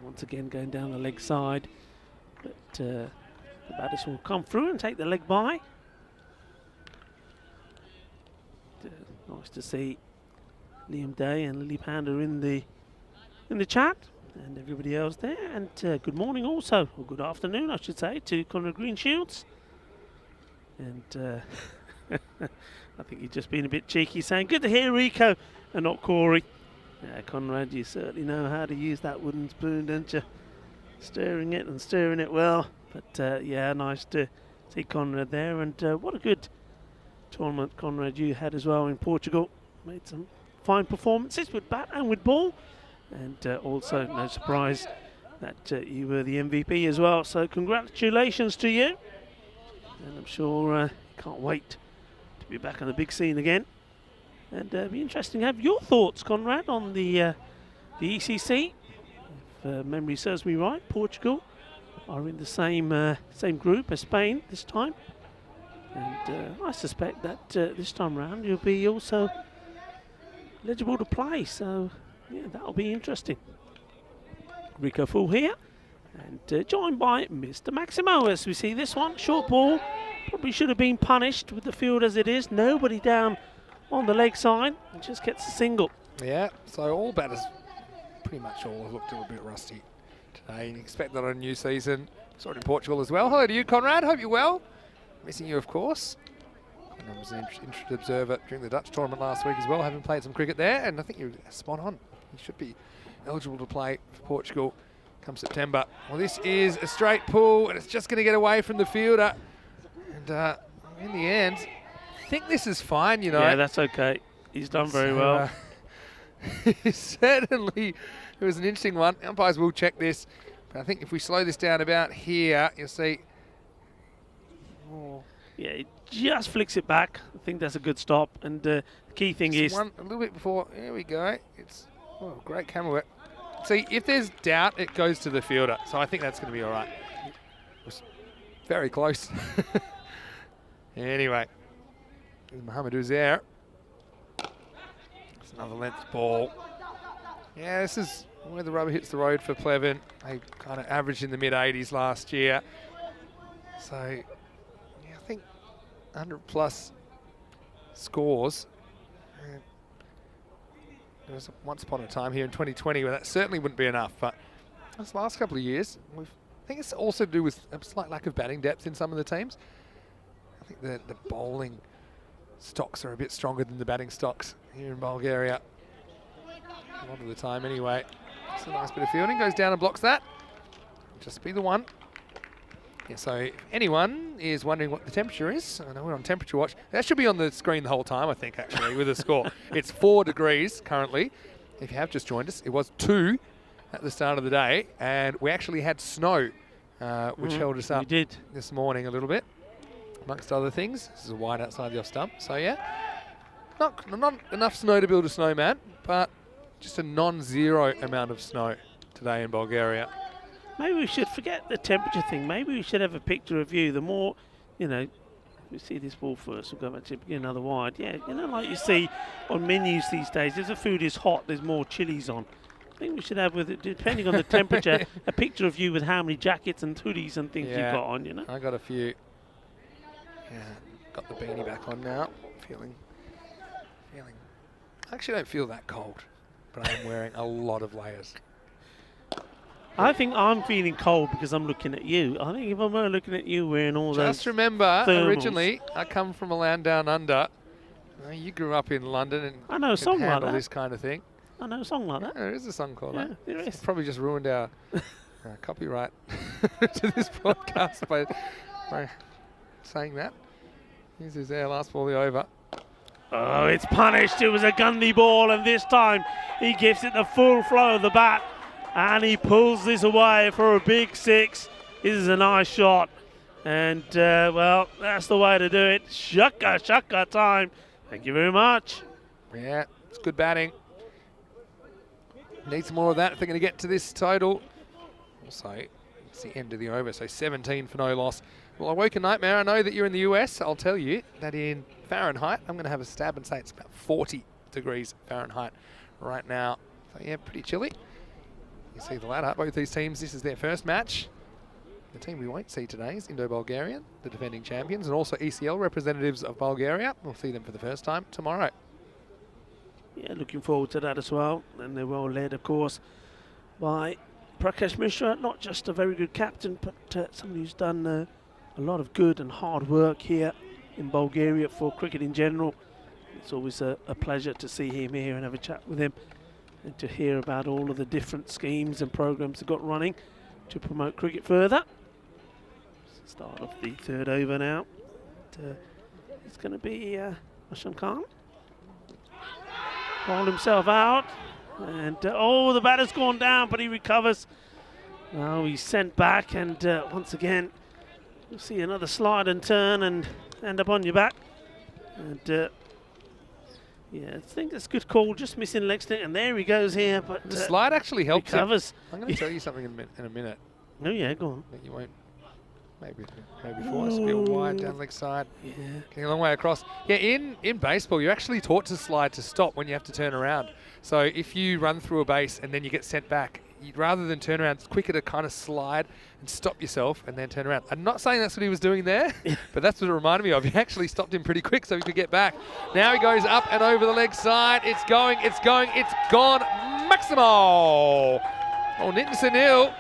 Once again going down the leg side, but the batters will come through and take the leg by. Nice to see Liam Day and Lily Panda in the chat, and everybody else there. And good morning also, or good afternoon I should say, to Conrad Greenshields. And I think you've just been a bit cheeky saying good to hear Rico and not Corey. Yeah, Conrad, you certainly know how to use that wooden spoon, don't you? Stirring it and stirring it well. But yeah, nice to see Conrad there. And what a good tournament, Conrad, you had as well in Portugal. Made some fine performances with bat and with ball. And also, no surprise that you were the MVP as well. So congratulations to you. And I'm sure you can't wait to be back on the big scene again. And it'd be interesting to have your thoughts, Conrad, on the ECC. If memory serves me right, Portugal are in the same group as Spain this time. And I suspect that this time round you'll be also eligible to play. So, yeah, that'll be interesting. Rico Full here. And joined by Mr. Maximo as we see this one. Short ball. Probably should have been punished with the field as it is. Nobody down on the leg side, and just gets a single. Yeah, so all batters, pretty much all, have looked a little bit rusty today. You expect that on a new season. Saw it in Portugal as well. Hello to you, Conrad. Hope you're well. Missing you, of course. Conrad was an interested observer during the Dutch tournament last week as well, having played some cricket there, and I think you're spot on. You should be eligible to play for Portugal come September. Well, this is a straight pull, and it's just going to get away from the fielder. And in the end, I think this is fine, you know. Yeah, that's okay. He's done very well. Certainly, it was an interesting one. Umpires will check this, but I think if we slow this down about here, you'll see. Oh. Yeah, it just flicks it back. I think that's a good stop. And the key thing is one a little bit before. There we go. It's great camera work. See, if there's doubt, it goes to the fielder. So I think that's going to be all right. It was very close. Anyway. Mohamed Uzair. It's another length ball. Yeah, this is where the rubber hits the road for Pleven. They kind of averaged in the mid-80s last year. So, yeah, I think 100-plus scores. And there was once upon a time here in 2020 where that certainly wouldn't be enough. But this last couple of years, I think it's also to do with a slight lack of batting depth in some of the teams. I think the bowling stocks are a bit stronger than the batting stocks here in Bulgaria. A lot of the time anyway. It's a nice bit of fielding. Goes down and blocks that. Just be the one. Yeah, so if anyone is wondering what the temperature is, I know we're on temperature watch. That should be on the screen the whole time, I think, actually, with a score. It's 4 degrees currently. If you have just joined us, it was 2 at the start of the day. And we actually had snow, which held us up this morning a little bit. Amongst other things. This is a wide outside the off stump. So yeah, not enough snow to build a snowman, but just a non-zero amount of snow today in Bulgaria. Maybe we should forget the temperature thing. Maybe we should have a picture of you. The more, you know, we see this ball first, we'll go back to get another wide. Yeah, you know, like you see on menus these days, if the food is hot, there's more chilies on. I think we should have, with it, depending on the temperature, a picture of you with how many jackets and hoodies and things you've got on, you know. I got a few. Yeah, got the beanie back on now. Feeling I actually don't feel that cold, but I am wearing a lot of layers. I think I'm feeling cold because I'm looking at you. I think if I'm looking at you wearing all those Just remember, thermals. originally, I come from a land down under. You grew up in London and I know a song like handle that. this kind of thing. I know a song like that. Yeah, there is a song called that. There is. It's probably just ruined our copyright to this podcast by saying that. Here's his last volley over. Oh, it's punished. It was a gunny ball, and this time he gives it the full flow of the bat, and he pulls this away for a big 6. This is a nice shot, and well, that's the way to do it. Shaka time. Thank you very much. Yeah, it's good batting. Need some more of that if they're going to get to this total. Also, it's the end of the over, so 17 for no loss. Well, I woke a nightmare. I know that you're in the US. I'll tell you that in Fahrenheit, I'm going to have a stab and say it's about 40 degrees Fahrenheit right now. So, yeah, pretty chilly. You see the ladder. Both these teams, this is their first match. The team we won't see today is Indo-Bulgarian, the defending champions, and also ECL representatives of Bulgaria. We'll see them for the first time tomorrow. Yeah, looking forward to that as well. And they're well led, of course, by Prakash Mishra. Not just a very good captain, but somebody who's done a lot of good and hard work here in Bulgaria for cricket in general. It's always a pleasure to see him here and have a chat with him and to hear about all of the different schemes and programs they've got running to promote cricket further. Start off the third over now. It's going to be Asham Khan. Bowled himself out. And oh, the batter's gone down, but he recovers. Now he's sent back, and once again, you'll see another slide and turn and end up on your back. And yeah, I think that's a good call. Just missing leg stick, and there he goes here. But the slide actually helps. Recovers. I'm going to tell you something in a minute. Oh yeah, go on. That you won't. Maybe for us, a bit wide down leg side. Yeah. Getting a long way across. Yeah, in baseball, you're actually taught to slide to stop when you have to turn around. So if you run through a base and then you get sent back, rather than turn around, it's quicker to kind of slide and stop yourself and then turn around. I'm not saying that's what he was doing there, but that's what it reminded me of. He actually stopped him pretty quick so he could get back. Now he goes up and over the leg side. It's going, it's gone. Maximo! Oh, Nitin Sunil.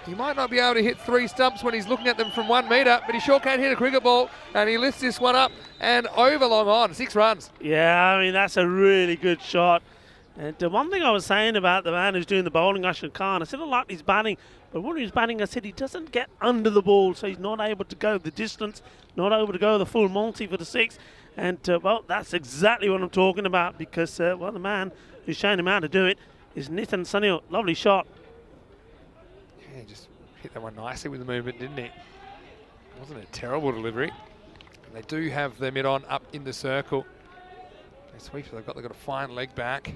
He might not be able to hit 3 stumps when he's looking at them from 1 metre, but he sure can hit a cricket ball, and he lifts this one up and over long on, 6 runs. Yeah, I mean, that's a really good shot. And one thing I was saying about the man who's doing the bowling, Asham Khan, I said I like his batting, but when he's batting, I said he doesn't get under the ball, so he's not able to go the distance, not able to go the full multi for the 6. And, well, that's exactly what I'm talking about, because, well, the man who's showing him how to do it is Nitin Sunil. Lovely shot. Yeah, he just hit that one nicely with the movement, didn't he? It wasn't a terrible delivery. And they do have the mid-on up in the circle. They sweep, so they've got a fine leg back.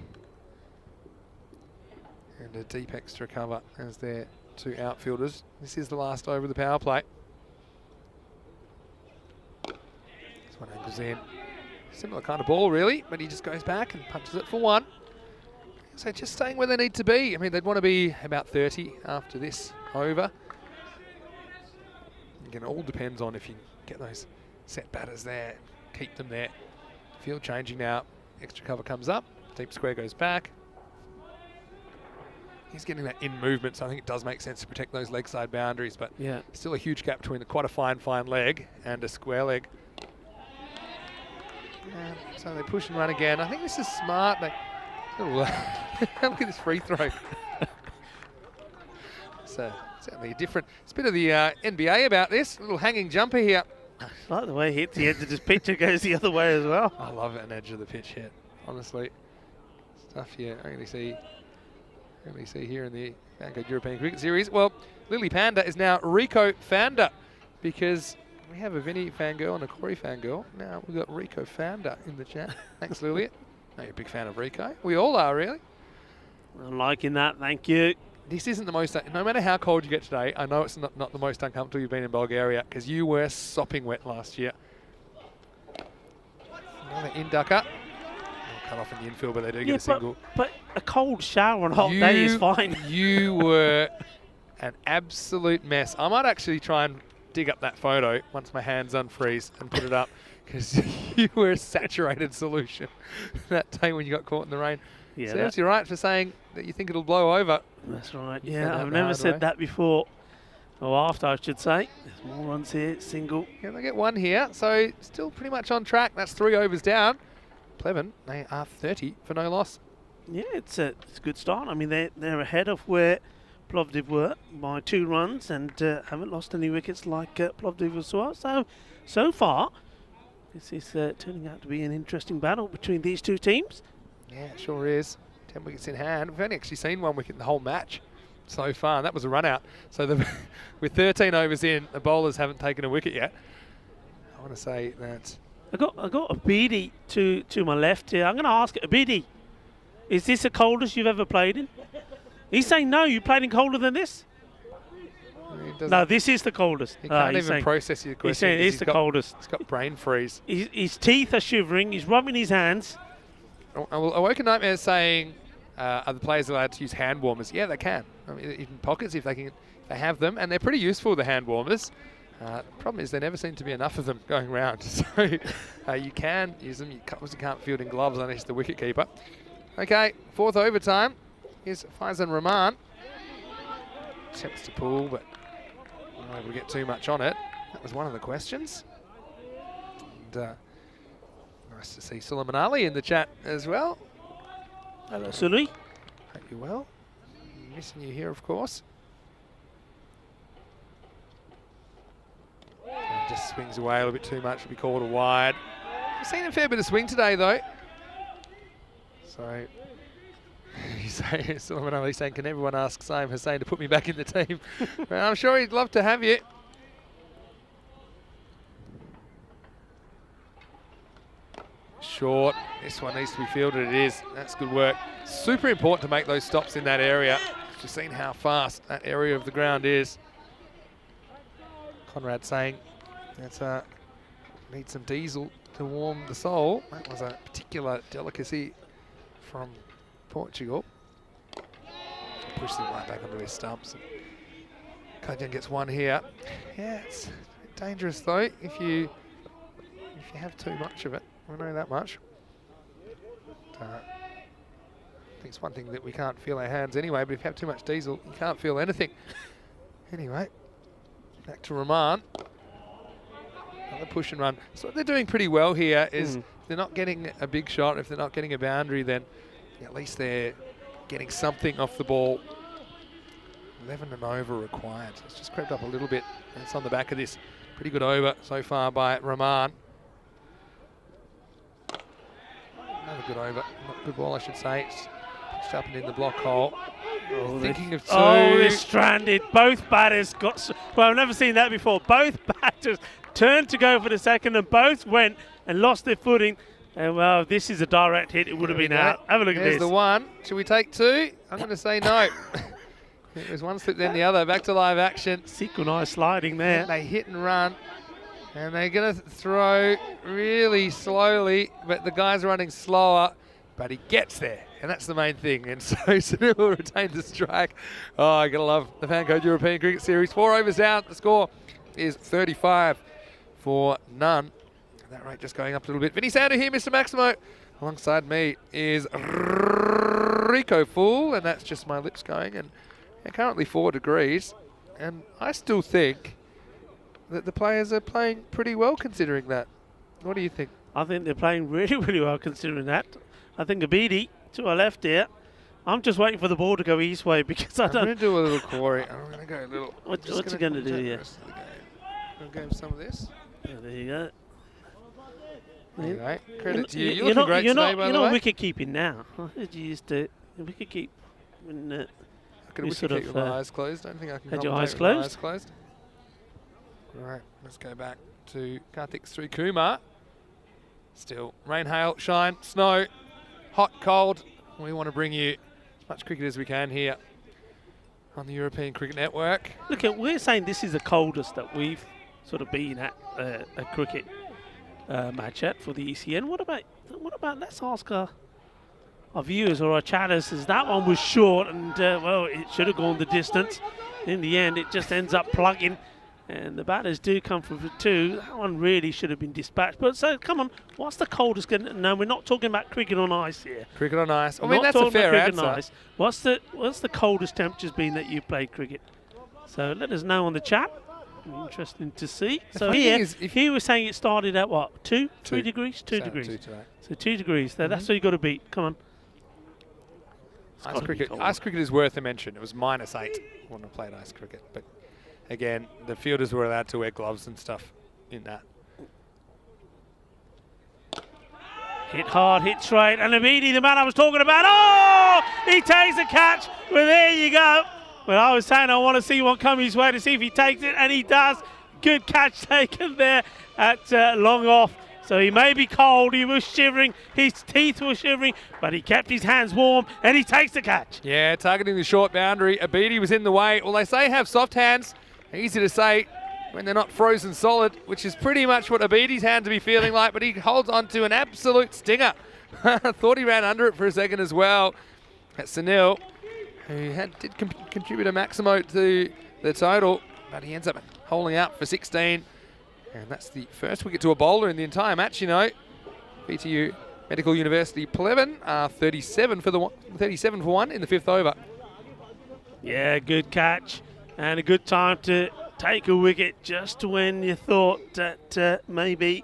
And a deep extra cover as their 2 outfielders. This is the last over of the power play. This one angles in. Similar kind of ball, really, but he just goes back and punches it for 1. So just staying where they need to be. I mean, they'd want to be about 30 after this over. Again, it all depends on if you get those set batters there, keep them there. Field changing now. Extra cover comes up. Deep square goes back. He's getting that in movement, so I think it does make sense to protect those leg side boundaries, but yeah, still a huge gap between quite a fine leg and a square leg. So they push and run again. I think this is smart. Look at this free throw. So certainly a different. It's a bit of the NBA about this. A little hanging jumper here. I like the way he hits the edge of this pitch. It goes the other way as well. I love an edge of the pitch hit. Honestly, stuff you only see here in the FanCode European Cricket Series. Well, Lily Panda is now Rico Fanda, because we have a Vinny fangirl and a Corey fangirl. Now we've got Rico Fanda in the chat. Thanks, Lily. No, you're a big fan of Rico. We all are, really. I'm liking that, thank you. This isn't the most, no matter how cold you get today, I know it's not the most uncomfortable you've been in Bulgaria, because you were sopping wet last year. Another inducker. Cut off in the infield, but they do get a single. But a cold shower on a hot day is fine. You were an absolute mess. I might actually try and dig up that photo once my hands unfreeze and put it up, because you were a saturated solution that day when you got caught in the rain. Yeah, Serves you right for saying that you think it'll blow over. that's right. You Yeah, found out I've the never hard said way. that before. Or after, I should say. There's more runs here, single. Yeah, they get one here, so still pretty much on track. That's 3 overs down. Pleven, they are 30 for no loss. Yeah, it's a good start. I mean, they're ahead of where Plovdiv were by 2 runs and haven't lost any wickets like Plovdiv as well. So far, this is turning out to be an interesting battle between these two teams. Yeah, it sure is. 10 wickets in hand. We've only actually seen 1 wicket in the whole match so far, and that was a run out. So with 13 overs in, the bowlers haven't taken a wicket yet. I want to say that... I got Abidi to my left here. I'm going to ask Abidi, is this the coldest you've ever played in? He's saying no, you played in colder than this? No, this is the coldest. He can't he's even saying, process your question. he's saying it's the coldest. He's got brain freeze. His teeth are shivering. He's rubbing his hands. Awoken Nightmare is saying, are the players allowed to use hand warmers? Yeah, they can. I mean, in pockets if they have them, and they're pretty useful, the hand warmers. Problem is there never seem to be enough of them going around, so you can use them. You obviously can't field in gloves unless you're the wicket keeper. Okay, 4th overtime. Here's Faizan Rahman. Attempts to pull, but not able to get too much on it. That was one of the questions. And, nice to see Suleiman Ali in the chat as well. Hello, Sully. Hope you're well. Missing you here, of course. And just swings away a little bit too much to be called a wide. We've seen a fair bit of swing today, though. So, Suleiman Ali saying, can everyone ask Saim Hussain to put me back in the team? Well, I'm sure he'd love to have you. Short. This one needs to be fielded. It is. That's good work. Super important to make those stops in that area. You've seen how fast that area of the ground is. Conrad saying that need some diesel to warm the soul. That was a particular delicacy from Portugal. Push them right back onto his stumps. Kajan gets one here. Yeah, it's a bit dangerous though if you have too much of it. I know that much. I think it's one thing that we can't feel our hands anyway, but if you have too much diesel, you can't feel anything. Anyway, back to Rahman. Another push and run. So what they're doing pretty well here is if they're not getting a big shot, if they're not getting a boundary, then at least they're getting something off the ball. 11 and over required. So it's just crept up a little bit. And it's on the back of this. Pretty good over so far by Rahman. Another good over. Not good ball, I should say. It's pitched up and in the block hole. Oh, thinking of 2. Oh, they're stranded. Both batters got... Well, I've never seen that before. Both batters turned to go for the second and both went and lost their footing. And, well, this is a direct hit. It would have been out. Have a look at this. There's the one. Should we take 2? I'm going to say no. It was one slip, then the other. Back to live action. Synchronised sliding there. They hit and run. And they're going to throw really slowly, but the guy's running slower, but he gets there. And that's the main thing. And so Sunil will retain the strike. Oh, I gotta love the FanCode European Cricket Series. 4 overs down. The score is 35 for none. And that rate just going up a little bit. Vinny Sander here, Mr. Maximo. Alongside me is Rico Fool, and that's just my lips going. And currently 4 degrees. And I still think that the players are playing pretty well considering that. What do you think? I think they're playing really, really well considering that. I think Abidi to our left here. I'm just waiting for the ball to go east way because I'm going to do a little Corey. I'm going to go a little... What's he going to do here? I'm going to some of this. Yeah, there you go. Anyway, credit to you. You're looking great today, by the way. You're not wicket keeping now. You used to wicket keep when I could wicket keep with my eyes closed. I don't think I can. Had your commentate eyes with my closed? eyes closed. Right, let's go back to Karthik Srikumar. Still rain, hail, shine, snow, hot, cold. We want to bring you as much cricket as we can here on the European Cricket Network. Look, we're saying this is the coldest that we've sort of been at a cricket match at for the ECN. What about? Let's ask our viewers or our chatters, as that one was short and well, it should have gone the distance. In the end, it just ends up plugging And the batters do come for 2. That one really should have been dispatched. But so, come on, what's the coldest? No, we're not talking about cricket on ice here. Cricket on ice. I We're mean, not that's a talking about fair cricket on answer. ice. What's the coldest temperatures been that you've played cricket? So let us know on the chat. Interesting to see. The So funny here, thing is if he was saying it started at what? 2? 3 2 degrees? 2 So, degrees. 2 today. So 2 degrees there. That's what you got to beat. Come on. It's Ice gotta be cricket. cold. Ice cricket is worth a mention. It was -8 when I played ice cricket, but again, the fielders were allowed to wear gloves and stuff in that. Hit hard, hit straight, and Abidi, the man I was talking about, oh! He takes the catch. Well, there you go. Well, I was saying I want to see one come his way to see if he takes it, and he does. Good catch taken there at long off. So he may be cold, he was shivering, his teeth were shivering, but he kept his hands warm, and he takes the catch. Yeah, targeting the short boundary. Abidi was in the way. Well, they say have soft hands. Easy to say when they're not frozen solid, which is pretty much what Abidi's hands will be feeling like, but he holds on to an absolute stinger. Thought he ran under it for a second as well. That's Sunil, who did contribute a maximo to the total, but he ends up holding out for 16. And that's the first wicket to a bowler in the entire match, you know. BTU Medical University Pleven are 37 for 1 in the 5th over. Yeah, good catch, and a good time to take a wicket just when you thought that maybe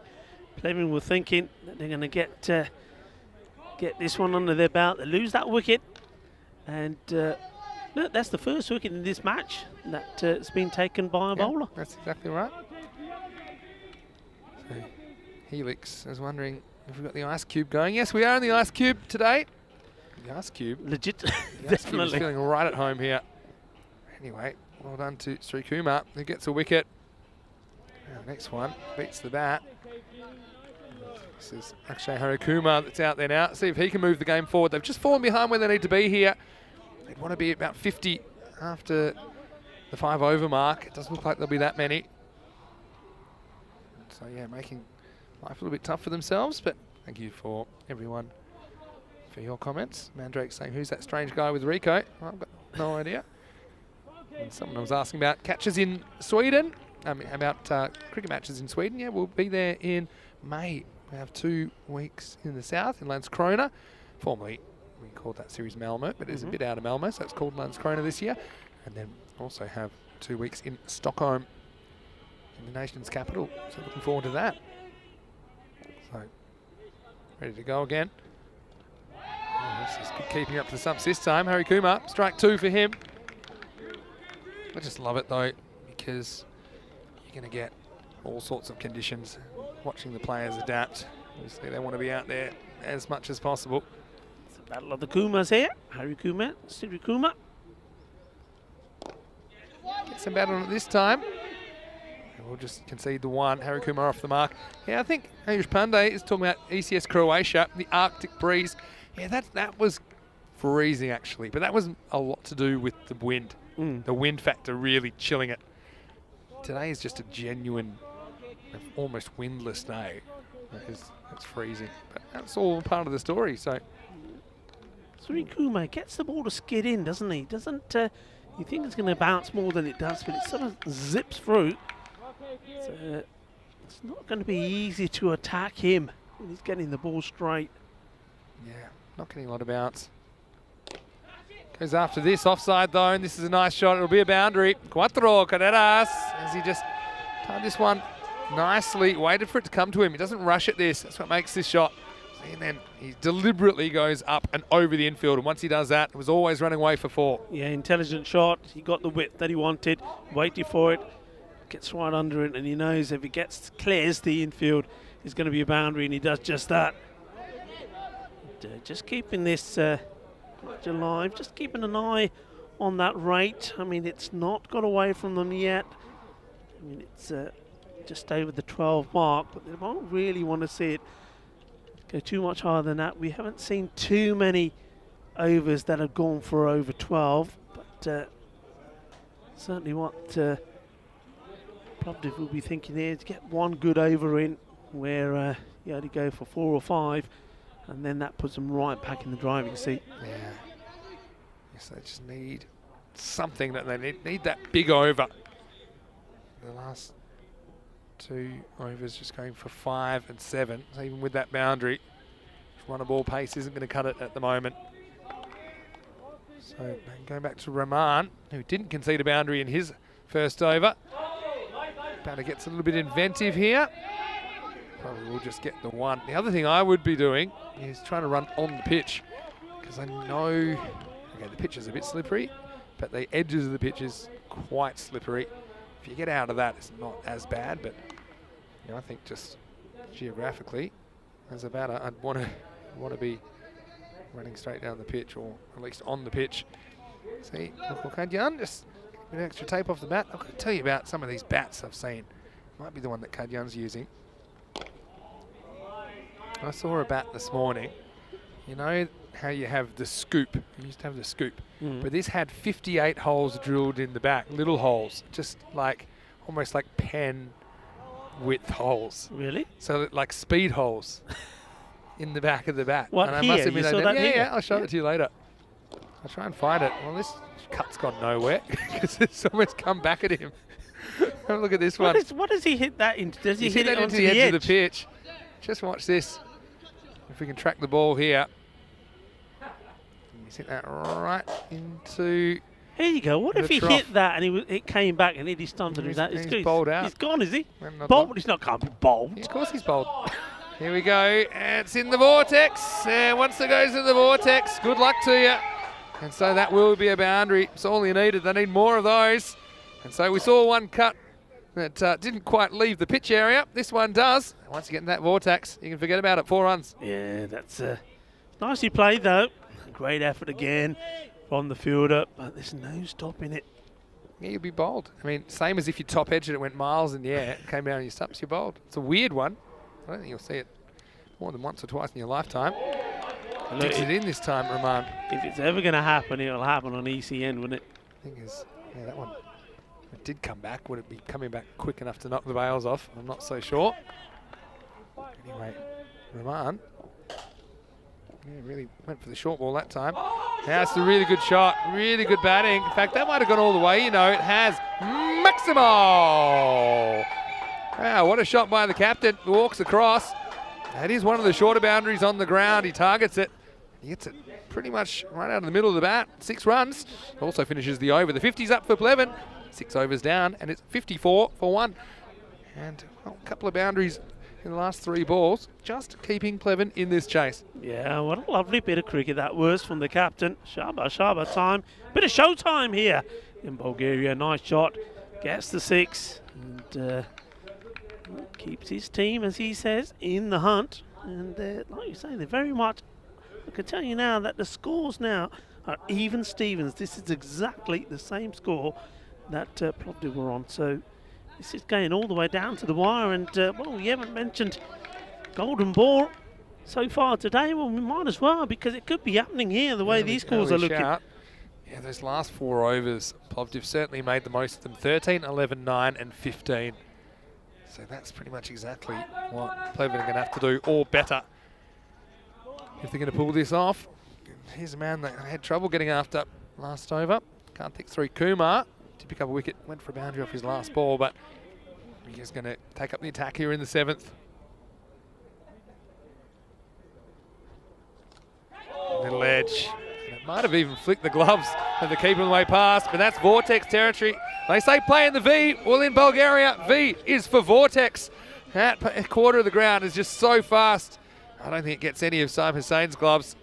Pleven were thinking that they're going to get this one under their belt. They lose that wicket, and look, that's the first wicket in this match that has been taken by a bowler. That's exactly right. So Helix is wondering if we've got the ice cube going. Yes, we are in the ice cube today. The ice cube. Legit, The ice cube is definitely. feeling right at home here. Anyway, well done to Sri Kumar, who gets a wicket. Now, next one beats the bat. This is Akshay Harikumar that's out there now. See if he can move the game forward. They've just fallen behind where they need to be here. They want to be about 50 after the 5 over mark. It doesn't look like there'll be that many. So yeah, making life a little bit tough for themselves, but thank you for everyone for your comments. Mandrake saying, who's that strange guy with Rico? Well, I've got no idea. And someone was asking about catches in Sweden, about cricket matches in Sweden. Yeah, we'll be there in May. We have 2 weeks in the south in Landskrona. Formerly, we called that series Malmö, but it's a bit out of Malmö, so it's called Landskrona this year. And then also have 2 weeks in Stockholm, in the nation's capital. So looking forward to that. So, ready to go again. Oh, this is good keeping up to the stumps this time. Harry Kumar, strike 2 for him. I just love it though, because you're going to get all sorts of conditions watching the players adapt. Obviously they want to be out there as much as possible. It's a battle of the Kumars here. Harry Kumar, Siri Kumar. Get some bat on it this time. And we'll just concede the 1. Harry Kumar off the mark. Yeah, I think Ayush Pandey is talking about ECS Croatia, the Arctic breeze. Yeah, that was freezing actually, but that was a lot to do with the wind. The wind factor really chilling it. Today is just a genuine, almost windless day. It's freezing, but that's all part of the story. So Sri Kumar gets the ball to skid in, doesn't he? Doesn't you think it's going to bounce more than it does, but it sort of zips through. So it's not going to be easy to attack him when he's getting the ball straight. yeah, not getting a lot of bounce. Goes after this offside though, and this is a nice shot. It'll be a boundary. Cuatro Carreras, as he just timed this one nicely, waited for it to come to him. He doesn't rush at this. That's what makes this shot. See, and then he deliberately goes up and over the infield, and once he does that, it was always running away for 4. Yeah, intelligent shot. He got the width that he wanted, waited for it, gets right under it, and he knows if he clears the infield, it's going to be a boundary, and he does just that. But, just keeping this alive, just keeping an eye on that rate. I mean, it's not got away from them yet. I mean, it's just over the 12 mark, but they won't really want to see it go too much higher than that. We haven't seen too many overs that have gone for over 12, but certainly what Plovdiv will be thinking here is to get one good over in where you only go for 4 or 5, and then that puts them right back in the driving seat. Yeah. Yes, they just need something that they need that big over. the last 2 overs just going for 5 and 7. So even with that boundary, run ball pace isn't going to cut it at the moment. So going back to Rahman, who didn't concede a boundary in his first over. About to get a little bit inventive here. Probably will just get the 1. The other thing I would be doing is trying to run on the pitch, because I know, okay, the pitch is a bit slippery, but the edges of the pitch is quite slippery. If you get out of that, it's not as bad, but you know, I think just geographically, as a batter, I'd want to be running straight down the pitch, or at least on the pitch. See, look, Kadyan, just a bit of extra tape off the bat. I'll tell you about some of these bats I've seen. Might be the one that Kadyan's using. I saw a bat this morning. You know how you have the scoop? You used to have the scoop. But this had 58 holes drilled in the back, little holes, just like, almost like pen width holes. Really? So like speed holes in the back of the bat. What, and I here? must admit, You saw that here? yeah, I'll show it to you later. I'll try and find it. Well, this cut's gone nowhere because it's almost come back at him. Have a look at this one. What does he hit that into? Does he hit it into onto the edge of the pitch? Just watch this. If we can track the ball here. You hit that right into... Here you go. What if he trough. hit that and it came back and hit his stump and He's bowled out. He's gone, is he? Bowled? He's not, can't be bowled. Yeah, of course he's bowled. Here we go. And it's in the vortex. And once it goes in the vortex, good luck to you. And so that will be a boundary. It's all you needed. They need more of those. And so we saw one cut that didn't quite leave the pitch area. This one does. And once you get in that vortex, you can forget about it. 4 runs. Yeah, that's nicely played though. Great effort again from the fielder, but there's no stopping it. Yeah, you'll be bowled. I mean, same as if you top edged it, it went miles in the air, it came down on your stumps, you're bowled. It's a weird one. I don't think you'll see it more than once or twice in your lifetime. Gets it in this time, Rahman. If it's ever going to happen, it'll happen on ECN, wouldn't it? Thing is, yeah, that one, it did come back. Would it be coming back quick enough to knock the bails off? I'm not so sure. Anyway, Rahman, yeah, really went for the short ball that time. Now it's a really good shot, really good batting. In fact, that might have gone all the way. You know, it has. Maximo! Wow, what a shot by the captain. Walks across. That is one of the shorter boundaries on the ground. He targets it. He gets it pretty much right out of the middle of the bat. 6 runs. Also finishes the over. The 50's up for Plevin. 6 overs down, and it's 54 for 1. And well, a couple of boundaries in the last 3 balls, just keeping Plevin in this chase. Yeah, what a lovely bit of cricket that was from the captain. Shaba time. Bit of showtime here in Bulgaria. Nice shot. Gets the 6 and keeps his team, as he says, in the hunt. And like you say, they're very much... I can tell you now that the scores now are even Stevens. This is exactly the same score that Plovdiv were on. So this is going all the way down to the wire, and well, we haven't mentioned golden ball so far today. Well, we might as well, because it could be happening here the way these scores are looking. Yeah, those last 4 overs, Plovdiv certainly made the most of them. 13, 11, 9 and 15. So that's pretty much exactly what Plevin are going to have to do, or better, if they're going to pull this off. Here's a man that had trouble getting after last over. Can't pick through Kumar. To pick up a wicket, went for a boundary off his last ball, but he's going to take up the attack here in the 7th. Little edge. And it might have even flicked the gloves of the keeper on the way past, but that's Vortex territory. They say play in the V. Well, in Bulgaria, V is for Vortex. That quarter of the ground is just so fast. I don't think it gets any of Saim Hussein's gloves.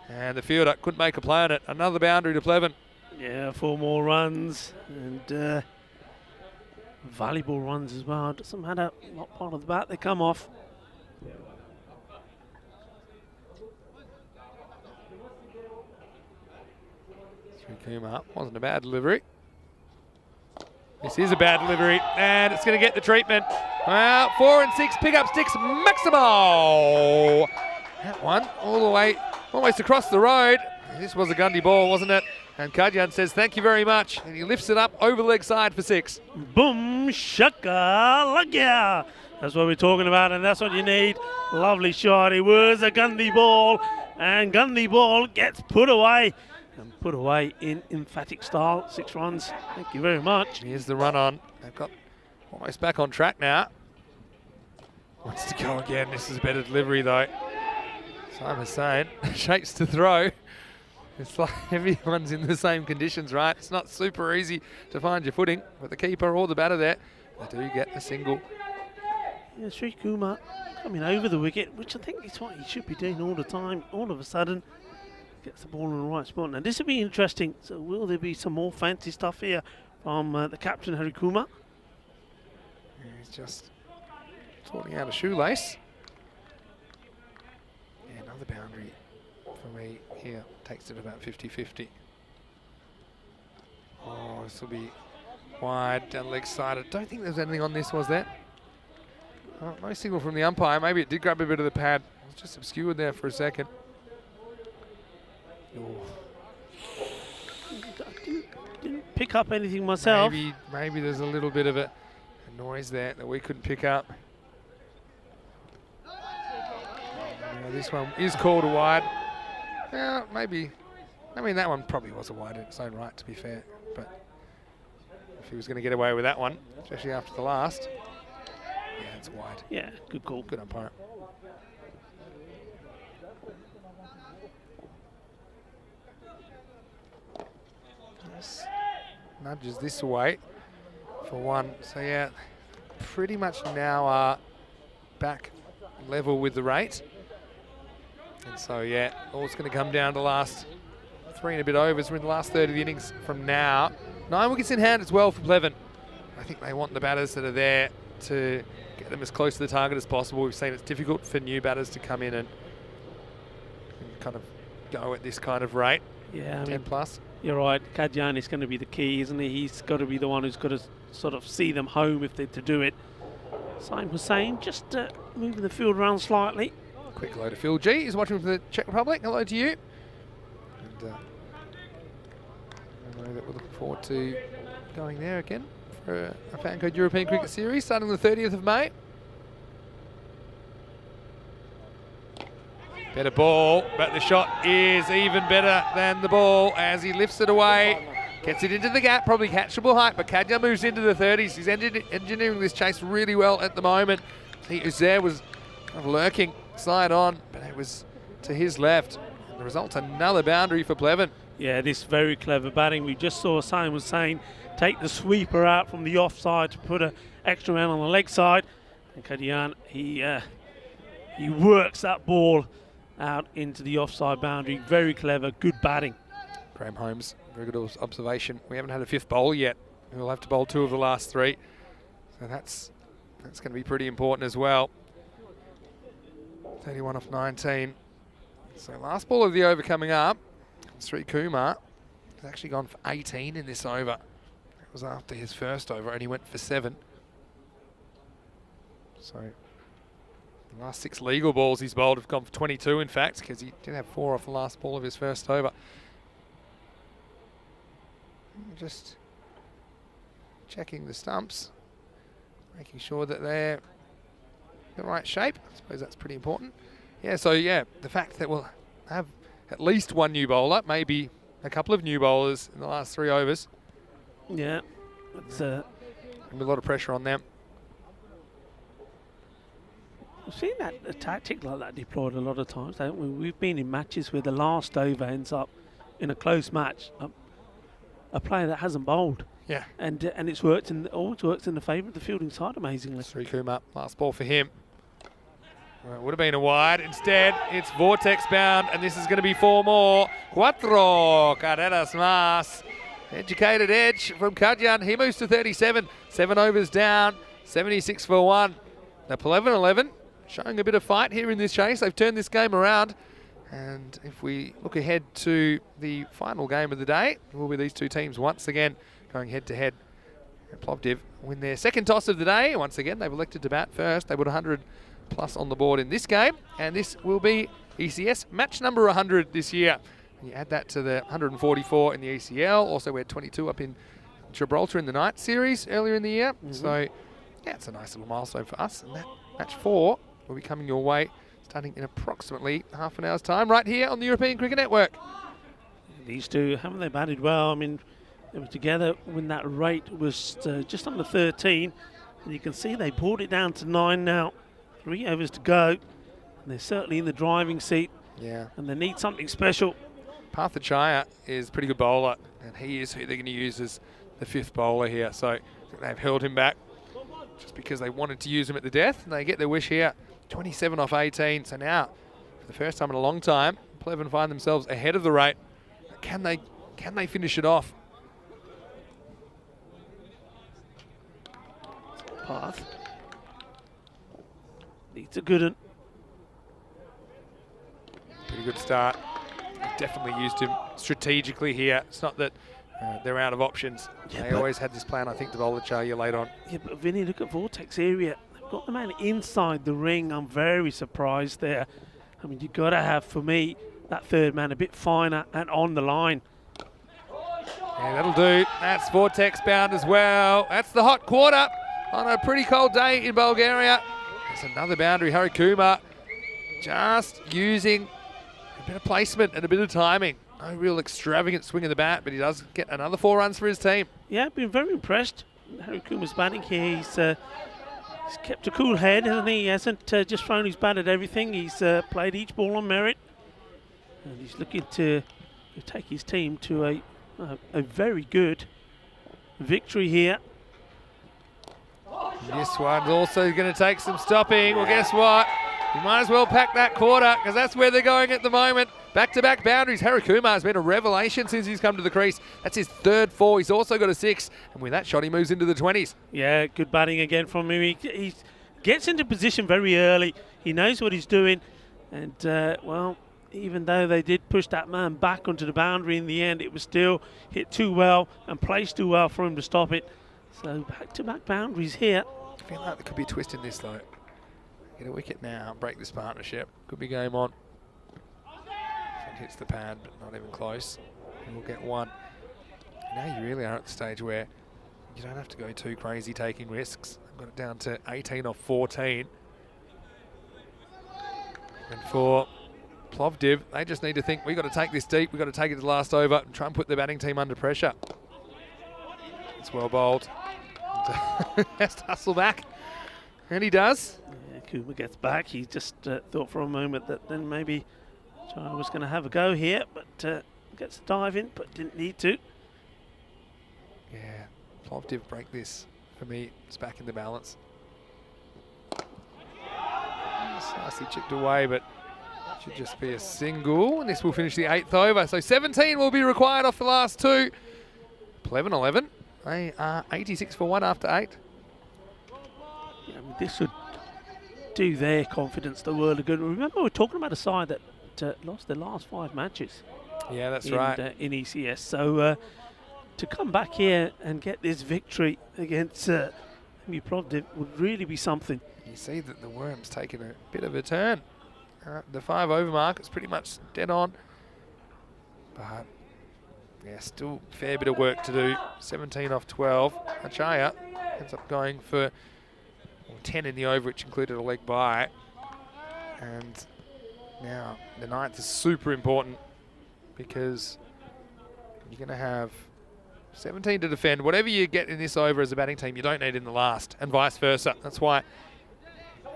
And the fielder couldn't make a play on it. Another boundary to Plevin. Yeah, 4 more runs, and valuable runs as well. Doesn't matter what part of the bat they come off. Kumar, wasn't a bad delivery. This is a bad delivery, and it's going to get the treatment. Well, 4 and 6, pick up sticks, Maximo! That one all the way, almost across the road. This was a Gundy ball, wasn't it? And Kadyan says, thank you very much. And he lifts it up over the leg side for 6. Boom, shaka, lagya. That's what we're talking about, and that's what you need. Lovely shot. It was a Gundy ball, and Gundy ball gets put away. And put away in emphatic style. 6 runs. Thank you very much. Here's the run on. They've got Almost back on track now. Wants to go again. This is a better delivery though. Simon Hussain shapes to throw. It's like everyone's in the same conditions, right? It's not super easy to find your footing, but the keeper or the batter there, they do get a single. Yeah, Sri Kumar coming over the wicket, which I think is what he should be doing all the time. All of a sudden, gets the ball in the right spot. Now this will be interesting. So will there be some more fancy stuff here from the captain, Hari Kumar? Yeah, he's just sorting out a shoelace. Yeah, another boundary for me here. Takes it about 50-50. Oh, this will be wide down the leg side. I don't think there's anything on this, was there? Oh, no signal from the umpire. Maybe it did grab a bit of the pad. It was just obscured there for a second. Oh. Didn't pick up anything myself. Maybe there's a little bit of a noise there that we couldn't pick up. This one is called a wide. Yeah, maybe. I mean, that one probably was a wide in its own right, to be fair. But if he was going to get away with that one, especially after the last, yeah, it's wide. Yeah, good call. Good umpire. Just nudges this away for one. So yeah, pretty much now are back level with the rate. And so yeah, all it's going to come down to last 3 and a bit overs. We're in the last third of the innings from now. 9 wickets in hand as well for Pleven. I think they want the batters that are there to get them as close to the target as possible. We've seen it's difficult for new batters to come in and kind of go at this kind of rate. Yeah, 10 plus. You're right. Kadyan is going to be the key, isn't he? He's got to be the one who's got to sort of see them home if they're to do it. Simon Hussain just moving the field around slightly. Quick hello to Phil G. He's watching from the Czech Republic. Hello to you. And I know that we're looking forward to going there again for a FanCode European Cricket Series starting the 30th of May. Better ball, but the shot is even better than the ball as he lifts it away. Gets it into the gap, probably catchable height, but Kadya moves into the 30s. He's engineering this chase really well at the moment. See, Uzair was kind of lurking, side on, but it was to his left. And the result's another boundary for Pleven. Yeah, this very clever batting. We just saw Simon Hussain take the sweeper out from the offside to put an extra man on the leg side. And Kadyan, he works that ball out into the offside boundary. Very clever, good batting. Graham Holmes, very good observation. We haven't had a fifth bowl yet. We'll have to bowl 2 of the last 3. So that's going to be pretty important as well. 31 off 19. So last ball of the over coming up. Sri Kumar has actually gone for 18 in this over. It was after his first over and he went for 7. So the last 6 legal balls he's bowled have gone for 22 in fact, because he did have 4 off the last ball of his first over. Just checking the stumps, making sure that they're the right shape. I suppose that's pretty important. Yeah, so yeah, the fact that we'll have at least 1 new bowler, maybe a couple of new bowlers in the last 3 overs. Yeah, it's a lot of pressure on them. We've seen a tactic like that deployed a lot of times, haven't we? We've been in matches where the last over ends up in a close match. A player that hasn't bowled. Yeah. And it's worked always works in the favour of the fielding side, amazingly. Sri Kumar, last ball for him. Well, it would have been a wide. Instead, it's vortex bound, and this is going to be 4 more. Cuatro carreras más. Educated edge from Kadyan. He moves to 37. 7 overs down. 76 for 1. Now, 11-11, showing a bit of fight here in this chase. They've turned this game around. And if we look ahead to the final game of the day, it will be these 2 teams once again going head-to-head. And Plovdiv win their second toss of the day. Once again, they've elected to bat first. They put 100 plus on the board in this game. And this will be ECS match number 100 this year. And you add that to the 144 in the ECL. Also, we had 22 up in Gibraltar in the night series earlier in the year. So, yeah, it's a nice little milestone for us. And that match 4 will be coming your way starting in approximately half an hour's time right here on the European Cricket Network. These 2, haven't they batted well? I mean, they were together when that rate was just under 13. And you can see they brought it down to 9 now. 3 overs to go. And they're certainly in the driving seat. Yeah. And they need something special. Pathachaya is a pretty good bowler, and he is who they're going to use as the 5th bowler here. So they've held him back just because they wanted to use him at the death, and they get their wish here. 27 off 18. So now, for the first time in a long time, Pleven find themselves ahead of the rate. Can they finish it off? Path. Needs a good one. Pretty good start. Definitely used him strategically here. It's not that they're out of options. Yeah, they always had this plan, I think, to bowl the Charya late on. Yeah, but Vinny, look at Vortex area. They've got the man inside the ring. I'm very surprised there. I mean, you've got to have, for me, that 3rd man a bit finer and on the line. Yeah, that'll do. That's Vortex bound as well. That's the hot quarter on a pretty cold day in Bulgaria. There's another boundary. Harikuma just using a bit of placement and a bit of timing. No real extravagant swing of the bat, but he does get another 4 runs for his team. Yeah, been very impressed. Harikuma's batting here. He's kept a cool head, hasn't he? He hasn't just thrown his bat at everything. He's played each ball on merit. And he's looking to take his team to a very good victory here. This one's also going to take some stopping. Well, guess what? You might as well pack that quarter, because that's where they're going at the moment. Back-to-back boundaries. Harikuma has been a revelation since he's come to the crease. That's his 3rd 4. He's also got a 6. And with that shot, he moves into the 20s. Yeah, good batting again from him. He gets into position very early. He knows what he's doing. And, well, even though they did push that man back onto the boundary in the end, it was still hit too well and placed too well for him to stop it. So back-to-back boundaries here. I feel like there could be a twist in this, though. Get a wicket now, break this partnership. Could be game on. It hits the pad, but not even close. And we'll get 1. Now you really are at the stage where you don't have to go too crazy taking risks. I've got it down to 18 off 14. And for Plovdiv, they just need to think, we've got to take this deep, we've got to take it to the last over and try and put the batting team under pressure. It's well bowled. Has to hustle back. And he does. Yeah, Kuma gets back. He just thought for a moment that then maybe Jai was going to have a go here, but gets a dive in, but didn't need to. Yeah, Plovdiv break this. For me, it's back in the balance. Nicely chipped away, but should just be a single, and this will finish the 8th over. So 17 will be required off the last 2. 11-11. They are 86 for 1 after 8. Yeah, I mean, this would do their confidence the world of good. Remember, we're talking about a side that lost their last 5 matches. Yeah, that's right. In ECS. So to come back here and get this victory against Plovdiv would really be something. You see that the Worm's taken a bit of a turn. The 5 over mark is pretty much dead on. But yeah, still a fair bit of work to do. 17 off 12. Achaya ends up going for 10 in the over, which included a leg bye. And now the 9th is super important because you're going to have 17 to defend. Whatever you get in this over as a batting team, you don't need in the last, and vice versa. That's why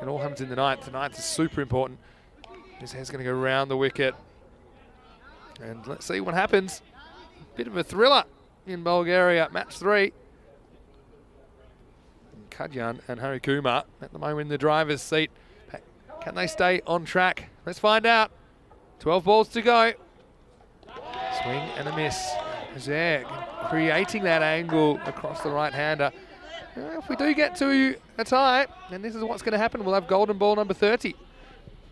it all happens in the 9th. The 9th is super important. His head's going to go around the wicket. And let's see what happens. Bit of a thriller in Bulgaria, match 3. Kadyan and Harikuma at the moment in the driver's seat. Can they stay on track? Let's find out. 12 balls to go. Swing and a miss. Zeg creating that angle across the right-hander. If we do get to a tie, then this is what's going to happen. We'll have golden ball number 30.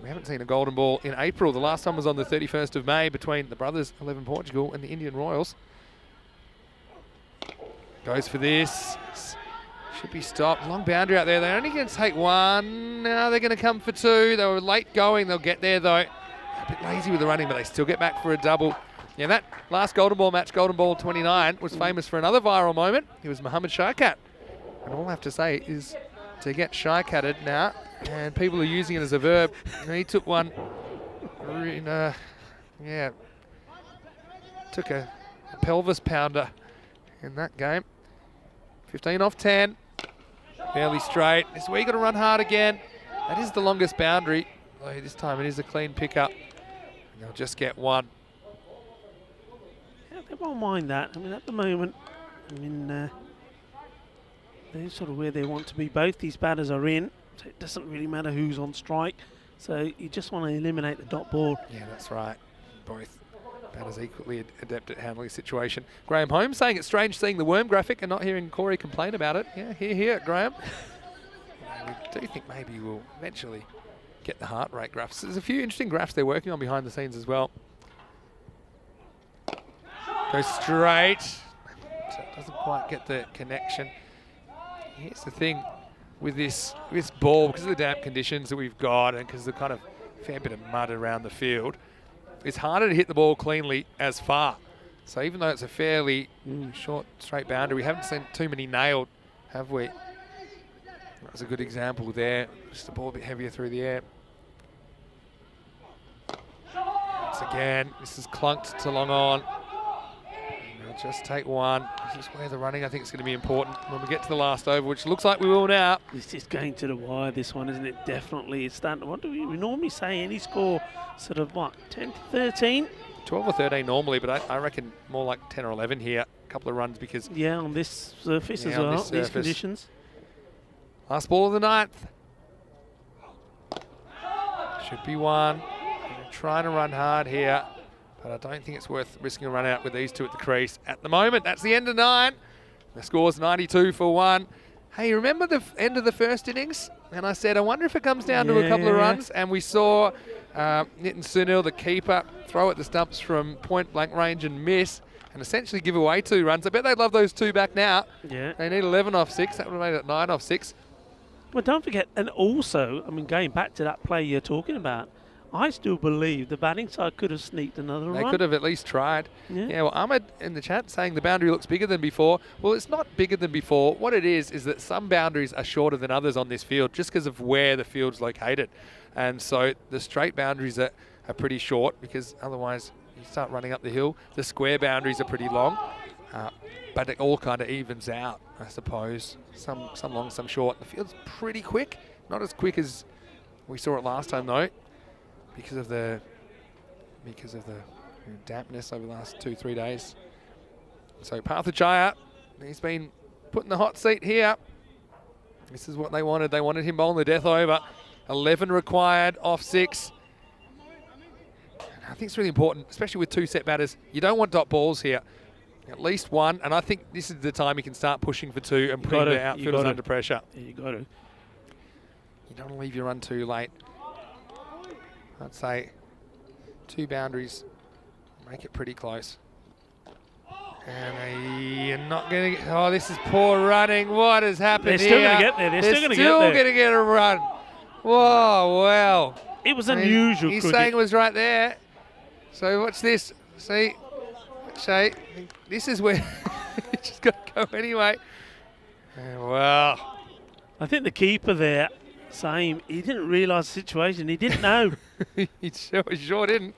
We haven't seen a golden ball in April. The last time was on the 31st of May between the Brothers 11 Portugal and the Indian Royals. Goes for this. Should be stopped. Long boundary out there. They're only going to take 1. Now they're going to come for 2. They were late going. They'll get there though. A bit lazy with the running, but they still get back for a double. Yeah, that last golden ball match, golden ball 29, was famous for another viral moment. It was Mohammed Shykat. And all I have to say is to get Shykated now, and people are using it as a verb. And he took one in took a pelvis pounder in that game. 15 off 10. Fairly straight. This is where you got to run hard again. That is the longest boundary. Though this time it is a clean pickup. And they'll just get one. Yeah, they won't mind that. I mean, at the moment, they're sort of where they want to be. Both these batters are in, so it doesn't really matter who's on strike. So you just want to eliminate the dot ball. Yeah, that's right. Both batters equally adept at handling the situation. Graham Holmes saying it's strange seeing the worm graphic and not hearing Corey complain about it. Yeah, hear, Graham. We do think maybe we'll eventually get the heart rate graphs. There's a few interesting graphs they're working on behind the scenes as well. Goes straight. So it doesn't quite get the connection. Here's the thing with this ball, because of the damp conditions that we've got and because of the kind of fair bit of mud around the field, it's harder to hit the ball cleanly as far. So even though it's a fairly short, straight boundary, we haven't seen too many nailed, have we? That was a good example there. Just a ball a bit heavier through the air. Once again, this is clunked to long on. They'll just take one. This is where the running, I think, is going to be important when we get to the last over, which looks like we will now. This is going to the wire, this one, isn't it? Definitely. It's starting. What do we normally say? Any score, sort of what, 10 to 13? 12 or 13 normally, but I reckon more like 10 or 11 here. A couple of runs because... Yeah, on this surface as well, these conditions. Last ball of the ninth. Should be one. Trying to run hard here, but I don't think it's worth risking a run out with these two at the crease at the moment. That's the end of 9. The score's 92 for 1. Hey, remember the end of the first innings? And I said, I wonder if it comes down to a couple of runs. And we saw Nitin Sunil, the keeper, throw at the stumps from point blank range and miss, and essentially give away 2 runs. I bet they'd love those 2 back now. Yeah. They need 11 off 6. That would have made it 9 off 6. Well, don't forget, and also, I mean, going back to that play you're talking about, I still believe the batting side could have sneaked another run. They could have at least tried. Yeah, well, Ahmed in the chat saying the boundary looks bigger than before. Well, it's not bigger than before. What it is that some boundaries are shorter than others on this field just because of where the field's located. And so the straight boundaries are pretty short because otherwise you start running up the hill. The square boundaries are pretty long, but it all kind of evens out, I suppose. Some long, some short. The field's pretty quick. Not as quick as we saw it last time, though. Because of the dampness over the last 2-3 days. So Parthachaya, he's been put in the hot seat here. This is what they wanted. They wanted him bowling the death over. 11 required off 6. And I think it's really important, especially with 2 set batters. You don't want dot balls here. At least 1, and I think this is the time you can start pushing for 2 and putting the outfielders under pressure. Yeah, you got to. You don't want to leave your run too late. I'd say 2 boundaries, make it pretty close. And you're not going to get... Oh, this is poor running. What has happened here? They're still going to get there. They're still going to get there. Still going to get a run. Whoa, wow. It was unusual. He's saying it was right there. So watch this. See? Shay, this is where you just got to go anyway. Wow. I think the keeper there, same, he didn't realise the situation. He didn't know. He sure didn't.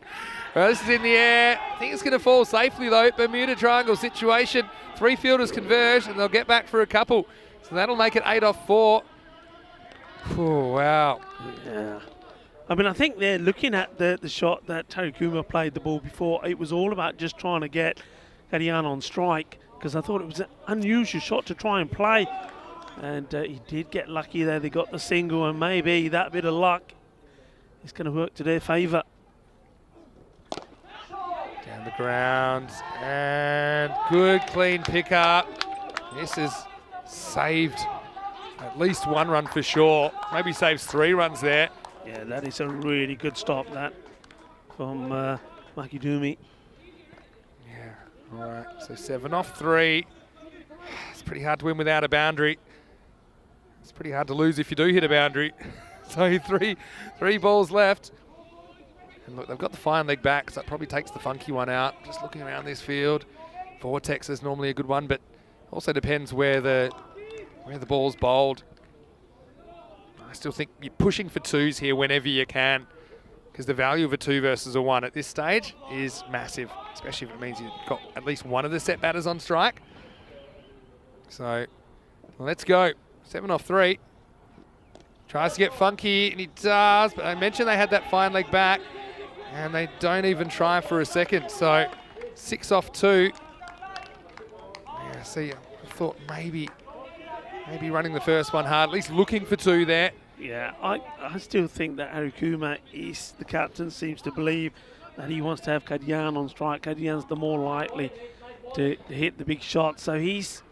Well, this is in the air. I think it's going to fall safely, though. Bermuda Triangle situation. 3 fielders converge, and they'll get back for a couple. So that'll make it 8 off 4. Oh, wow. Yeah. I mean, I think they're looking at the shot that Terry Kuma played the ball before. It was all about just trying to get Kadian on strike, because I thought it was an unusual shot to try and play. And he did get lucky there. They got the single, and maybe that bit of luck is going to work to their favour. Down the ground, and good clean pickup. This is saved at least 1 run for sure. Maybe saves 3 runs there. Yeah, that is a really good stop, that, from Maki Dumi. Yeah, all right. So 7 off 3. It's pretty hard to win without a boundary. It's pretty hard to lose if you do hit a boundary. So three balls left. And look, they've got the fine leg back, so that probably takes the funky one out. Just looking around this field. Vortex is normally a good one, but also depends where the ball's bowled. I still think you're pushing for 2s here whenever you can, because the value of a 2 versus a 1 at this stage is massive, especially if it means you've got at least one of the set batters on strike. So let's go. 7 off 3. Tries to get funky, and he does, but I mentioned they had that fine leg back, and they don't even try for a second. So 6 off 2. Yeah, see, I thought maybe running the first one hard, at least looking for 2 there. Yeah, I still think that Harikuma is the captain, seems to believe that he wants to have Kadian on strike. Kadian's the more likely to hit the big shot, so he's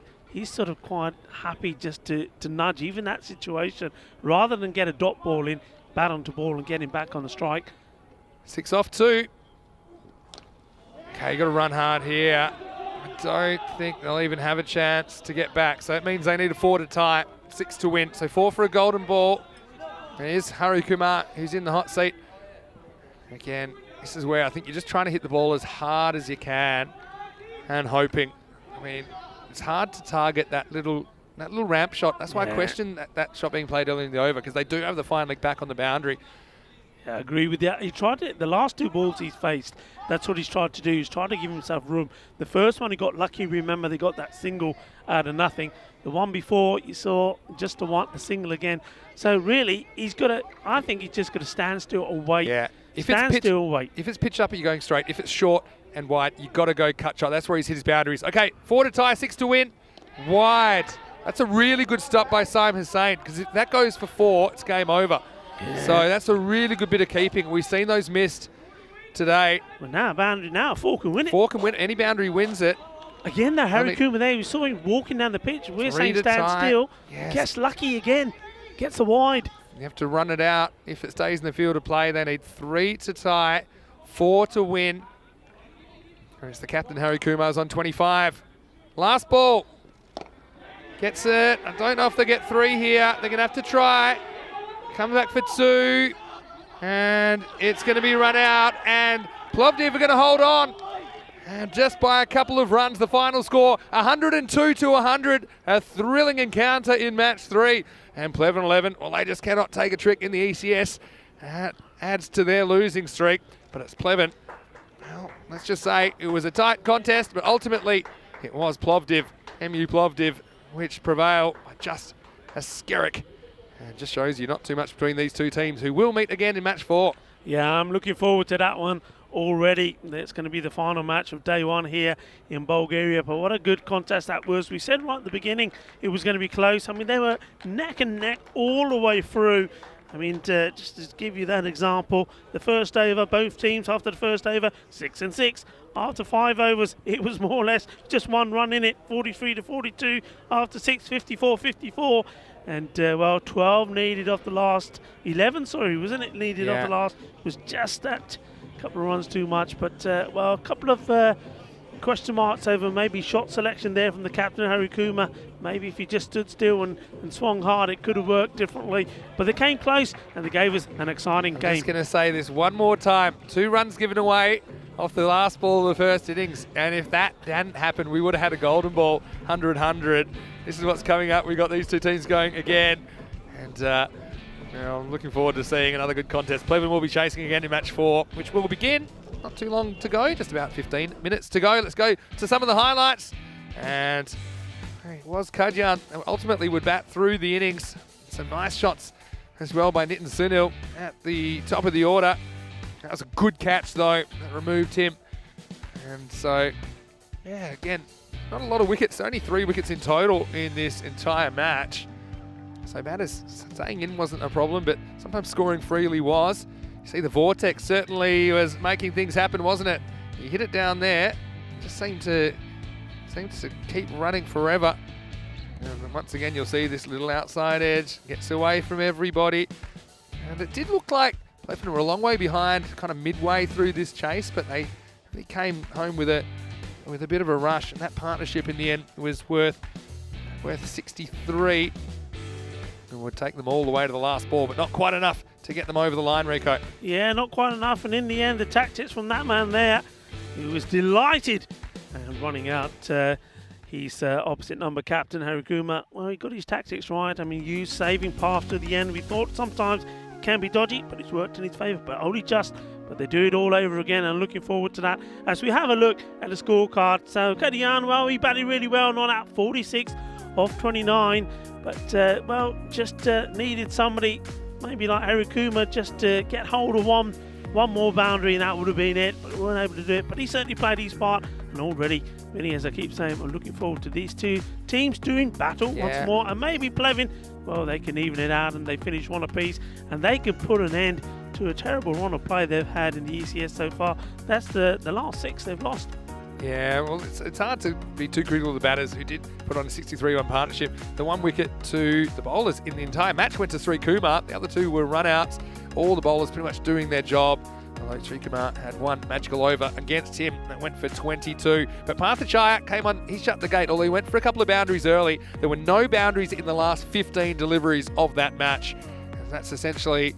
sort of quite happy just to nudge even that situation rather than get a dot ball in, bat onto ball and get him back on the strike. 6 off 2. Okay, you got to run hard here. I don't think they'll even have a chance to get back, so it means they need a 4 to tie, 6 to win. So 4 for a golden ball. There's Harikuma, who's in the hot seat. Again, this is where I think you're just trying to hit the ball as hard as you can and hoping. I mean, it's hard to target that little ramp shot. That's why I question that shot being played early in the over, because they do have the fine leg back on the boundary. Yeah, I agree with that. He tried it, the last 2 balls he's faced, that's what he's tried to do. He's tried to give himself room. The first one he got lucky, remember, they got that single out of nothing. The one before, you saw just the single again. So really, I think he's just got to stand still or wait. Yeah. Stand still or wait. If it's pitched up, you're going straight. If it's short and wide, you've got to go cut shot. That's where he's hit his boundaries. Okay, 4 to tie, 6 to win. Wide. That's a really good stop by Saim Hussain, because if that goes for 4, it's game over. Yeah. So that's a really good bit of keeping. We've seen those missed today. Well, now boundary, now 4 can win it. 4 can win. Any boundary wins it. Again, though, Harikuma there, we saw him walking down the pitch. We're saying stand still. Yes. Gets lucky again. Gets a wide. You have to run it out. If it stays in the field of play, they need 3 to tie, 4 to win. Whereas the captain, Harikuma, is on 25. Last ball. Gets it. I don't know if they get 3 here. They're going to have to try. Come back for 2. And it's going to be run out. And Plovdiv are going to hold on. And just by a couple of runs, the final score, 102 to 100. A thrilling encounter in match 3. And Pleven 11, well, they just cannot take a trick in the ECS. That adds to their losing streak. But it's Pleven. Well, let's just say it was a tight contest, but ultimately it was Plovdiv, MU Plovdiv, which prevailed by just a skerrick. And just shows you not too much between these 2 teams, who will meet again in match 4. Yeah, I'm looking forward to that one already. It's going to be the final match of day 1 here in Bulgaria, but what a good contest that was. We said right at the beginning it was going to be close. I mean, they were neck and neck all the way through. I mean, just to give you that example, the first over, both teams after the first over, 6 and 6. After 5 overs, it was more or less just 1 run in it, 43 to 42. After 6, 54, 54. And, well, 12 needed off the last, 11, sorry, wasn't it, needed off the last. It was just that couple of runs too much. But, well, a couple of question marks over maybe shot selection there from the captain, Harikuma. Maybe if he just stood still and swung hard, it could have worked differently. But they came close, and they gave us an exciting game. I'm just going to say this one more time. 2 runs given away off the last ball of the first innings. And if that hadn't happened, we would have had a golden ball, 100-100. This is what's coming up. We've got these 2 teams going again. And I'm looking forward to seeing another good contest. Pleven will be chasing again in match 4, which will begin not too long to go, just about 15 minutes to go. Let's go to some of the highlights. And it was Kadian who ultimately would bat through the innings. Some nice shots as well by Nitin Sunil at the top of the order. That was a good catch, though, that removed him. And so, yeah, again, not a lot of wickets. Only 3 wickets in total in this entire match. So batters staying in wasn't a problem, but sometimes scoring freely was. You see the vortex certainly was making things happen, wasn't it? He hit it down there. Just seemed to keep running forever. And once again, you'll see this little outside edge gets away from everybody. And it did look like Pleven were a long way behind, kind of midway through this chase, but they came home with a bit of a rush, and that partnership in the end was worth 63. And would take them all the way to the last ball, but not quite enough to get them over the line, Rico. Yeah, not quite enough, and in the end, the tactics from that man there, he was delighted and running out. His opposite number captain, Harikuma, well, he got his tactics right. I mean, used saving path to the end. We thought sometimes it can be dodgy, but it's worked in his favour, but only just. But they do it all over again, and looking forward to that as we have a look at the scorecard. So Kadian, well, he batted really well, not out 46 of 29. But, well, just needed somebody, maybe like Eric Kuma, just to get hold of one more boundary, and that would have been it. But we weren't able to do it. But he certainly played his part, and already, really, as I keep saying, I'm looking forward to these two teams doing battle once more. And maybe Plevin, well, they can even it out, and they finish one apiece, and they can put an end to a terrible run of play they've had in the ECS so far. That's the last 6 they've lost. Yeah, well, it's hard to be too critical of the batters who did put on a 63-run partnership. The 1 wicket to the bowlers in the entire match went to Sri Kumar. The other 2 were run-outs. All the bowlers pretty much doing their job. Although Sri Kumar had 1 magical over against him that went for 22. But Parthachaya came on, he shut the gate, although he went for a couple of boundaries early. There were no boundaries in the last 15 deliveries of that match. That's essentially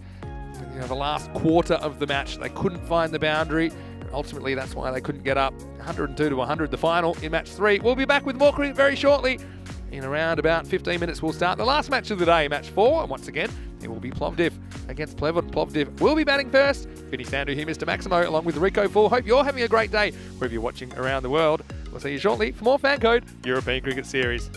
the last quarter of the match. They couldn't find the boundary. Ultimately, that's why they couldn't get up 102 to 100, the final in match 3. We'll be back with more cricket very shortly. In around about 15 minutes, we'll start the last match of the day, match 4. And once again, it will be Plovdiv against Plevin. Plovdiv will be batting first. Vinny Sandhu here, Mr. Maximo, along with Rico Full. Hope you're having a great day wherever you're watching around the world. We'll see you shortly for more FanCode European Cricket Series.